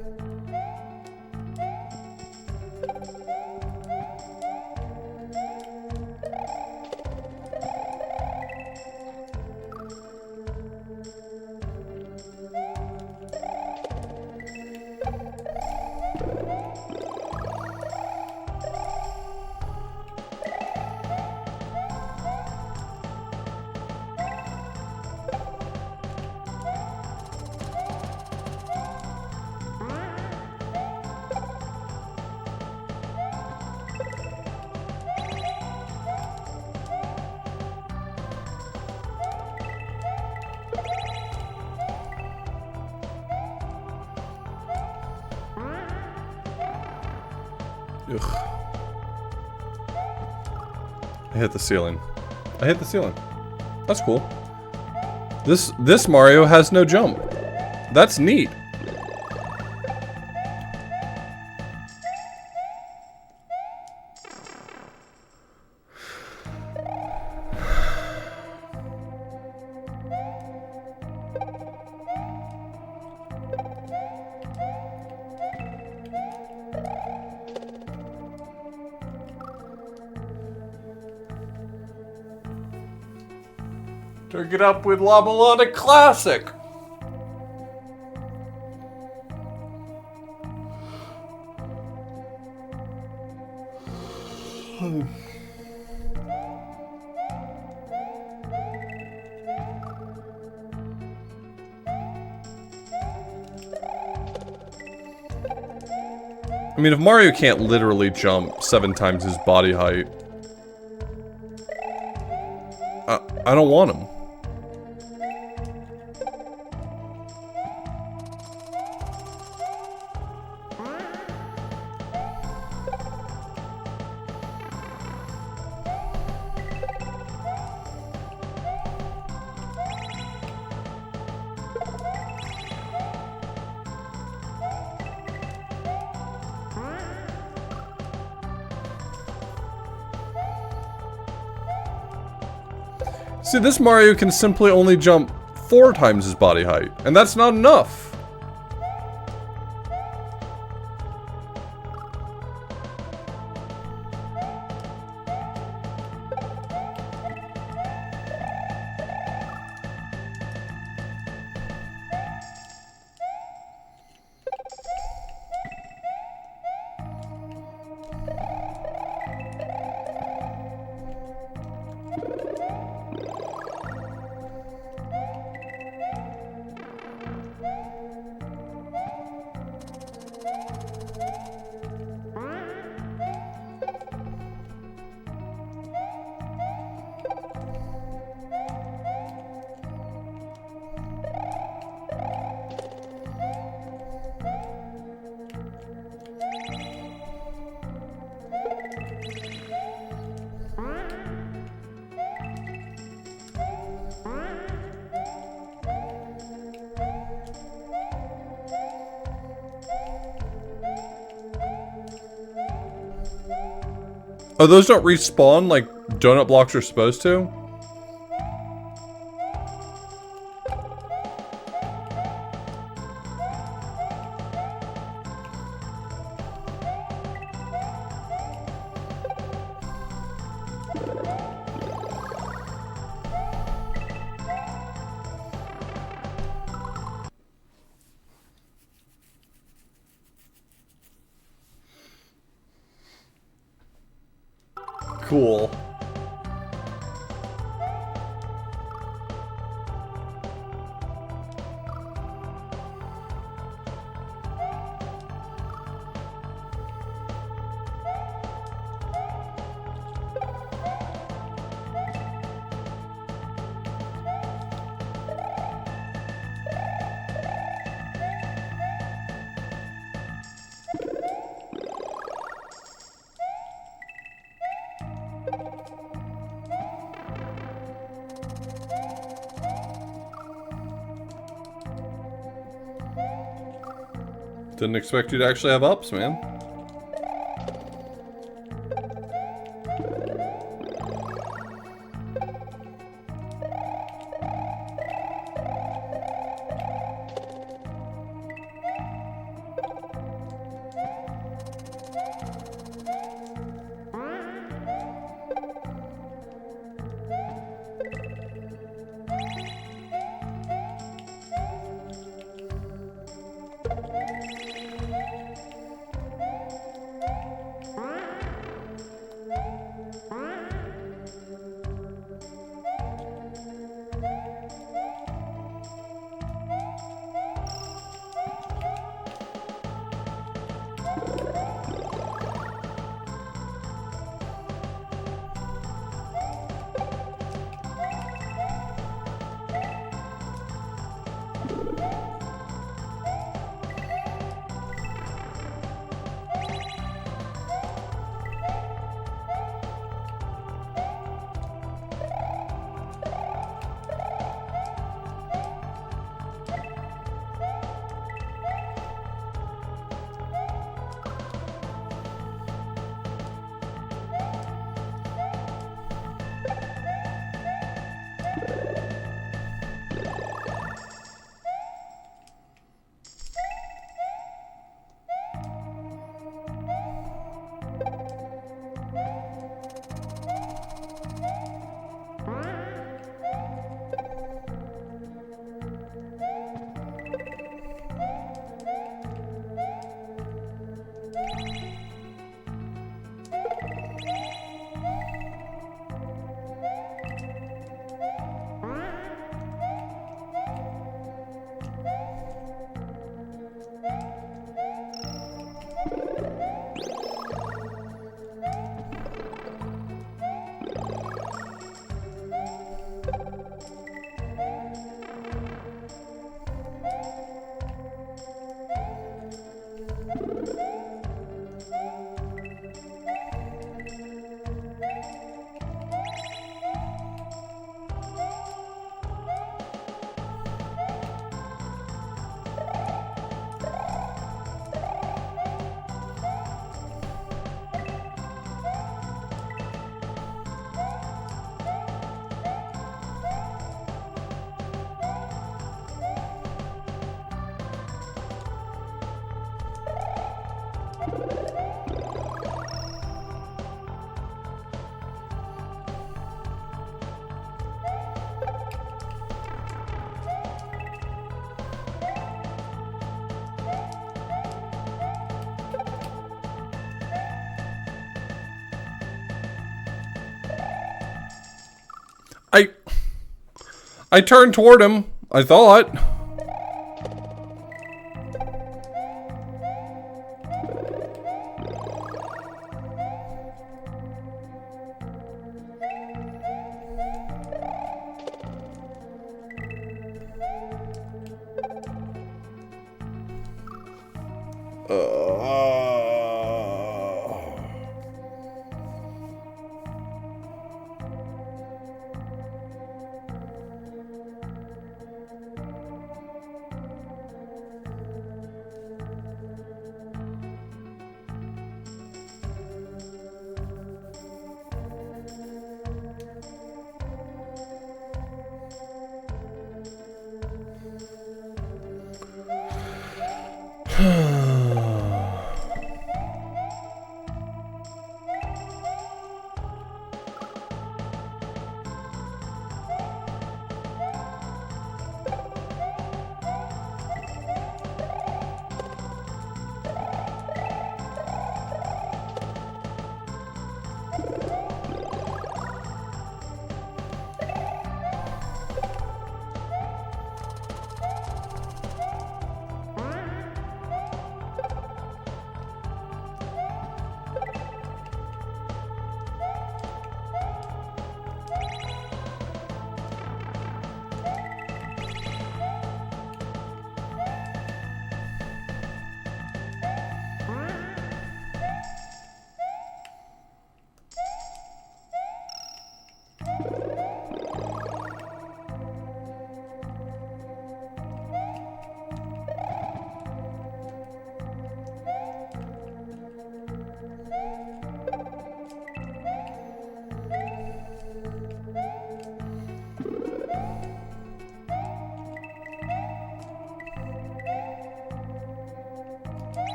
Ugh. I hit the ceiling. I hit the ceiling. That's cool. This Mario has no jump. That's neat. Take it up with La Melodic Classic. I mean, if Mario can't literally jump 7 times his body height, I don't want him. See, this Mario can simply only jump 4 times his body height, and that's not enough. Oh, those don't respawn like donut blocks are supposed to? Cool. Didn't expect you to actually have ups, man. I turned toward him, I thought.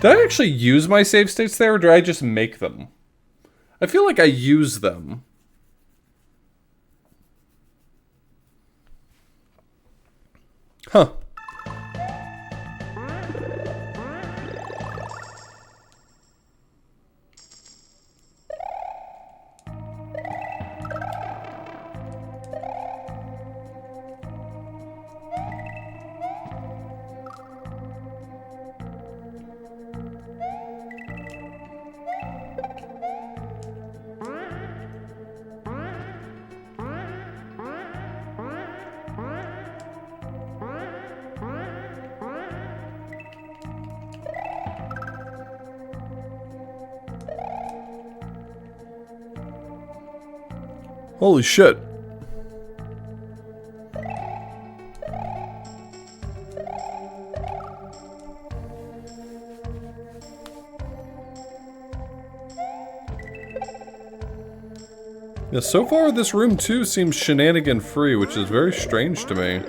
Did I actually use my save states there, or did I just make them? I feel like I use them. Huh. Holy shit. Yeah, so far this room 2 seems shenanigan free, which is very strange to me.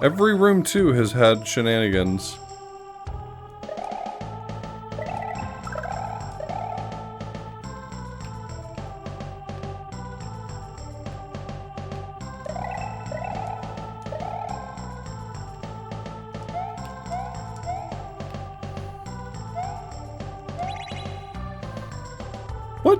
Every room 2 has had shenanigans. What?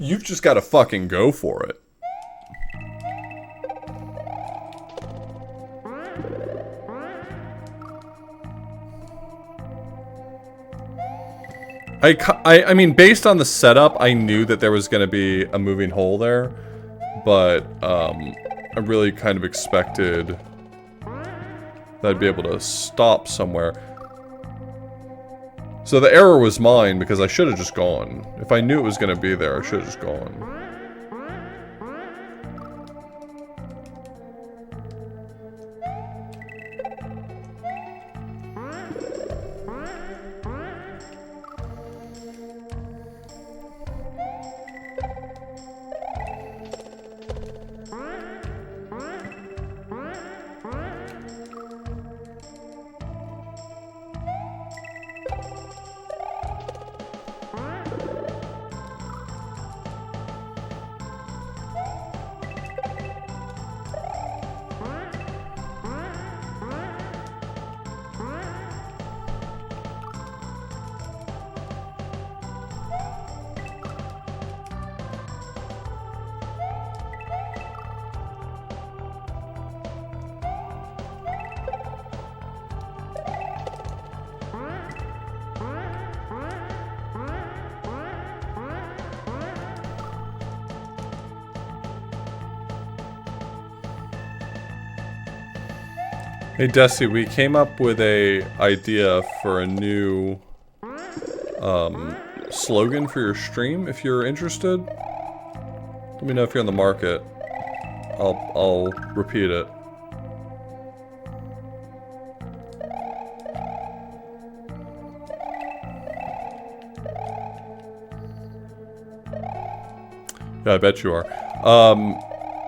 You've just got to fucking go for it. I mean, based on the setup, I knew that there was going to be a moving hole there, but I really kind of expected that I'd be able to stop somewhere. So the error was mine because I should have just gone. If I knew it was going to be there, I should have just gone. Hey Desi, we came up with a idea for a new slogan for your stream. If you're interested, let me know if you're in the market. I'll repeat it. Yeah, I bet you are.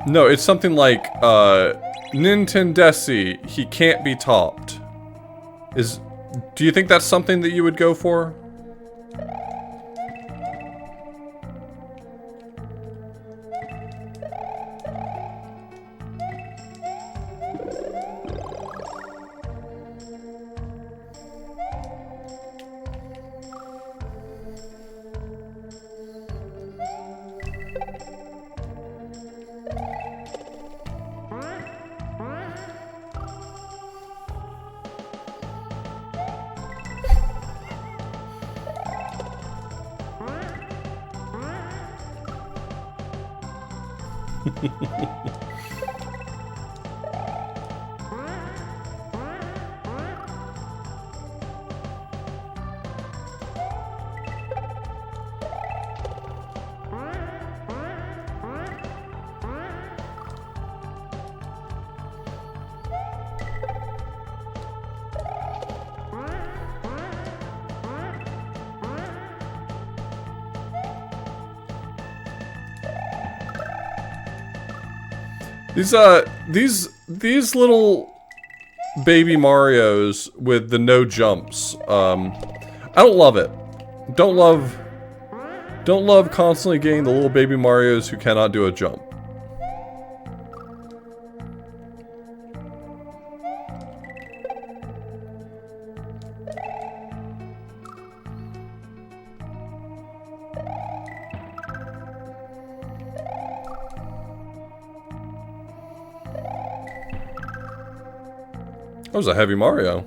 No, it's something like Nintendesi, he can't be topped. Do you think that's something that you would go for? These little baby Marios with the no jumps, I don't love it. Don't love constantly getting the little baby Marios who cannot do a jump. That was a heavy Mario.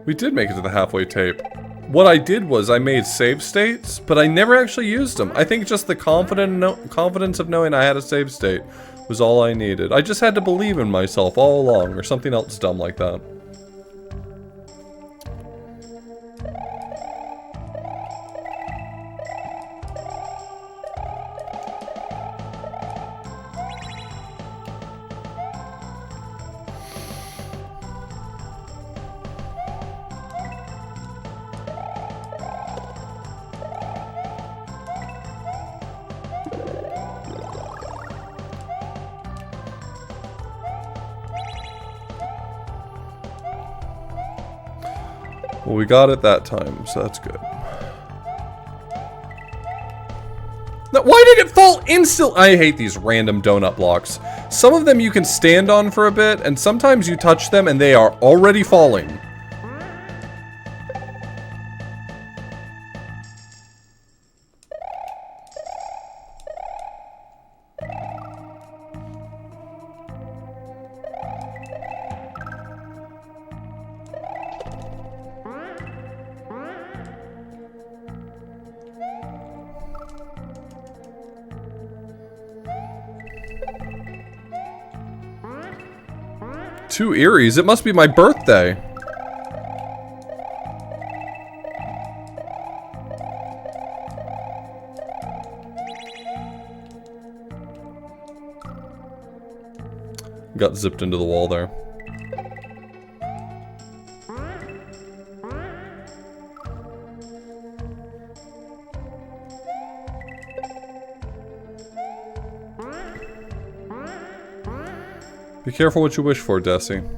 We did make it to the halfway tape. What I did was I made save states, but I never actually used them. I think just the confidence of knowing I had a save state was all I needed. I just had to believe in myself all along, or something else dumb like that. Well, we got it that time, so that's good. Now, why did it fall instantly? I hate these random donut blocks. Some of them you can stand on for a bit, and sometimes you touch them and they are already falling. 2 Eries? It must be my birthday. Got zipped into the wall there. Be careful what you wish for, Desi.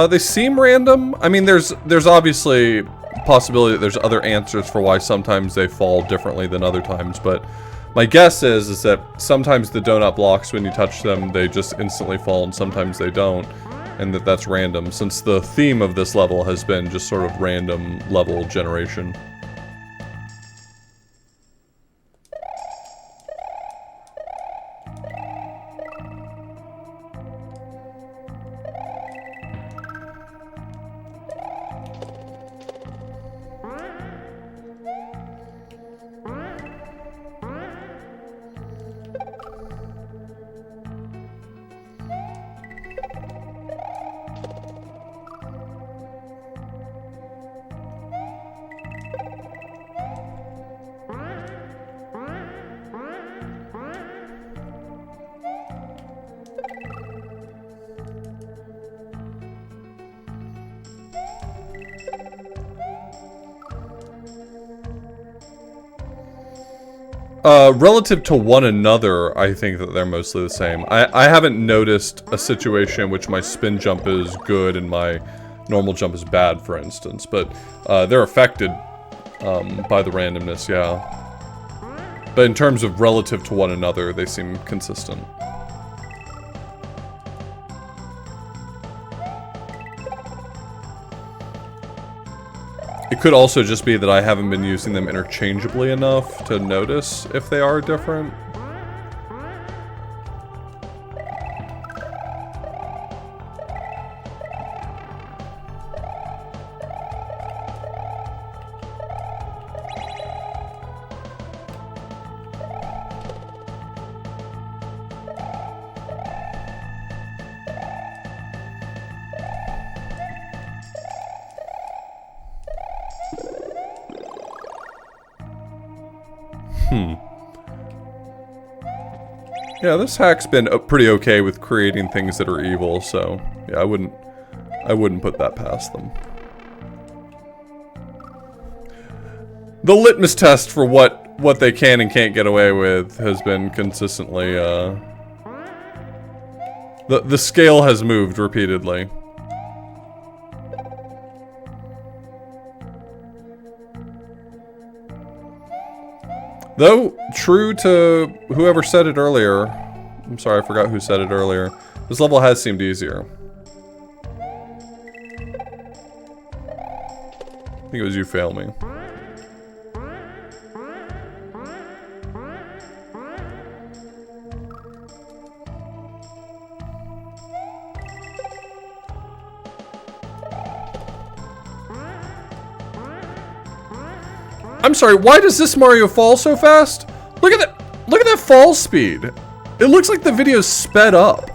They seem random. I mean, there's obviously possibility that there's other answers for why sometimes they fall differently than other times, but my guess is that sometimes the donut blocks, when you touch them, they just instantly fall, and sometimes they don't, and that's random, since the theme of this level has been just sort of random level generation. Relative to one another, I think that they're mostly the same. I haven't noticed a situation in which my spin jump is good and my normal jump is bad, for instance. But they're affected by the randomness, yeah. But in terms of relative to one another, they seem consistent. It could also just be that I haven't been using them interchangeably enough to notice if they are different. Yeah, this hack's been pretty okay with creating things that are evil, so yeah, I wouldn't put that past them. The litmus test for what they can and can't get away with has been consistently the scale has moved repeatedly. Though, true to whoever said it earlier, I'm sorry, I forgot who said it earlier, this level has seemed easier. I think it was you, Fail Me. I'm sorry, why does this Mario fall so fast? Look at that fall speed. It looks like the video's sped up.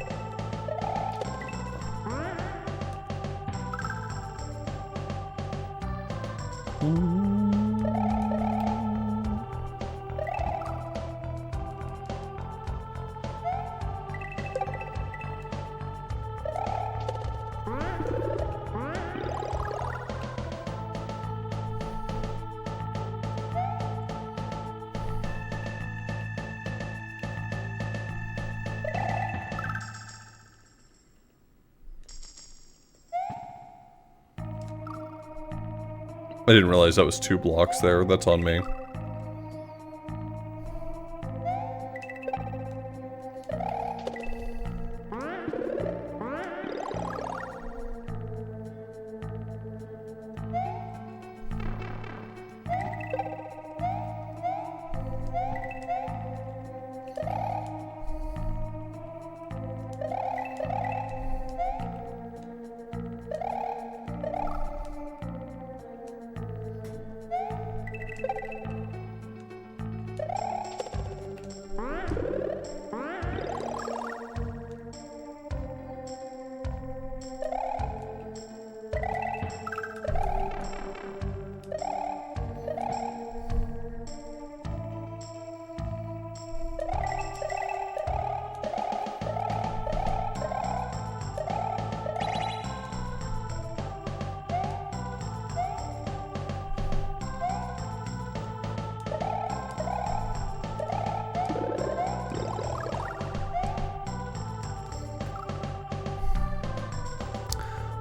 I didn't realize that was 2 blocks there. That's on me.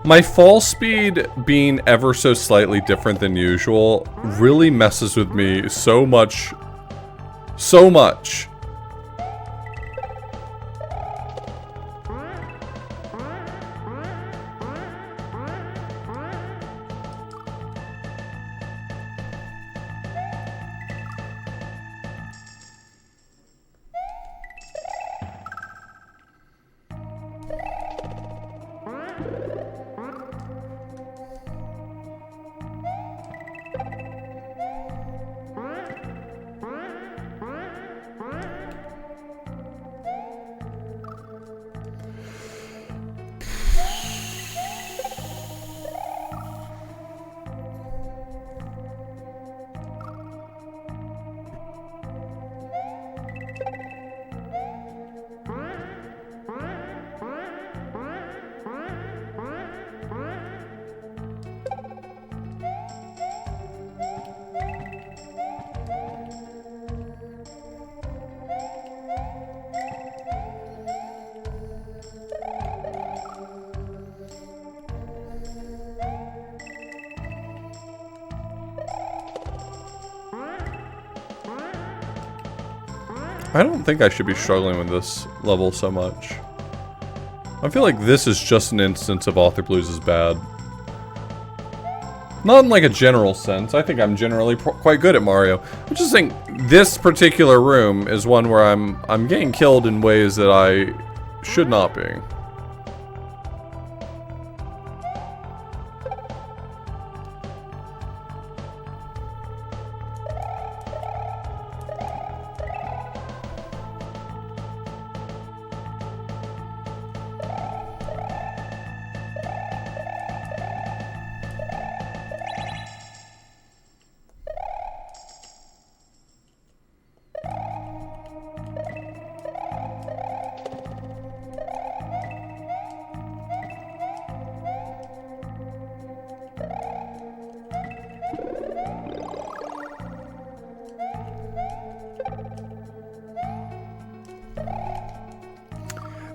My fall speed being ever so slightly different than usual really messes with me so much. So much. I don't think I should be struggling with this level so much. I feel like this is just an instance of Author Blues is bad. Not in like a general sense. I think I'm generally quite good at Mario. I just think this particular room is one where I'm getting killed in ways that I should not be.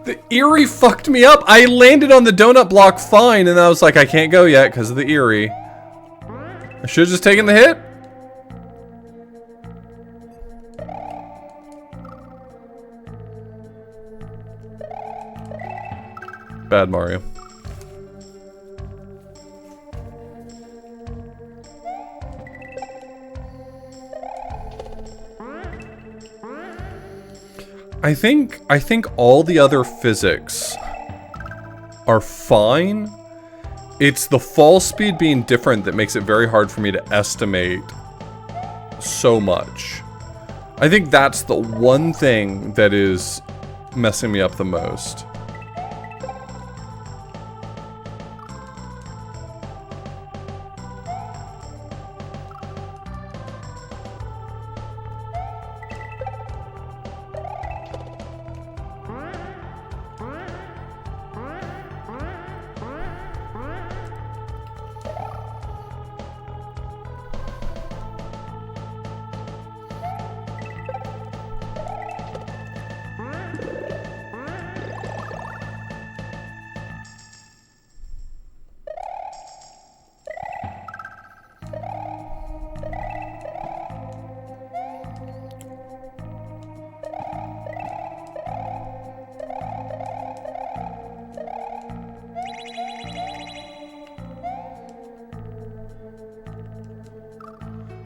The Eerie fucked me up. I landed on the donut block fine, and I was like, I can't go yet because of the Eerie. I should have just taken the hit. Bad Mario. I think all the other physics are fine. It's the fall speed being different that makes it very hard for me to estimate so much. I think that's the one thing that is messing me up the most.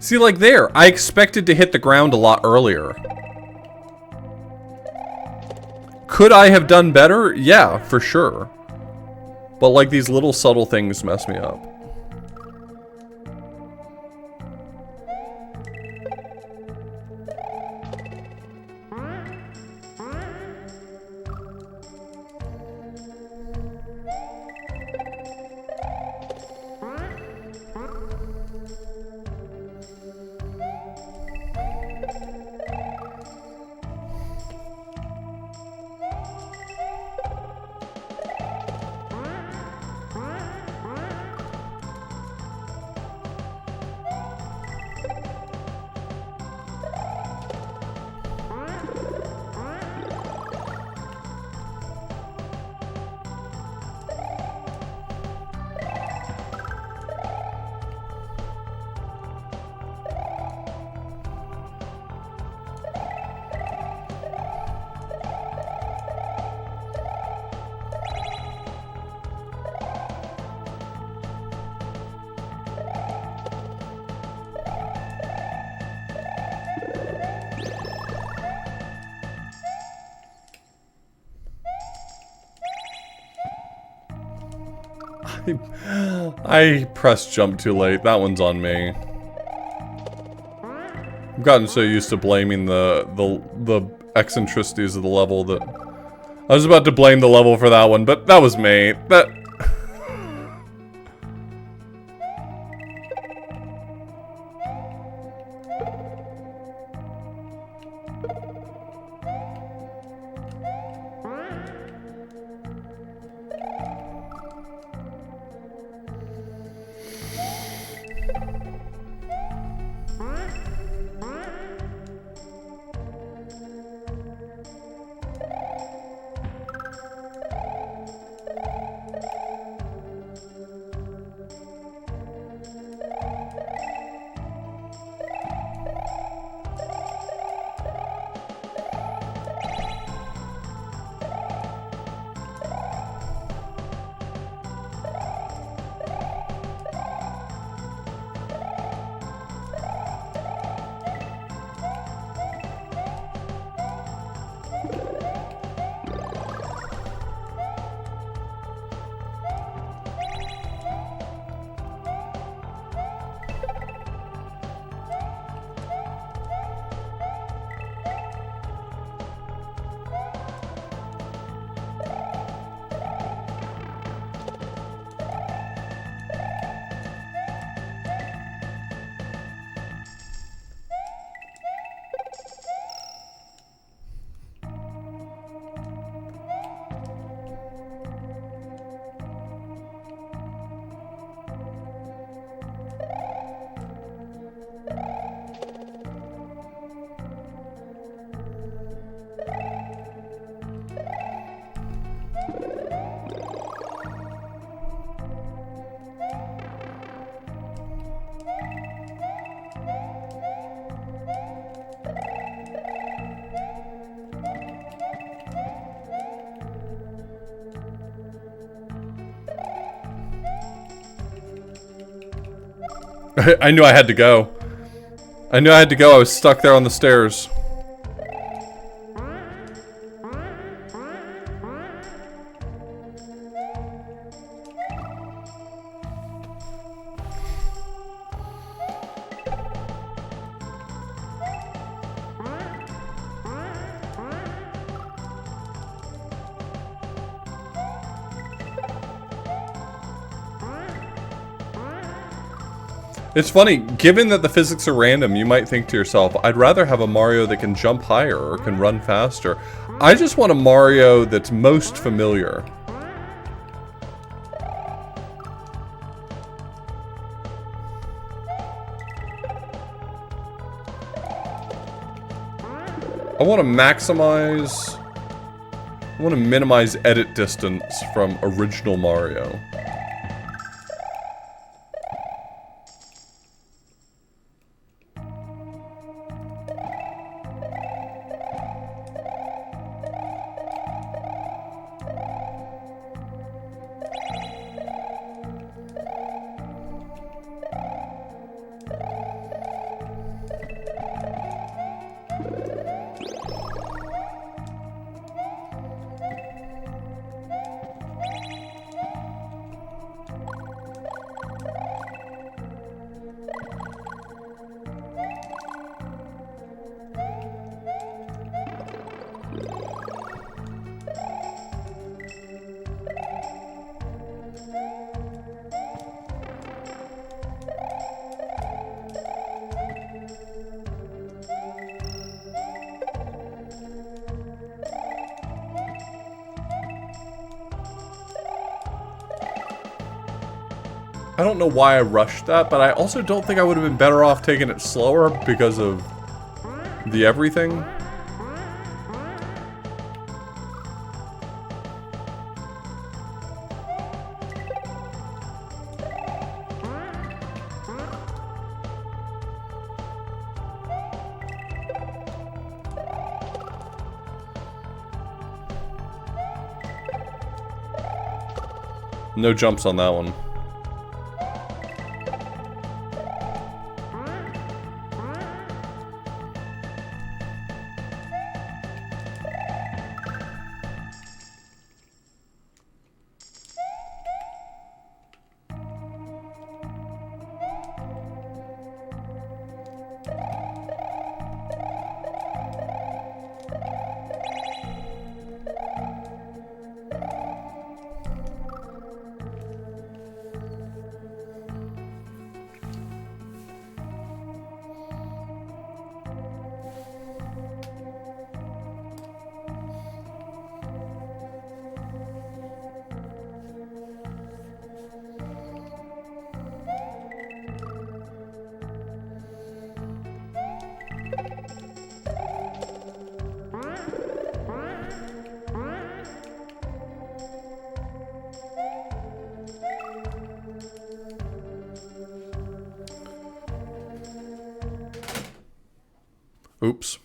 See, like there, I expected to hit the ground a lot earlier. Could I have done better? Yeah, for sure. But like these little subtle things mess me up. I pressed jump too late. That one's on me. I've gotten so used to blaming the eccentricities of the level that I was about to blame the level for that one, but that was me. That. I knew I had to go. I knew I had to go. I was stuck there on the stairs. It's funny, given that the physics are random, you might think to yourself, I'd rather have a Mario that can jump higher or can run faster. I just want a Mario that's most familiar. I want to maximize... I want to minimize edit distance from original Mario. I don't know why I rushed that, but I also don't think I would have been better off taking it slower because of the everything. No jumps on that one. Oops.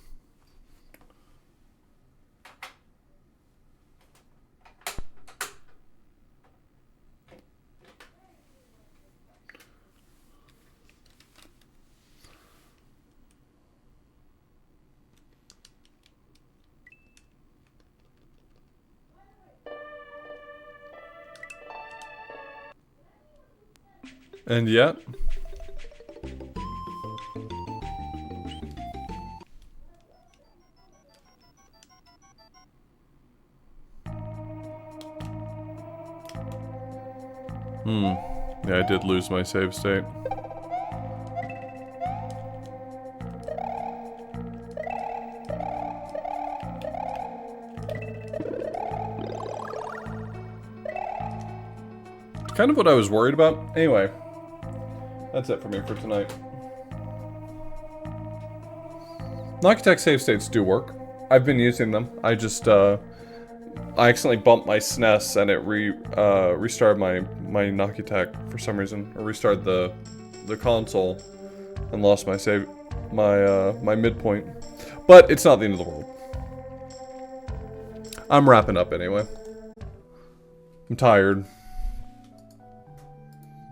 And yet... Yeah, I did lose my save state. Kind of what I was worried about. Anyway, that's it for me for tonight. Noctec save states do work. I've been using them. I just, I accidentally bumped my SNES and it restarted my Noctec for some reason, or restarted the console and lost my save, my midpoint. But it's not the end of the world. I'm wrapping up anyway. I'm tired.